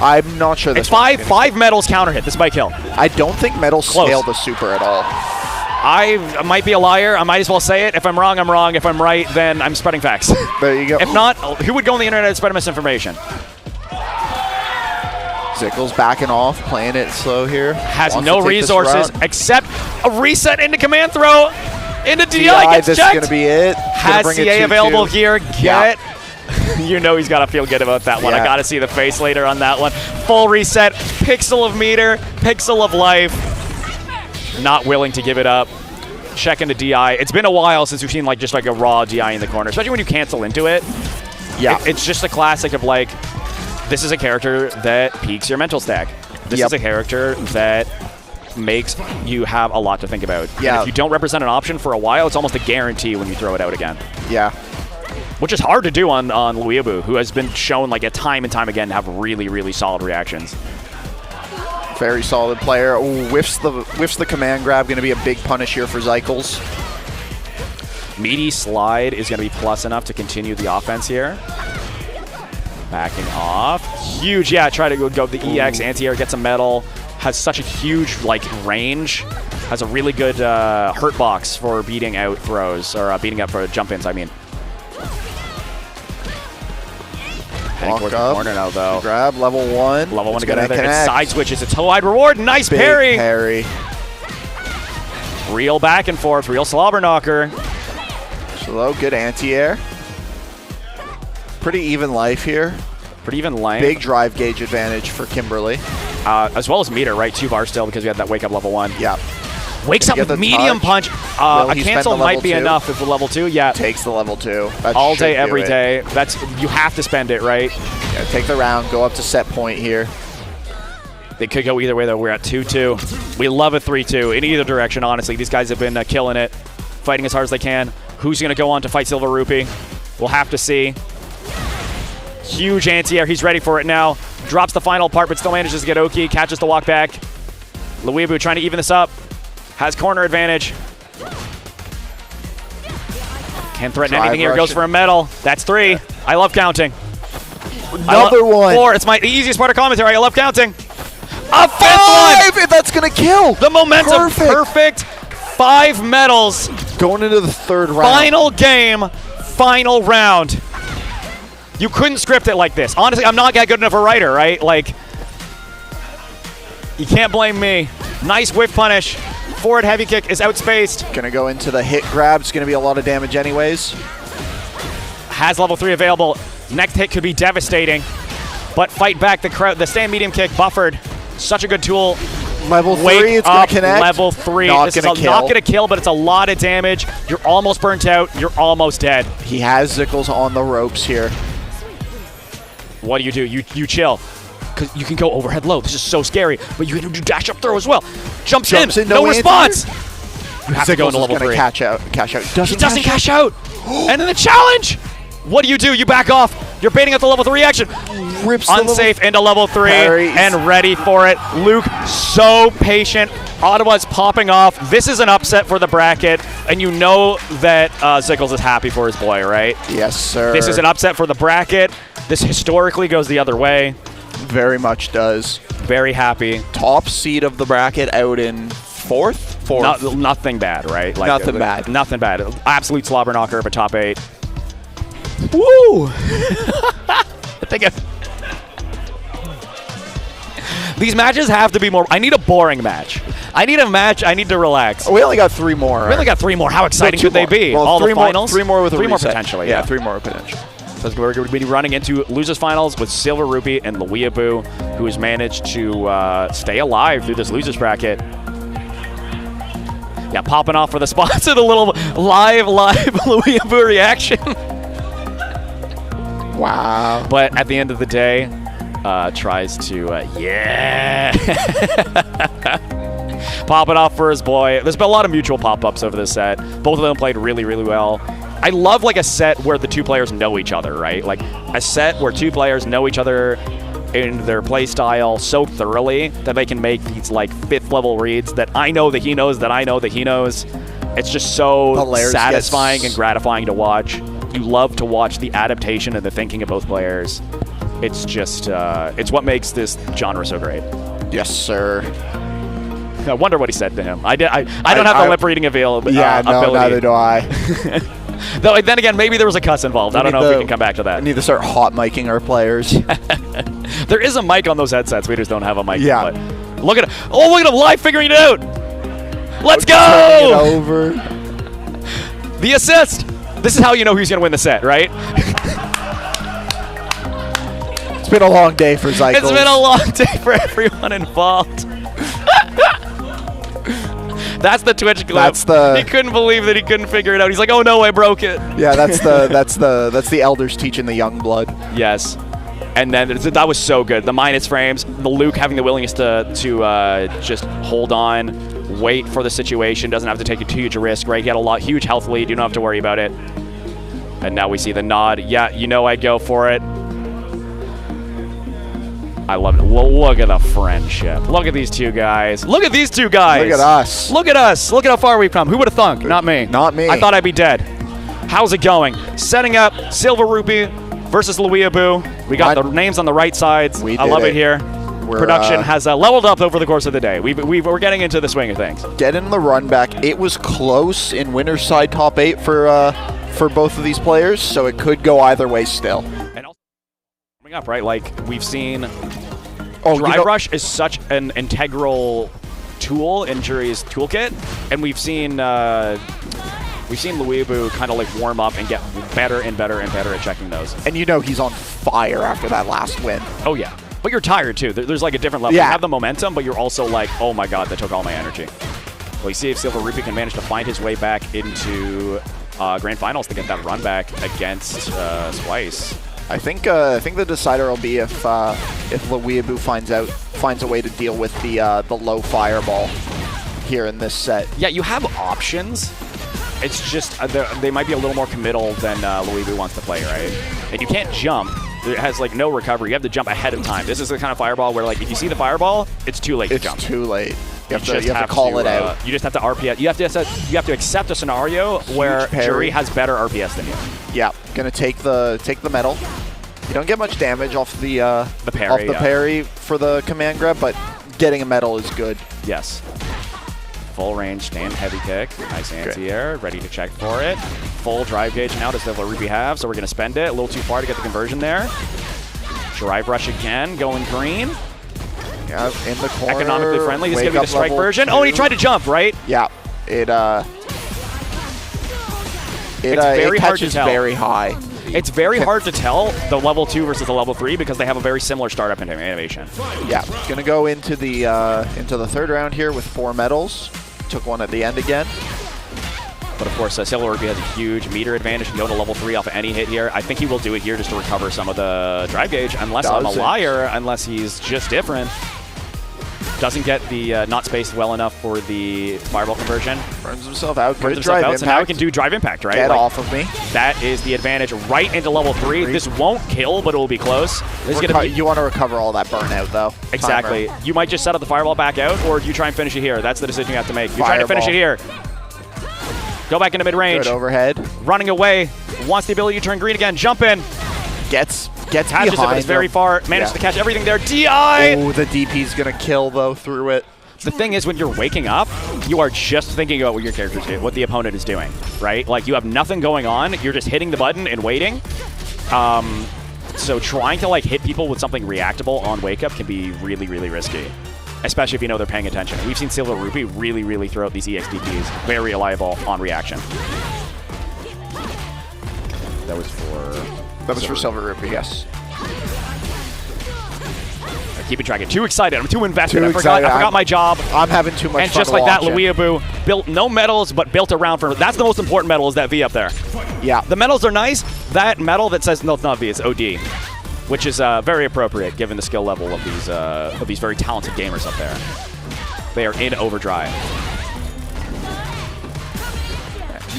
I'm not sure this It's five medals counter hit. This might kill. I don't think medals scale the super at all. I might be a liar. I might as well say it. If I'm wrong, I'm wrong. If I'm right, then I'm spreading facts. There you go. If not, who would go on the internet and spread misinformation? Zykles backing off, playing it slow here. Has Wants no to take this resources route. except a reset into command throw. Into DI, gets this checked. is going to be it. Has bring it CA 2-2. available here. Get. Yeah. You know he's got to feel good about that one. Yeah. I got to see the face later on that one. Full reset. Pixel of meter. Pixel of life. Not willing to give it up. Check into DI. It's been a while since we've seen like just like a raw DI in the corner, especially when you cancel into it. Yeah. It's just a classic of like, this is a character that peaks your mental stack. This is a character that makes you have a lot to think about. Yeah. And if you don't represent an option for a while, it's almost a guarantee when you throw it out again. Yeah. Which is hard to do on Weaboo, who has been shown like a time and time again to have really, really solid reactions. Very solid player. Ooh, whiffs the command grab. Going to be a big punish here for Zykles. Meaty slide is going to be plus enough to continue the offense here. Backing off. Huge, yeah, try to go the EX, anti-air, gets a medal. Has such a huge like range. Has a really good hurt box for beating out throws, or beating up for jump-ins, I mean. Heading towards the corner now, though. Grab, level 1. Level 1 It's to get gonna out there. It connect. side switches. It's a wide reward. Nice Big parry. parry. Real back and forth. Real slobber knocker. Slow, good anti-air. Pretty even life here. Pretty even length. Big drive gauge advantage for Kimberly. As well as meter, right? 2 bars still because we had that wake up level 1. Yeah. Wakes up Get with the medium touch. punch. Will A he spend cancel the might level be 2? enough if the level 2. Yeah. Takes the level 2. That All should day, do every it. day. You have to spend it, right? Yeah, take the round, go up to set point here. They could go either way, though. We're at 2-2. We love a 3-2 in either direction, honestly. These guys have been killing it, fighting as hard as they can. Who's going to go on to fight SilverRupee? We'll have to see. Huge anti-air. He's ready for it now. Drops the final part, but still manages to get Oki. Catches the walk back. Weaboo trying to even this up. Has corner advantage. Can't threaten Drive anything here. rush Goes it. for a medal. That's 3. I love counting. Another one. 4. It's my easiest part of commentary. I love counting. A 5th 5! one. That's going to kill. The momentum. Perfect. 5 medals. Going into the 3rd round. Final game. Final round. You couldn't script it like this. Honestly, I'm not that good enough a writer, right? Like, you can't blame me. Nice whiff punish. Forward heavy kick is outspaced. Gonna go into the hit grab. It's gonna be a lot of damage anyways. Has level 3 available. Next hit could be devastating. But fight back. The stand medium kick buffered. Such a good tool. Level 3, Wake it's gonna up, connect. level 3. Not This gonna is kill. not gonna kill, but it's a lot of damage. You're almost burnt out. You're almost dead. He has Zykles on the ropes here. What do? You chill. Because you can go overhead low. This is so scary. But you can do dash up throw as well. Jumps in. No response. You have to go Zykles into level is gonna 3. cash out. He doesn't cash out. And then the challenge. What do? You back off. You're baiting out the level 3 action. Rips Unsafe into level 3 Parries. and ready for it. Luke, so patient. Ottawa's popping off. This is an upset for the bracket, and you know that Zykles is happy for his boy, right? Yes, sir. This is an upset for the bracket. This historically goes the other way. Very much does. Very happy. Top seed of the bracket out in 4th? 4th. Nothing bad, right? Like, Nothing bad. Nothing bad. Absolute slobber knocker of a top 8. Woo! I think these matches have to be more. I need a boring match. I need a match. I need to relax. We only got 3 more. We only got 3 more. How exciting could they be? Well, All 3 the more, finals? 3 more with a 3 more reset. potentially. Yeah, 3 more potential. So we're going to be running into losers finals with SilverRupee and the Weaboo, who has managed to stay alive through this losers bracket. Yeah, popping off for the spots of the little live Weaboo reaction. Wow. But at the end of the day, tries to, yeah. Popping off for his boy. There's been a lot of mutual pop-ups over this set. Both of them played really, really well. I love like a set where the 2 players know each other, right? Like a set where 2 players know each other in their play style so thoroughly that they can make these like 5th level reads that I know that he knows that I know that he knows. It's just so satisfying and gratifying to watch. You love to watch the adaptation and the thinking of both players. It's just, it's what makes this genre so great. Yes, sir. I wonder what he said to him. I don't have the lip reading ability. Yeah, no, neither do I. Though, then again, maybe there was a cuss involved. I don't know if we can come back to that. We need to start hot micing our players. There is a mic on those headsets. We just don't have a mic. Yeah. But look at it. Oh, look at him live figuring it out. Let's go. Turning it over. The assist. This is how you know who's going to win the set, right? It's been a long day for Zykles. It's been a long day for everyone involved. That's the Twitch clip. He couldn't believe that he couldn't figure it out. He's like, "Oh no, I broke it." Yeah, that's the elders teaching the young blood. Yes. And then that was so good. The minus frames, the Luke having the willingness to just hold on, wait for the situation, doesn't have to take a huge risk, right? He had a huge health lead. You don't have to worry about it. And now we see the nod. Yeah, you know I'd go for it. I love it. Look at the friendship. Look at these 2 guys. Look at these 2 guys. Look at us. Look at us. Look at how far we've come. Who would have thunk? Not me. Not me. I thought I'd be dead. How's it going? Setting up SilverRupee versus Weaboo. We got the names on the right sides. I love it here. Production has leveled up over the course of the day. We're getting into the swing of things. Getting the run back. It was close in winner's side top 8 for both of these players, so it could go either way still. And also coming up, right? Like we've seen, Drive Rush is such an integral tool in Juri's toolkit, and we've seen Weaboo kind of like warm up and get better and better and better at checking those. And you know he's on fire after that last win. Oh yeah. But you're tired too. There's like a different level. Yeah. You have the momentum, but you're also like, oh my god, that took all my energy. Well, you see if SilverRupee can manage to find his way back into Grand Finals to get that run back against Twice. I think the decider will be if the Weaboo finds a way to deal with the low fireball here in this set. Yeah, you have options. It's just they might be a little more committal than Weaboo wants to play, right? And you can't jump. It has like no recovery. You have to jump ahead of time. This is the kind of fireball where like if you see the fireball, it's too late to jump. It's too late. You have to have call it out. You just have to RPS. You have to accept a scenario where Juri has better RPS than you. Yeah, gonna take the medal. You don't get much damage off the parry, off the parry for the command grab, but getting a medal is good. Yes. Full range stand heavy kick. Nice anti-air. Ready to check for it. Full drive gauge now does SilverRupee have, so we're going to spend it. A little too far to get the conversion there. Drive rush again, going green. Yeah, in the corner. Economically friendly. This is going to be the strike version. Oh, and he tried to jump, right? Yeah. It very hard to catches tell. very high. It's very hard to tell the level 2 versus the level 3 because they have a very similar startup animation. Yeah, gonna go into the third round here with 4 medals. Took one at the end again. But of course, SilverRupee has a huge meter advantage and go to level 3 off of any hit here. I think he will do it here just to recover some of the drive gauge, unless I'm a liar, unless he's just different. Doesn't get the not spaced well enough for the fireball conversion. Burns himself out. Burns himself out, so now he can do drive impact, right? Get off of me. That is the advantage right into level 3. This won't kill, but it will be close. You want to recover all that burnout, though. Exactly. Timer. You might just set up the fireball back out, or you try and finish it here. That's the decision you have to make. You're trying to finish it here. Go back into mid-range. Good overhead. Running away. Wants the ability to turn green again. Jump in. Gets catches behind it, but it's very far. Manages to catch everything there. DI! Oh, the DP's going to kill, though, through it. The thing is, when you're waking up, you are just thinking about what your character's doing, what the opponent is doing, right? Like, you have nothing going on. You're just hitting the button and waiting. So trying to, like, hit people with something reactable on wake up can be really, really risky, especially if you know they're paying attention. We've seen SilverRupee really, really throw out these EXDPs. Very reliable on reaction. That was for SilverRupee, yes. Keep it tracking. Too excited. I'm too invested. I forgot my job. I'm having too much and fun just like that, watching. Weaboo built no medals, but built around for. That's the most important medal, is that V up there. Yeah. The medals are nice. That medal that says no, it's not V, it's OD, which is very appropriate given the skill level of these very talented gamers up there. They are in overdrive.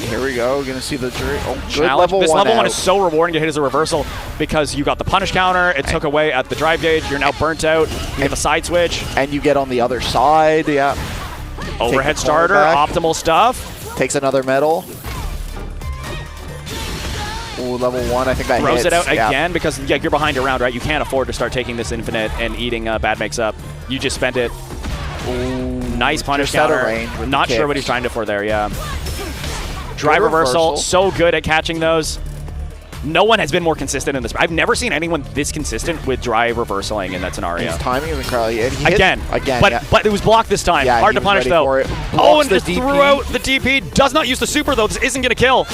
Here we go. Gonna see the Juri. Oh, good challenge. level this 1 level out. 1 is so rewarding to hit as a reversal because you got the punish counter. It took away at the drive gauge. You're now burnt out. You have a side switch. And you get on the other side. Yeah. Overhead starter. Optimal stuff. Takes another medal. Ooh, level 1. I think that throws hits. It out again because you're behind your round, right? You can't afford to start taking this infinite and eating bad makes up. You just spent it. Ooh, nice punish counter. Not sure what he's trying to for there. Yeah. Drive reversal, so good at catching those. No one has been more consistent in this. I've never seen anyone this consistent with drive reversaling in that scenario. His timing is incredible. Again, but it was blocked this time. Yeah, hard to punish though. Oh, and just threw out the DP. Does not use the super though. This isn't going to kill.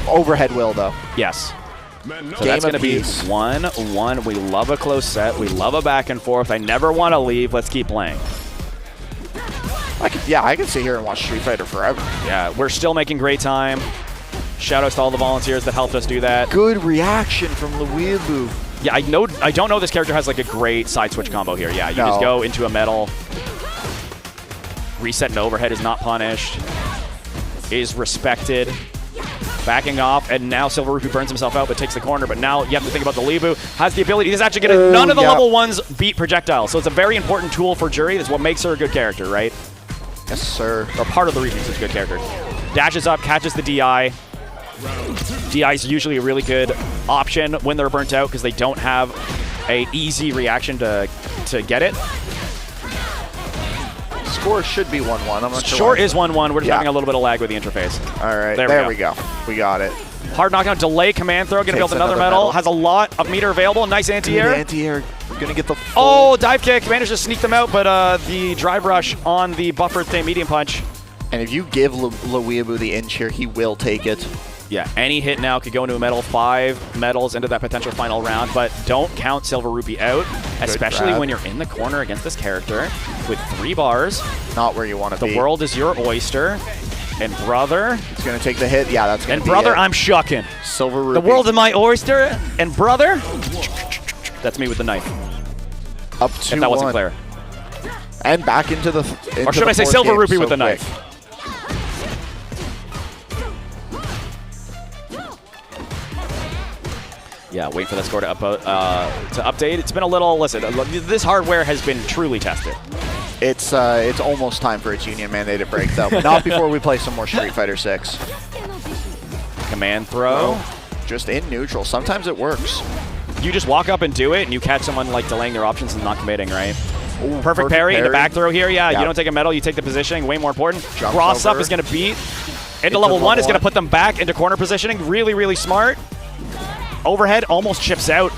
Overhead will though. Yes. So that's going to be 1-1. We love a close set. We love a back and forth. I never want to leave. Let's keep playing. I can sit here and watch Street Fighter forever. Yeah, we're still making great time. Shoutouts to all the volunteers that helped us do that. Good reaction from the Weaboo. Yeah, I don't know this character has like a great side switch combo here. Yeah, you just go into a metal. Reset and overhead is not punished. Is respected. Backing off, and now SilverRupee burns himself out but takes the corner. But now you have to think about the Weaboo. Has the ability. He's actually getting none of the level 1s beat projectiles. So it's a very important tool for Juri. That's what makes her a good character, right? Yes, sir. Or part of the reason she's a good character. Dashes up, catches the DI. DI is usually a really good option when they're burnt out because they don't have a easy reaction to get it. Score should be 1-1. I'm not sure. Sure is 1-1. We're just having a little bit of lag with the interface. All right, there we go. We got it. Hard knockdown, delay, command throw. Gonna build another medal. Has a lot of meter available. Nice anti-air. Anti-air. Gonna get the full. Oh, dive kick. Managed to sneak them out, but the drive rush on the buffered thing, medium punch. And if you give Weaboo the inch here, he will take it. Yeah, any hit now could go into a medal. 5 medals into that potential final round, but don't count SilverRupee out, especially when you're in the corner against this character with 3 bars. Not where you want to be. The world is your oyster. And brother, it's gonna take the hit. Yeah, that's gonna. And brother, I'm shucking. SilverRupee. The world is my oyster. And brother, that's me with the knife. Up to if that wasn't clear. And back into the. Or should I say SilverRupee with the knife? Yeah, wait for that score to update. It's been a little. Listen, this hardware has been truly tested. It's almost time for its union-mandated break, though. Not before we play some more Street Fighter 6. Command throw. Just in neutral. Sometimes it works. you just walk up and do it, and you catch someone like delaying their options and not committing, right? Ooh, perfect parry into back throw here. Yeah, you don't take a metal, you take the positioning. Way more important. Cross up is going to beat into level 1. Is going to put them back into corner positioning. Really, really smart. Overhead almost chips out.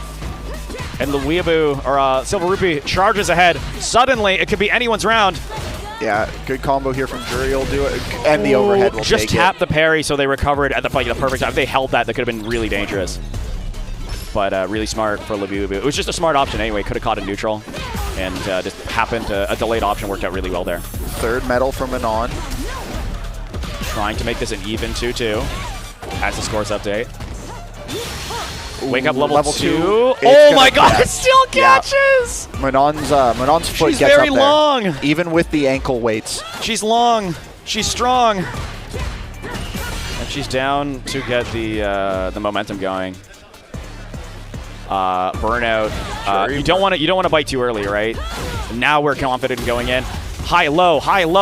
And the Weaboo, or SilverRupee, charges ahead. Suddenly, it could be anyone's round. Yeah, good combo here from Juri will do it. And the overhead will just tap the parry so they recovered at the perfect time. If they held that, could have been really dangerous. But really smart for Weaboo. It was just a smart option anyway. Could have caught a neutral. And just happened to, a delayed option worked out really well there. Third medal from Manon. Trying to make this an even 2-2 as the scores update. Wake up level 2. Oh my god, it still catches! Yeah. Manon's foot She's gets very up there, long. even with the ankle weights. She's long. She's strong. And she's down to get the momentum going. Burnout. You don't want to bite too early, right? Now we're confident in going in. High low,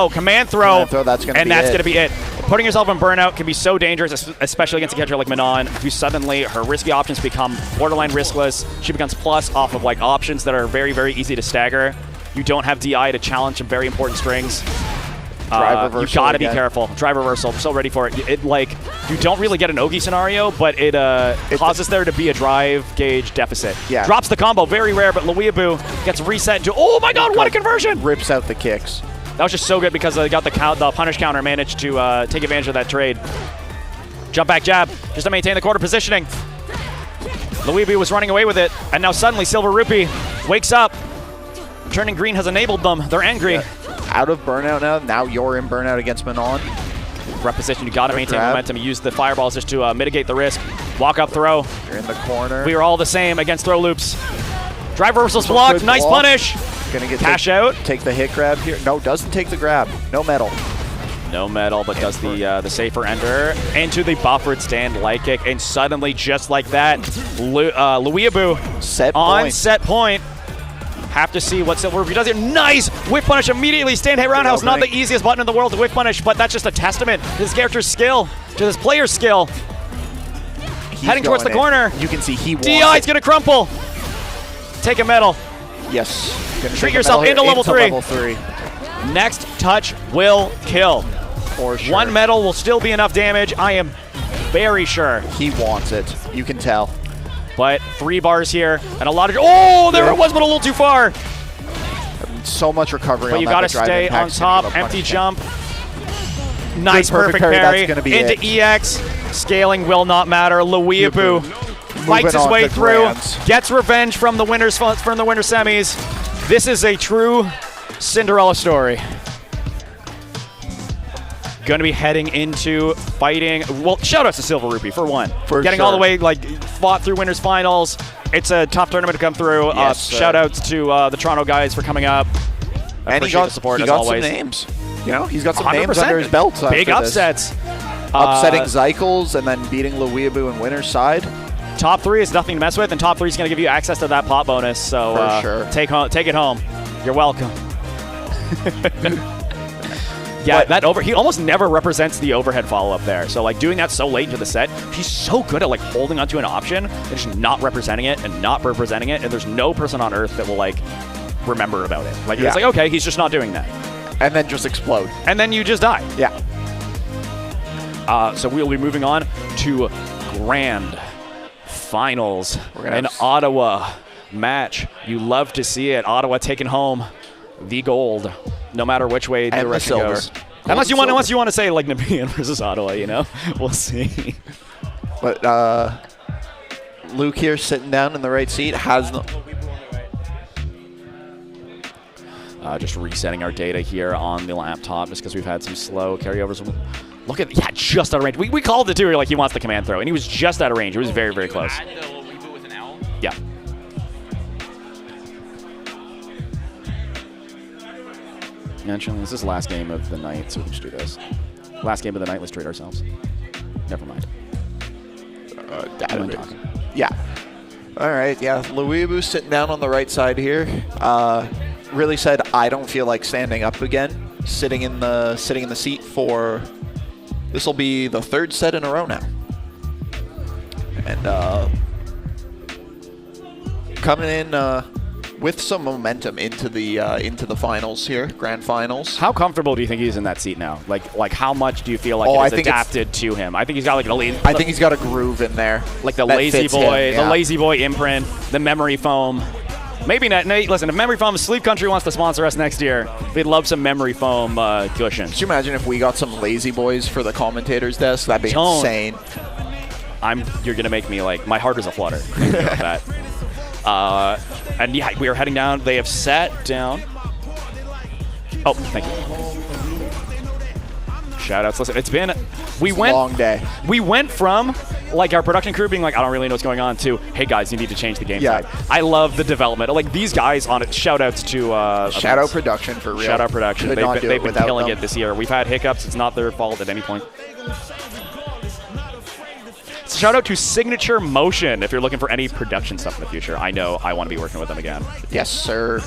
command throw, that's gonna be it. Putting yourself in burnout can be so dangerous, especially against a character like Manon, who suddenly her risky options become borderline riskless. She becomes plus off of like options that are very, very easy to stagger. You don't have DI to challenge some very important strings. Drive reversal you gotta be careful. Drive reversal. I'm so ready for it. It like you don't really get an Ogi scenario, but it causes there to be a drive gauge deficit. Yeah. Drops the combo, very rare, but Weaboo gets reset into. Oh my God! What a conversion! Rips out the kicks. That was just so good because they got the punish counter, managed to take advantage of that trade. Jump back jab, just to maintain the quarter positioning. Weaboo was running away with it, and now suddenly SilverRupee wakes up. Turning green has enabled them. They're angry. Yeah. Out of burnout now. Now you're in burnout against Manon. Rep position, you got to maintain momentum. Use the fireballs just to mitigate the risk. Walk up throw. You're in the corner. We are all the same against throw loops. Drive reversals blocked. Nice punish. Gonna get cash out. Take the hit grab here. No, doesn't take the grab. No medal. No medal, but does the safer ender into the buffered stand light kick, and suddenly, just like that, Weaboo set point. Have to see what SilverRupee does here. Nice whip punish immediately. Stand hit roundhouse. Not the easiest button in the world to whip punish, but that's just a testament to this character's skill, to this player's skill. Heading towards the corner. You can see he wants DI's gonna crumple. Take a medal. Yes. Treat yourself into level 3. Next touch will kill. For sure. One medal will still be enough damage. I am very sure. He wants it. You can tell. But 3 bars here and a lot of. Oh, there it was, but a little too far. So much recovery. But you got to stay on top. Empty jump. Nice perfect parry. That's gonna be into EX. Scaling will not matter. Weaboo fights his way through. Gets revenge from the winners semis. This is a true Cinderella story. Going to be heading into fighting. Well, shout out to SilverRupee for one. Getting all the way, fought through winners finals. It's a tough tournament to come through. Yes, shout outs to the Toronto guys for coming up. And he got the support as always. Some names. You know, he's got some names under his belt. Big upsets. Upsetting Zykles and then beating Weaboo in winner's side. Top 3 is nothing to mess with, and top 3 is going to give you access to that pot bonus. So for sure. Take it home. You're welcome. Yeah, he almost never represents the overhead follow-up there. So, doing that so late into the set, he's so good at, holding onto an option and just not representing it, and there's no person on Earth that will, remember about it. It's okay, he's just not doing that. And then just explode. And then you just die. Yeah. So we'll be moving on to Grand Finals. An Ottawa match. You love to see it. Ottawa taking home the gold, no matter which way the direction goes. Unless you want to say Nepean versus Ottawa, we'll see. But Luke here sitting down in the right seat has no. Just resetting our data here on the laptop, just because we've had some slow carryovers. Look at just out of range. We called it too. We he wants the command throw, and he was just out of range. It was very, very close. Yeah. Mention this is the last game of the night, so we can just do this. Last game of the night, let's trade ourselves. Never mind. Yeah. All right. Yeah. Weaboo sitting down on the right side here. Really said, I don't feel like standing up again. Sitting in the seat for. This will be the 3rd set in a row now. And coming in with some momentum into the finals here, grand finals. How comfortable do you think he's in that seat now? Like how much do you feel like it is adapted to him? I think he's got like I think he's got a groove in there. Like the lazy boy, the lazy boy imprint, the memory foam. Maybe not. Listen, if Memory Foam Sleep Country wants to sponsor us next year, we'd love some Memory Foam cushions. Could you imagine if we got some lazy boys for the commentator's desk? That'd be insane. You're gonna make me like my heart is a flutter thinking about that. And yeah, we are heading down. They have sat down. Oh, thank you. Shoutouts. Listen, it's been a long day. We went from like our production crew being like, I don't really know what's going on, to hey guys, you need to change the game type. I love the development. Like these guys on it. Shoutouts to shout out production for real. Shout out production. They've been killing it this year. We've had hiccups. It's not their fault at any point. Shout out to Signature Motion if you're looking for any production stuff in the future. I know I want to be working with them again. Yes, sir.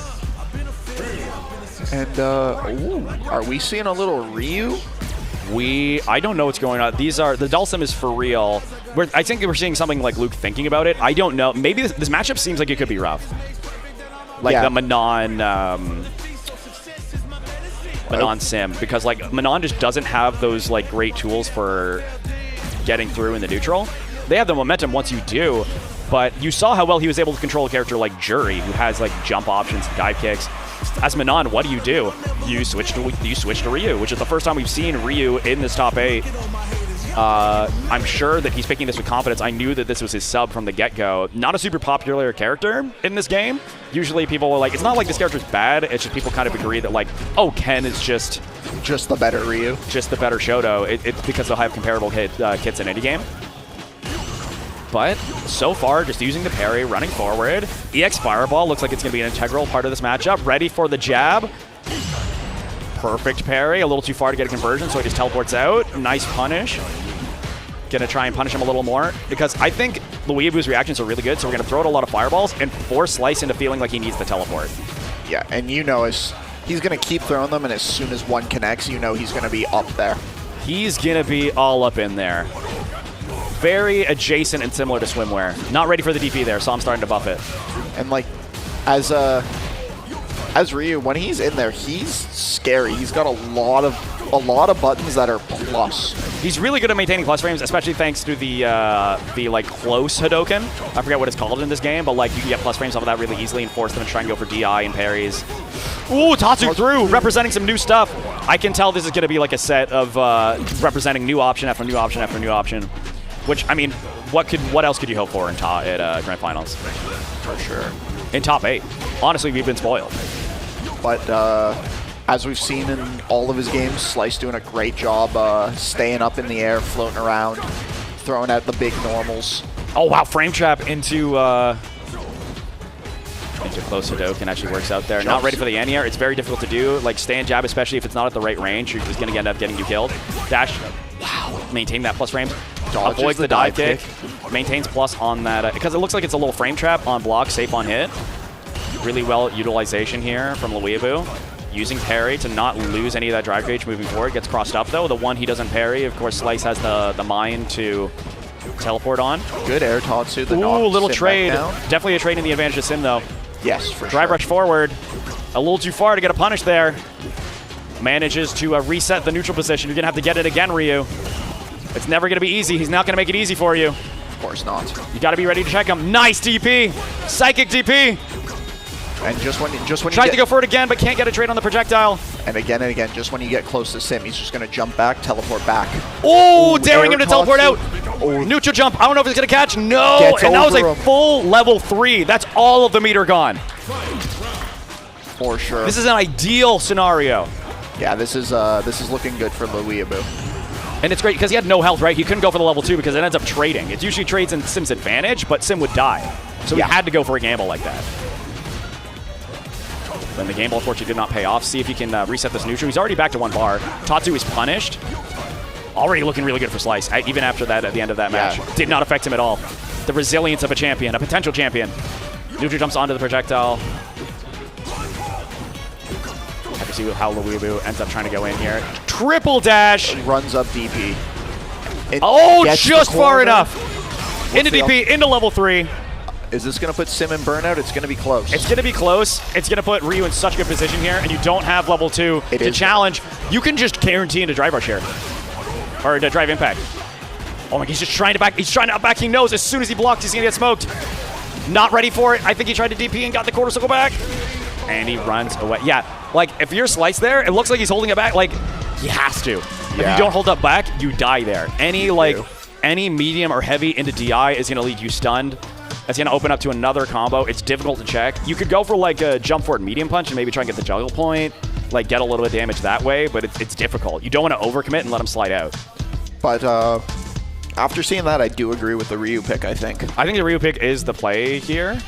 And are we seeing a little Ryu? I don't know what's going on. The Dhalsim is for real. I think we're seeing something like Luke thinking about it. I don't know. Maybe this matchup seems like it could be rough. Like the Manon Sim, because like Manon just doesn't have those like great tools for getting through in the neutral. They have the momentum once you do, but you saw how well he was able to control a character like Juri, who has like jump options, dive kicks. As Manon, what do? You switch to Ryu, which is the first time we've seen Ryu in this top 8. I'm sure that he's picking this with confidence. I knew that this was his sub from the get-go. Not a super popular character in this game. Usually people are like, it's not like this character's bad, it's just people kind of agree that like, oh, Ken is just the better Ryu. Just the better Shoto. It's because they'll have comparable kits in any game. But so far, just using the parry, running forward. EX Fireball looks like it's going to be an integral part of this matchup. Ready for the jab. Perfect parry. A little too far to get a conversion, so he just teleports out. Nice punish. Going to try and punish him a little more, because I think Weaboo's reactions are really good, so we're going to throw out a lot of fireballs and force Slice into feeling like he needs the teleport. Yeah, and you know he's going to keep throwing them, and as soon as one connects, you know he's going to be up there. He's going to be all up in there. Very adjacent and similar to Swimwear. Not ready for the DP there, so I'm starting to buff it. And like, as Ryu, when he's in there, he's scary. He's got a lot of buttons that are plus. He's really good at maintaining plus frames, especially thanks to the like close Hadoken. I forget what it's called in this game, but like you can get plus frames off of that really easily and force them to try and go for DI and parries. Ooh, Tatsu through, representing some new stuff. I can tell this is going to be like a set of representing new option after new option after new option. Which, I mean, what else could you hope for in Grand Finals? For sure. In top 8. Honestly, we've been spoiled. But as we've seen in all of his games, Slice doing a great job staying up in the air, floating around, throwing out the big normals. Oh, wow. Frame trap into close Hadoken actually works out there. Not ready for the anti-air. It's very difficult to do. Like, stand jab, especially if it's not at the right range, you're just going to end up getting you killed. Dash. Wow. Maintain that plus frames. Dodges avoids the dive kick. Maintains plus on that. Because it looks like it's a little frame trap on block, safe on hit. Really well utilization here from Weaboo. Using parry to not lose any of that drive gauge moving forward. Gets crossed up though. The one he doesn't parry, of course, Slice has the mind to teleport on. Good air Tatsu. Ooh, little trade. Definitely a trade in the advantage of Sim though. Yes, for sure. Drive rush forward. A little too far to get a punish there. Manages to reset the neutral position. You're going to have to get it again, Ryu. It's never going to be easy. He's not going to make it easy for you. Of course not. You got to be ready to check him. Nice DP. Psychic DP. And just when tries to go for it again, but can't get a trade on the projectile. And again, just when you get close to Sim, he's just going to jump back, teleport back. Oh, daring him to teleport out. Oh. Neutral jump. I don't know if he's going to catch. No. And that was a full level 3. That's all of the meter gone. For sure. This is an ideal scenario. Yeah, this is looking good for Weaboo. And it's great because he had no health, right? He couldn't go for the level 2 because it ends up trading. It usually trades in Sim's advantage, but Sim would die. So he had to go for a gamble like that. Then the gamble, unfortunately, did not pay off. See if he can reset this neutral. He's already back to 1 bar. Tatsu is punished. Already looking really good for Slice, even after that at the end of that match. Did not affect him at all. The resilience of a champion, a potential champion. Neutral jumps onto the projectile. See how Weaboo ends up trying to go in here. Triple dash! Runs up DP. Just far enough! Into DP, into level 3. Is this going to put Sim in burnout? It's going to be close. It's going to be close. It's going to put Ryu in such a good position here, and you don't have level 2 to challenge. You can just guarantee into drive rush here. Or to drive impact. Oh my, he's just trying to back. He's trying to back. He knows as soon as he blocks, he's going to get smoked. Not ready for it. I think he tried to DP and got the quarter circle back. And he runs away. Yeah, like, if you're Slice there, it looks like he's holding it back. Like, he has to. Yeah. If you don't hold up back, you die there. Any medium or heavy into DI is going to leave you stunned. That's going to open up to another combo. It's difficult to check. You could go for like a jump forward medium punch and maybe try and get the juggle point, like get a little bit of damage that way, but it's difficult. You don't want to overcommit and let him slide out. But after seeing that, I do agree with the Ryu pick, I think. I think the Ryu pick is the play here.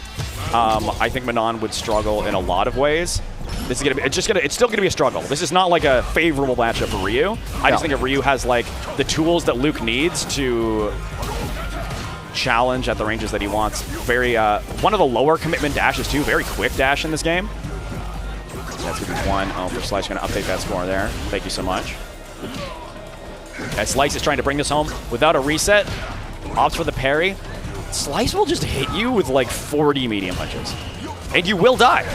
I think Manon would struggle in a lot of ways. This is gonna be, it's still gonna be a struggle. This is not like a favorable matchup for Ryu. I just think that Ryu has like the tools that Luke needs to challenge at the ranges that he wants. Very one of the lower commitment dashes too. Very quick dash in this game. That's gonna be 1. Oh, for Slice, gonna update that score there. Thank you so much. As Slice is trying to bring this home without a reset, opts for the parry. Slice will just hit you with like 40 medium punches, and you will die.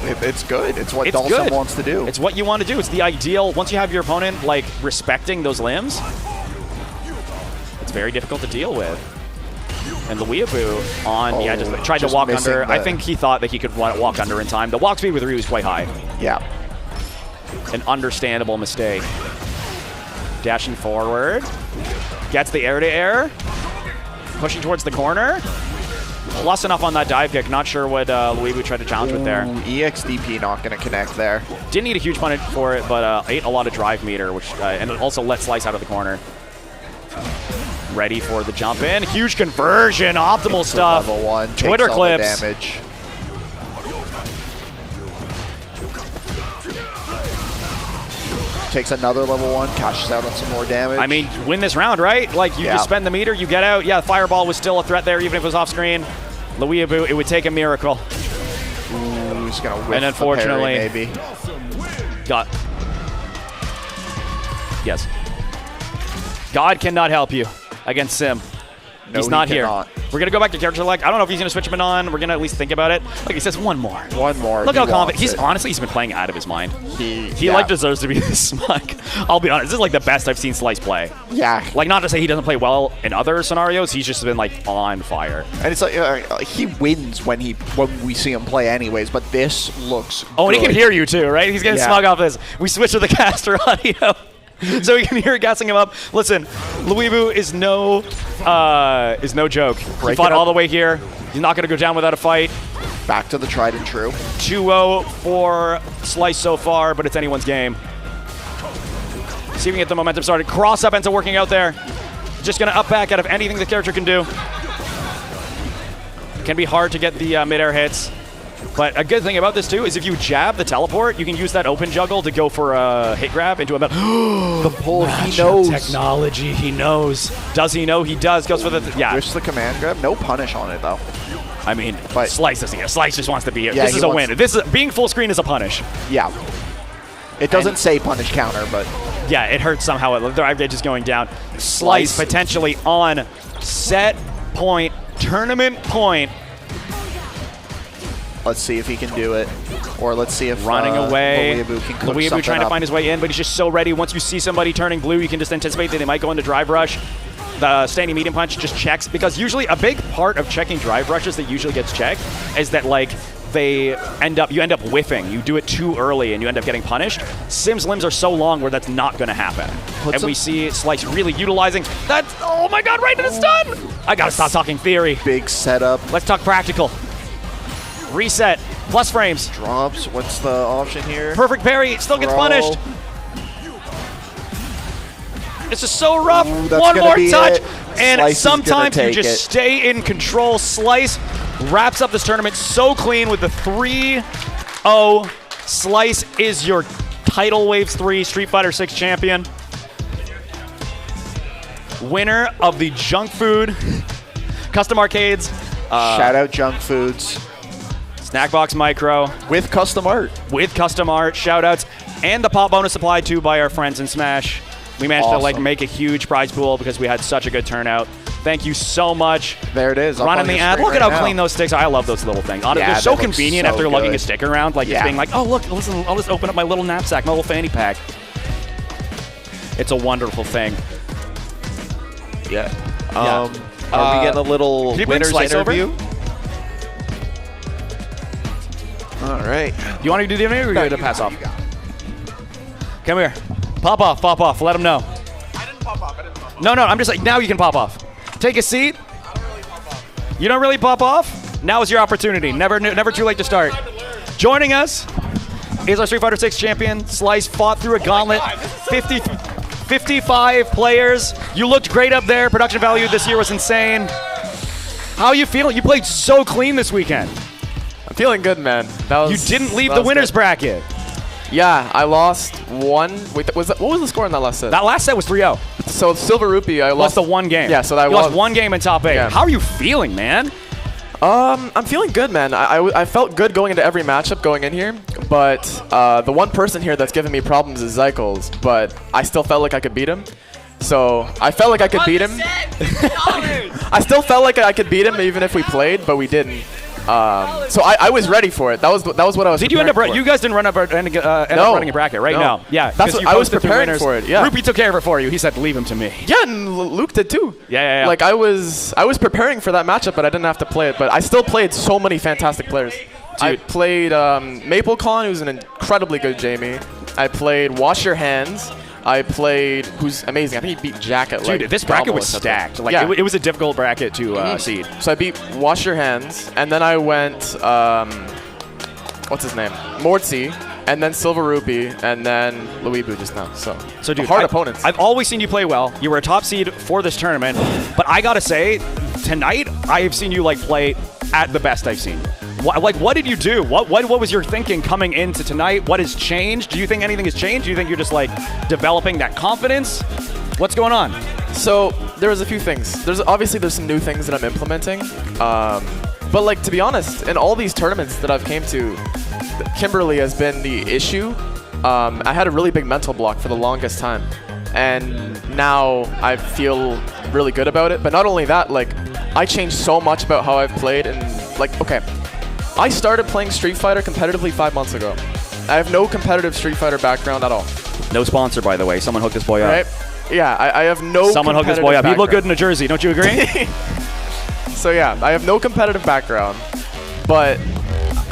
It's good. It's what Dhalsim wants to do. It's what you want to do. It's the ideal. Once you have your opponent like respecting those limbs, it's very difficult to deal with. And the Weaboo on, just tried to walk under. I think he thought that he could walk under in time. The walk speed with Ryu is quite high. Yeah. An understandable mistake. Dashing forward. Gets the air-to-air. Pushing towards the corner. Plus enough on that dive kick. Not sure what Weaboo tried to challenge with there. EXDP not going to connect there. Didn't need a huge punish for it, but ate a lot of drive meter, which and it also let Slice out of the corner. Ready for the jump in. Huge conversion. Optimal stuff. Level 1. Twitter takes clips. All the damage. Takes another level 1. Cashes out on some more damage. I mean, win this round, right? Like, you just spend the meter, you get out. Yeah, Fireball was still a threat there, even if it was off screen. The Weaboo, it would take a miracle. Ooh, he's going to whiff and unfortunately, the parry, maybe. Yes. God cannot help you against Sim. No, he's not he here. cannot. We're going to go back to character select. I don't know if he's going to switch him on. We're going to at least think about it. Like he says, one more. One more. Look how confident. Honestly, he's been playing out of his mind. He like deserves to be this smug. I'll be honest. This is like the best I've seen Slice play. Yeah. Like, not to say he doesn't play well in other scenarios. He's just been like on fire. And it's like he wins when we see him play anyways, but this looks Oh, good. and he can hear you too, right? He's getting smug off this. We switched to the caster audio. So we can hear it gassing him up. Listen, Weaboo is no joke. He fought all the way here. He's not going to go down without a fight. Back to the tried and true. 2-0 for Slice so far, but it's anyone's game. See if we can get the momentum started. Cross up ends up working out there. Just going to up back out of anything the character can do. Can be hard to get the mid-air hits. But a good thing about this, too, is if you jab the teleport, you can use that open juggle to go for a hit grab into a metal. The pull, he knows. Technology, he knows. Does he know? He does. Goes for the, Wish the command grab. No punish on it, though. I mean, but Slice doesn't get. Slice just wants to be here. Yeah, this is a win. Being full screen is a punish. Yeah. It doesn't say punish counter, but... Yeah, it hurts somehow. The drive gauge is going down. Slice potentially on set point, tournament point. Let's see if he can do it. Or let's see if running away. Weaboo can cook Weaboo trying to find his way in, but he's just so ready. Once you see somebody turning blue, you can just anticipate that they might go into drive rush. The standing medium punch just checks, because usually a big part of checking drive rushes that usually gets checked is that like you end up whiffing. You do it too early and you end up getting punished. Sim's limbs are so long where that's not going to happen. And we see Slice really utilizing that. Oh my God, right to the stun. I got to stop talking theory. Big setup. Let's talk practical. Reset, plus frames. Drops, what's the option here? Perfect parry, still gets punished. This is so rough. Ooh, one more touch. And Slice sometimes you just stay in control. Slice wraps up this tournament so clean with the 3-0. Slice is your Tidal Waves 3 Street Fighter 6 champion. Winner of the Junk Food Custom Arcades. Shout out Junk Foods. Snackbox Micro. With custom art. With custom art, shoutouts, and the pop bonus supplied to by our friends in Smash. We managed to like make a huge prize pool because we had such a good turnout. Thank you so much. There it is. Running the ad. Look at how clean those sticks are. I love those little things. Honestly, Yeah, they're so they look convenient so after lugging good. a stick around. Like just being like, oh, look, listen, I'll just open up my little knapsack, my little fanny pack. It's a wonderful thing. Yeah. Yeah. Are we getting a little Can you bring winner's Slice over? interview? All right. Do you want to do the interview or are you going to pass off? You got it. Come here. Pop off. Let them know. I didn't pop off. No, I'm just like, now you can pop off. Take a seat. I don't really pop off. You don't really pop off? Now is your opportunity. Never too late to start. Joining us is our Street Fighter 6 champion. Slice fought through a gauntlet. God, this is so 55 players. You looked great up there. Production value this year was insane. How are you feeling? You played so clean this weekend. I'm feeling good, man. That was, You didn't leave that the was winner's good. bracket. Yeah, I lost one. Wait, what was the score in that last set? That last set was 3-0. So SilverRupee, I Lost lost the one game. Yeah, so that you lost one game in top 8. Yeah. How are you feeling, man? I'm feeling good, man. I felt good going into every matchup going in here, but the one person here that's giving me problems is Zykles, but I still felt like I could beat him. So I felt like I could beat him. I still felt like I could beat him even if we played, but we didn't. So I was ready for it. That was what I was. Did you end up? preparing for. You guys didn't end up running a bracket, right? No. No. Yeah. That's 'cause what you I was posted the preparing winners. for it, yeah. Rupee took care of it for you. He said, "Leave him to me." Yeah, and Luke did too. Yeah. Like I was preparing for that matchup, but I didn't have to play it. But I still played so many fantastic players. I played MapleCon, who's an incredibly good Jamie. I played Wash Your Hands. I played, who's amazing. I think he beat Jack at like. Dude, this bracket was almost, I think. stacked. Like yeah. it was a difficult bracket to seed. So I beat Wash Your Hands, and then I went, what's his name? Mortsy, and then SilverRupee, and then Weaboo just now. So dude, hard opponents. I've always seen you play well. You were a top seed for this tournament, but I gotta say, tonight I have seen you like play at the best I've seen. What did you do? What was your thinking coming into tonight? What has changed? Do you think anything has changed? Do you think you're just like developing that confidence? What's going on? So there was a few things. There's some new things that I'm implementing. But like to be honest, in all these tournaments that I've came to, Kimberly has been the issue. I had a really big mental block for the longest time, and now I feel really good about it. But not only that, like I changed so much about how I've played, and like okay, I started playing Street Fighter competitively 5 months ago. I have no competitive Street Fighter background at all. No sponsor, by the way. Someone hooked this boy up. Right? Yeah, I have no. Someone hooked this boy up. He looked good in a jersey. Don't you agree? So yeah, I have no competitive background, but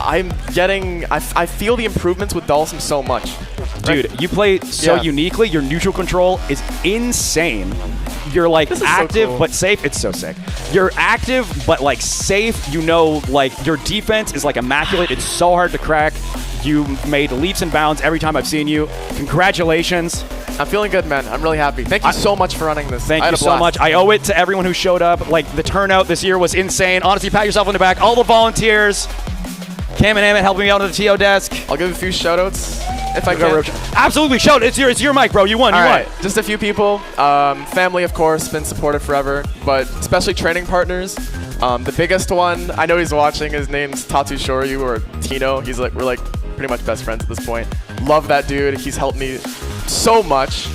I'm getting. I feel the improvements with Dhalsim so much. Dude, you play so Yeah. uniquely. Your neutral control is insane. You're like This is so active cool. but safe. It's so sick. You're active but like safe. You know, like your defense is like immaculate. It's so hard to crack. You made leaps and bounds every time I've seen you. Congratulations. I'm feeling good, man. I'm really happy. Thank you so much for running this. Thank I had you a so blast. much. I owe it to everyone who showed up. Like the turnout this year was insane. Honestly, pat yourself on the back. All the volunteers. Cam and Emmett helping me out on the TO desk. I'll give a few shout-outs if I can. Absolutely, shout it. It's your mic, bro. You won. All You right, won. just a few people. Family, of course, been supportive forever, but especially training partners. The biggest one, I know he's watching. His name's Tatu Shoryu or Tino. We're like pretty much best friends at this point. Love that dude. He's helped me so much.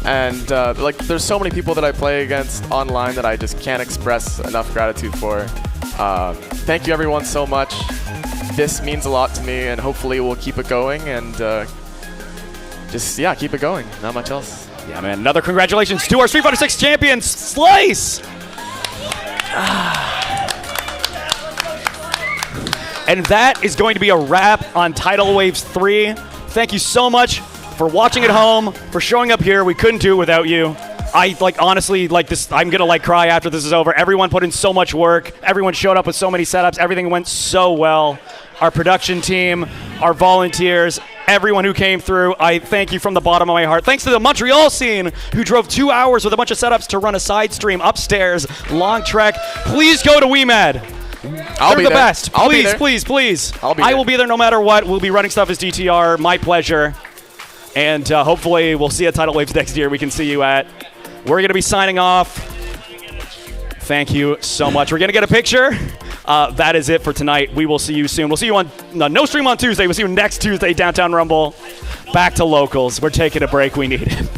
And like, there's so many people that I play against online that I just can't express enough gratitude for. Thank you, everyone, so much. This means a lot to me, and hopefully we'll keep it going and keep it going. Not much else. Yeah, man. Another congratulations to our Street Fighter 6 champion, Slice. And that is going to be a wrap on Tidal Waves 3. Thank you so much for watching at home, for showing up here. We couldn't do it without you. I honestly this. I'm gonna cry after this is over. Everyone put in so much work. Everyone showed up with so many setups. Everything went so well. Our production team, our volunteers, everyone who came through, I thank you from the bottom of my heart. Thanks to the Montreal scene who drove 2 hours with a bunch of setups to run a side stream upstairs, long trek. Please go to WeMad. I'll They're be the there. best. I'll be Please, there. please, please. I'll be I there. will be there no matter what. We'll be running stuff as DTR. My pleasure. And hopefully we'll see you at Tidal Waves next year. We can see you at. We're going to be signing off. Thank you so much. We're going to get a picture. That is it for tonight. We will see you soon. We'll see you on no stream on Tuesday. We'll see you next Tuesday, Downtown Rumble. Back to locals. We're taking a break. We need it.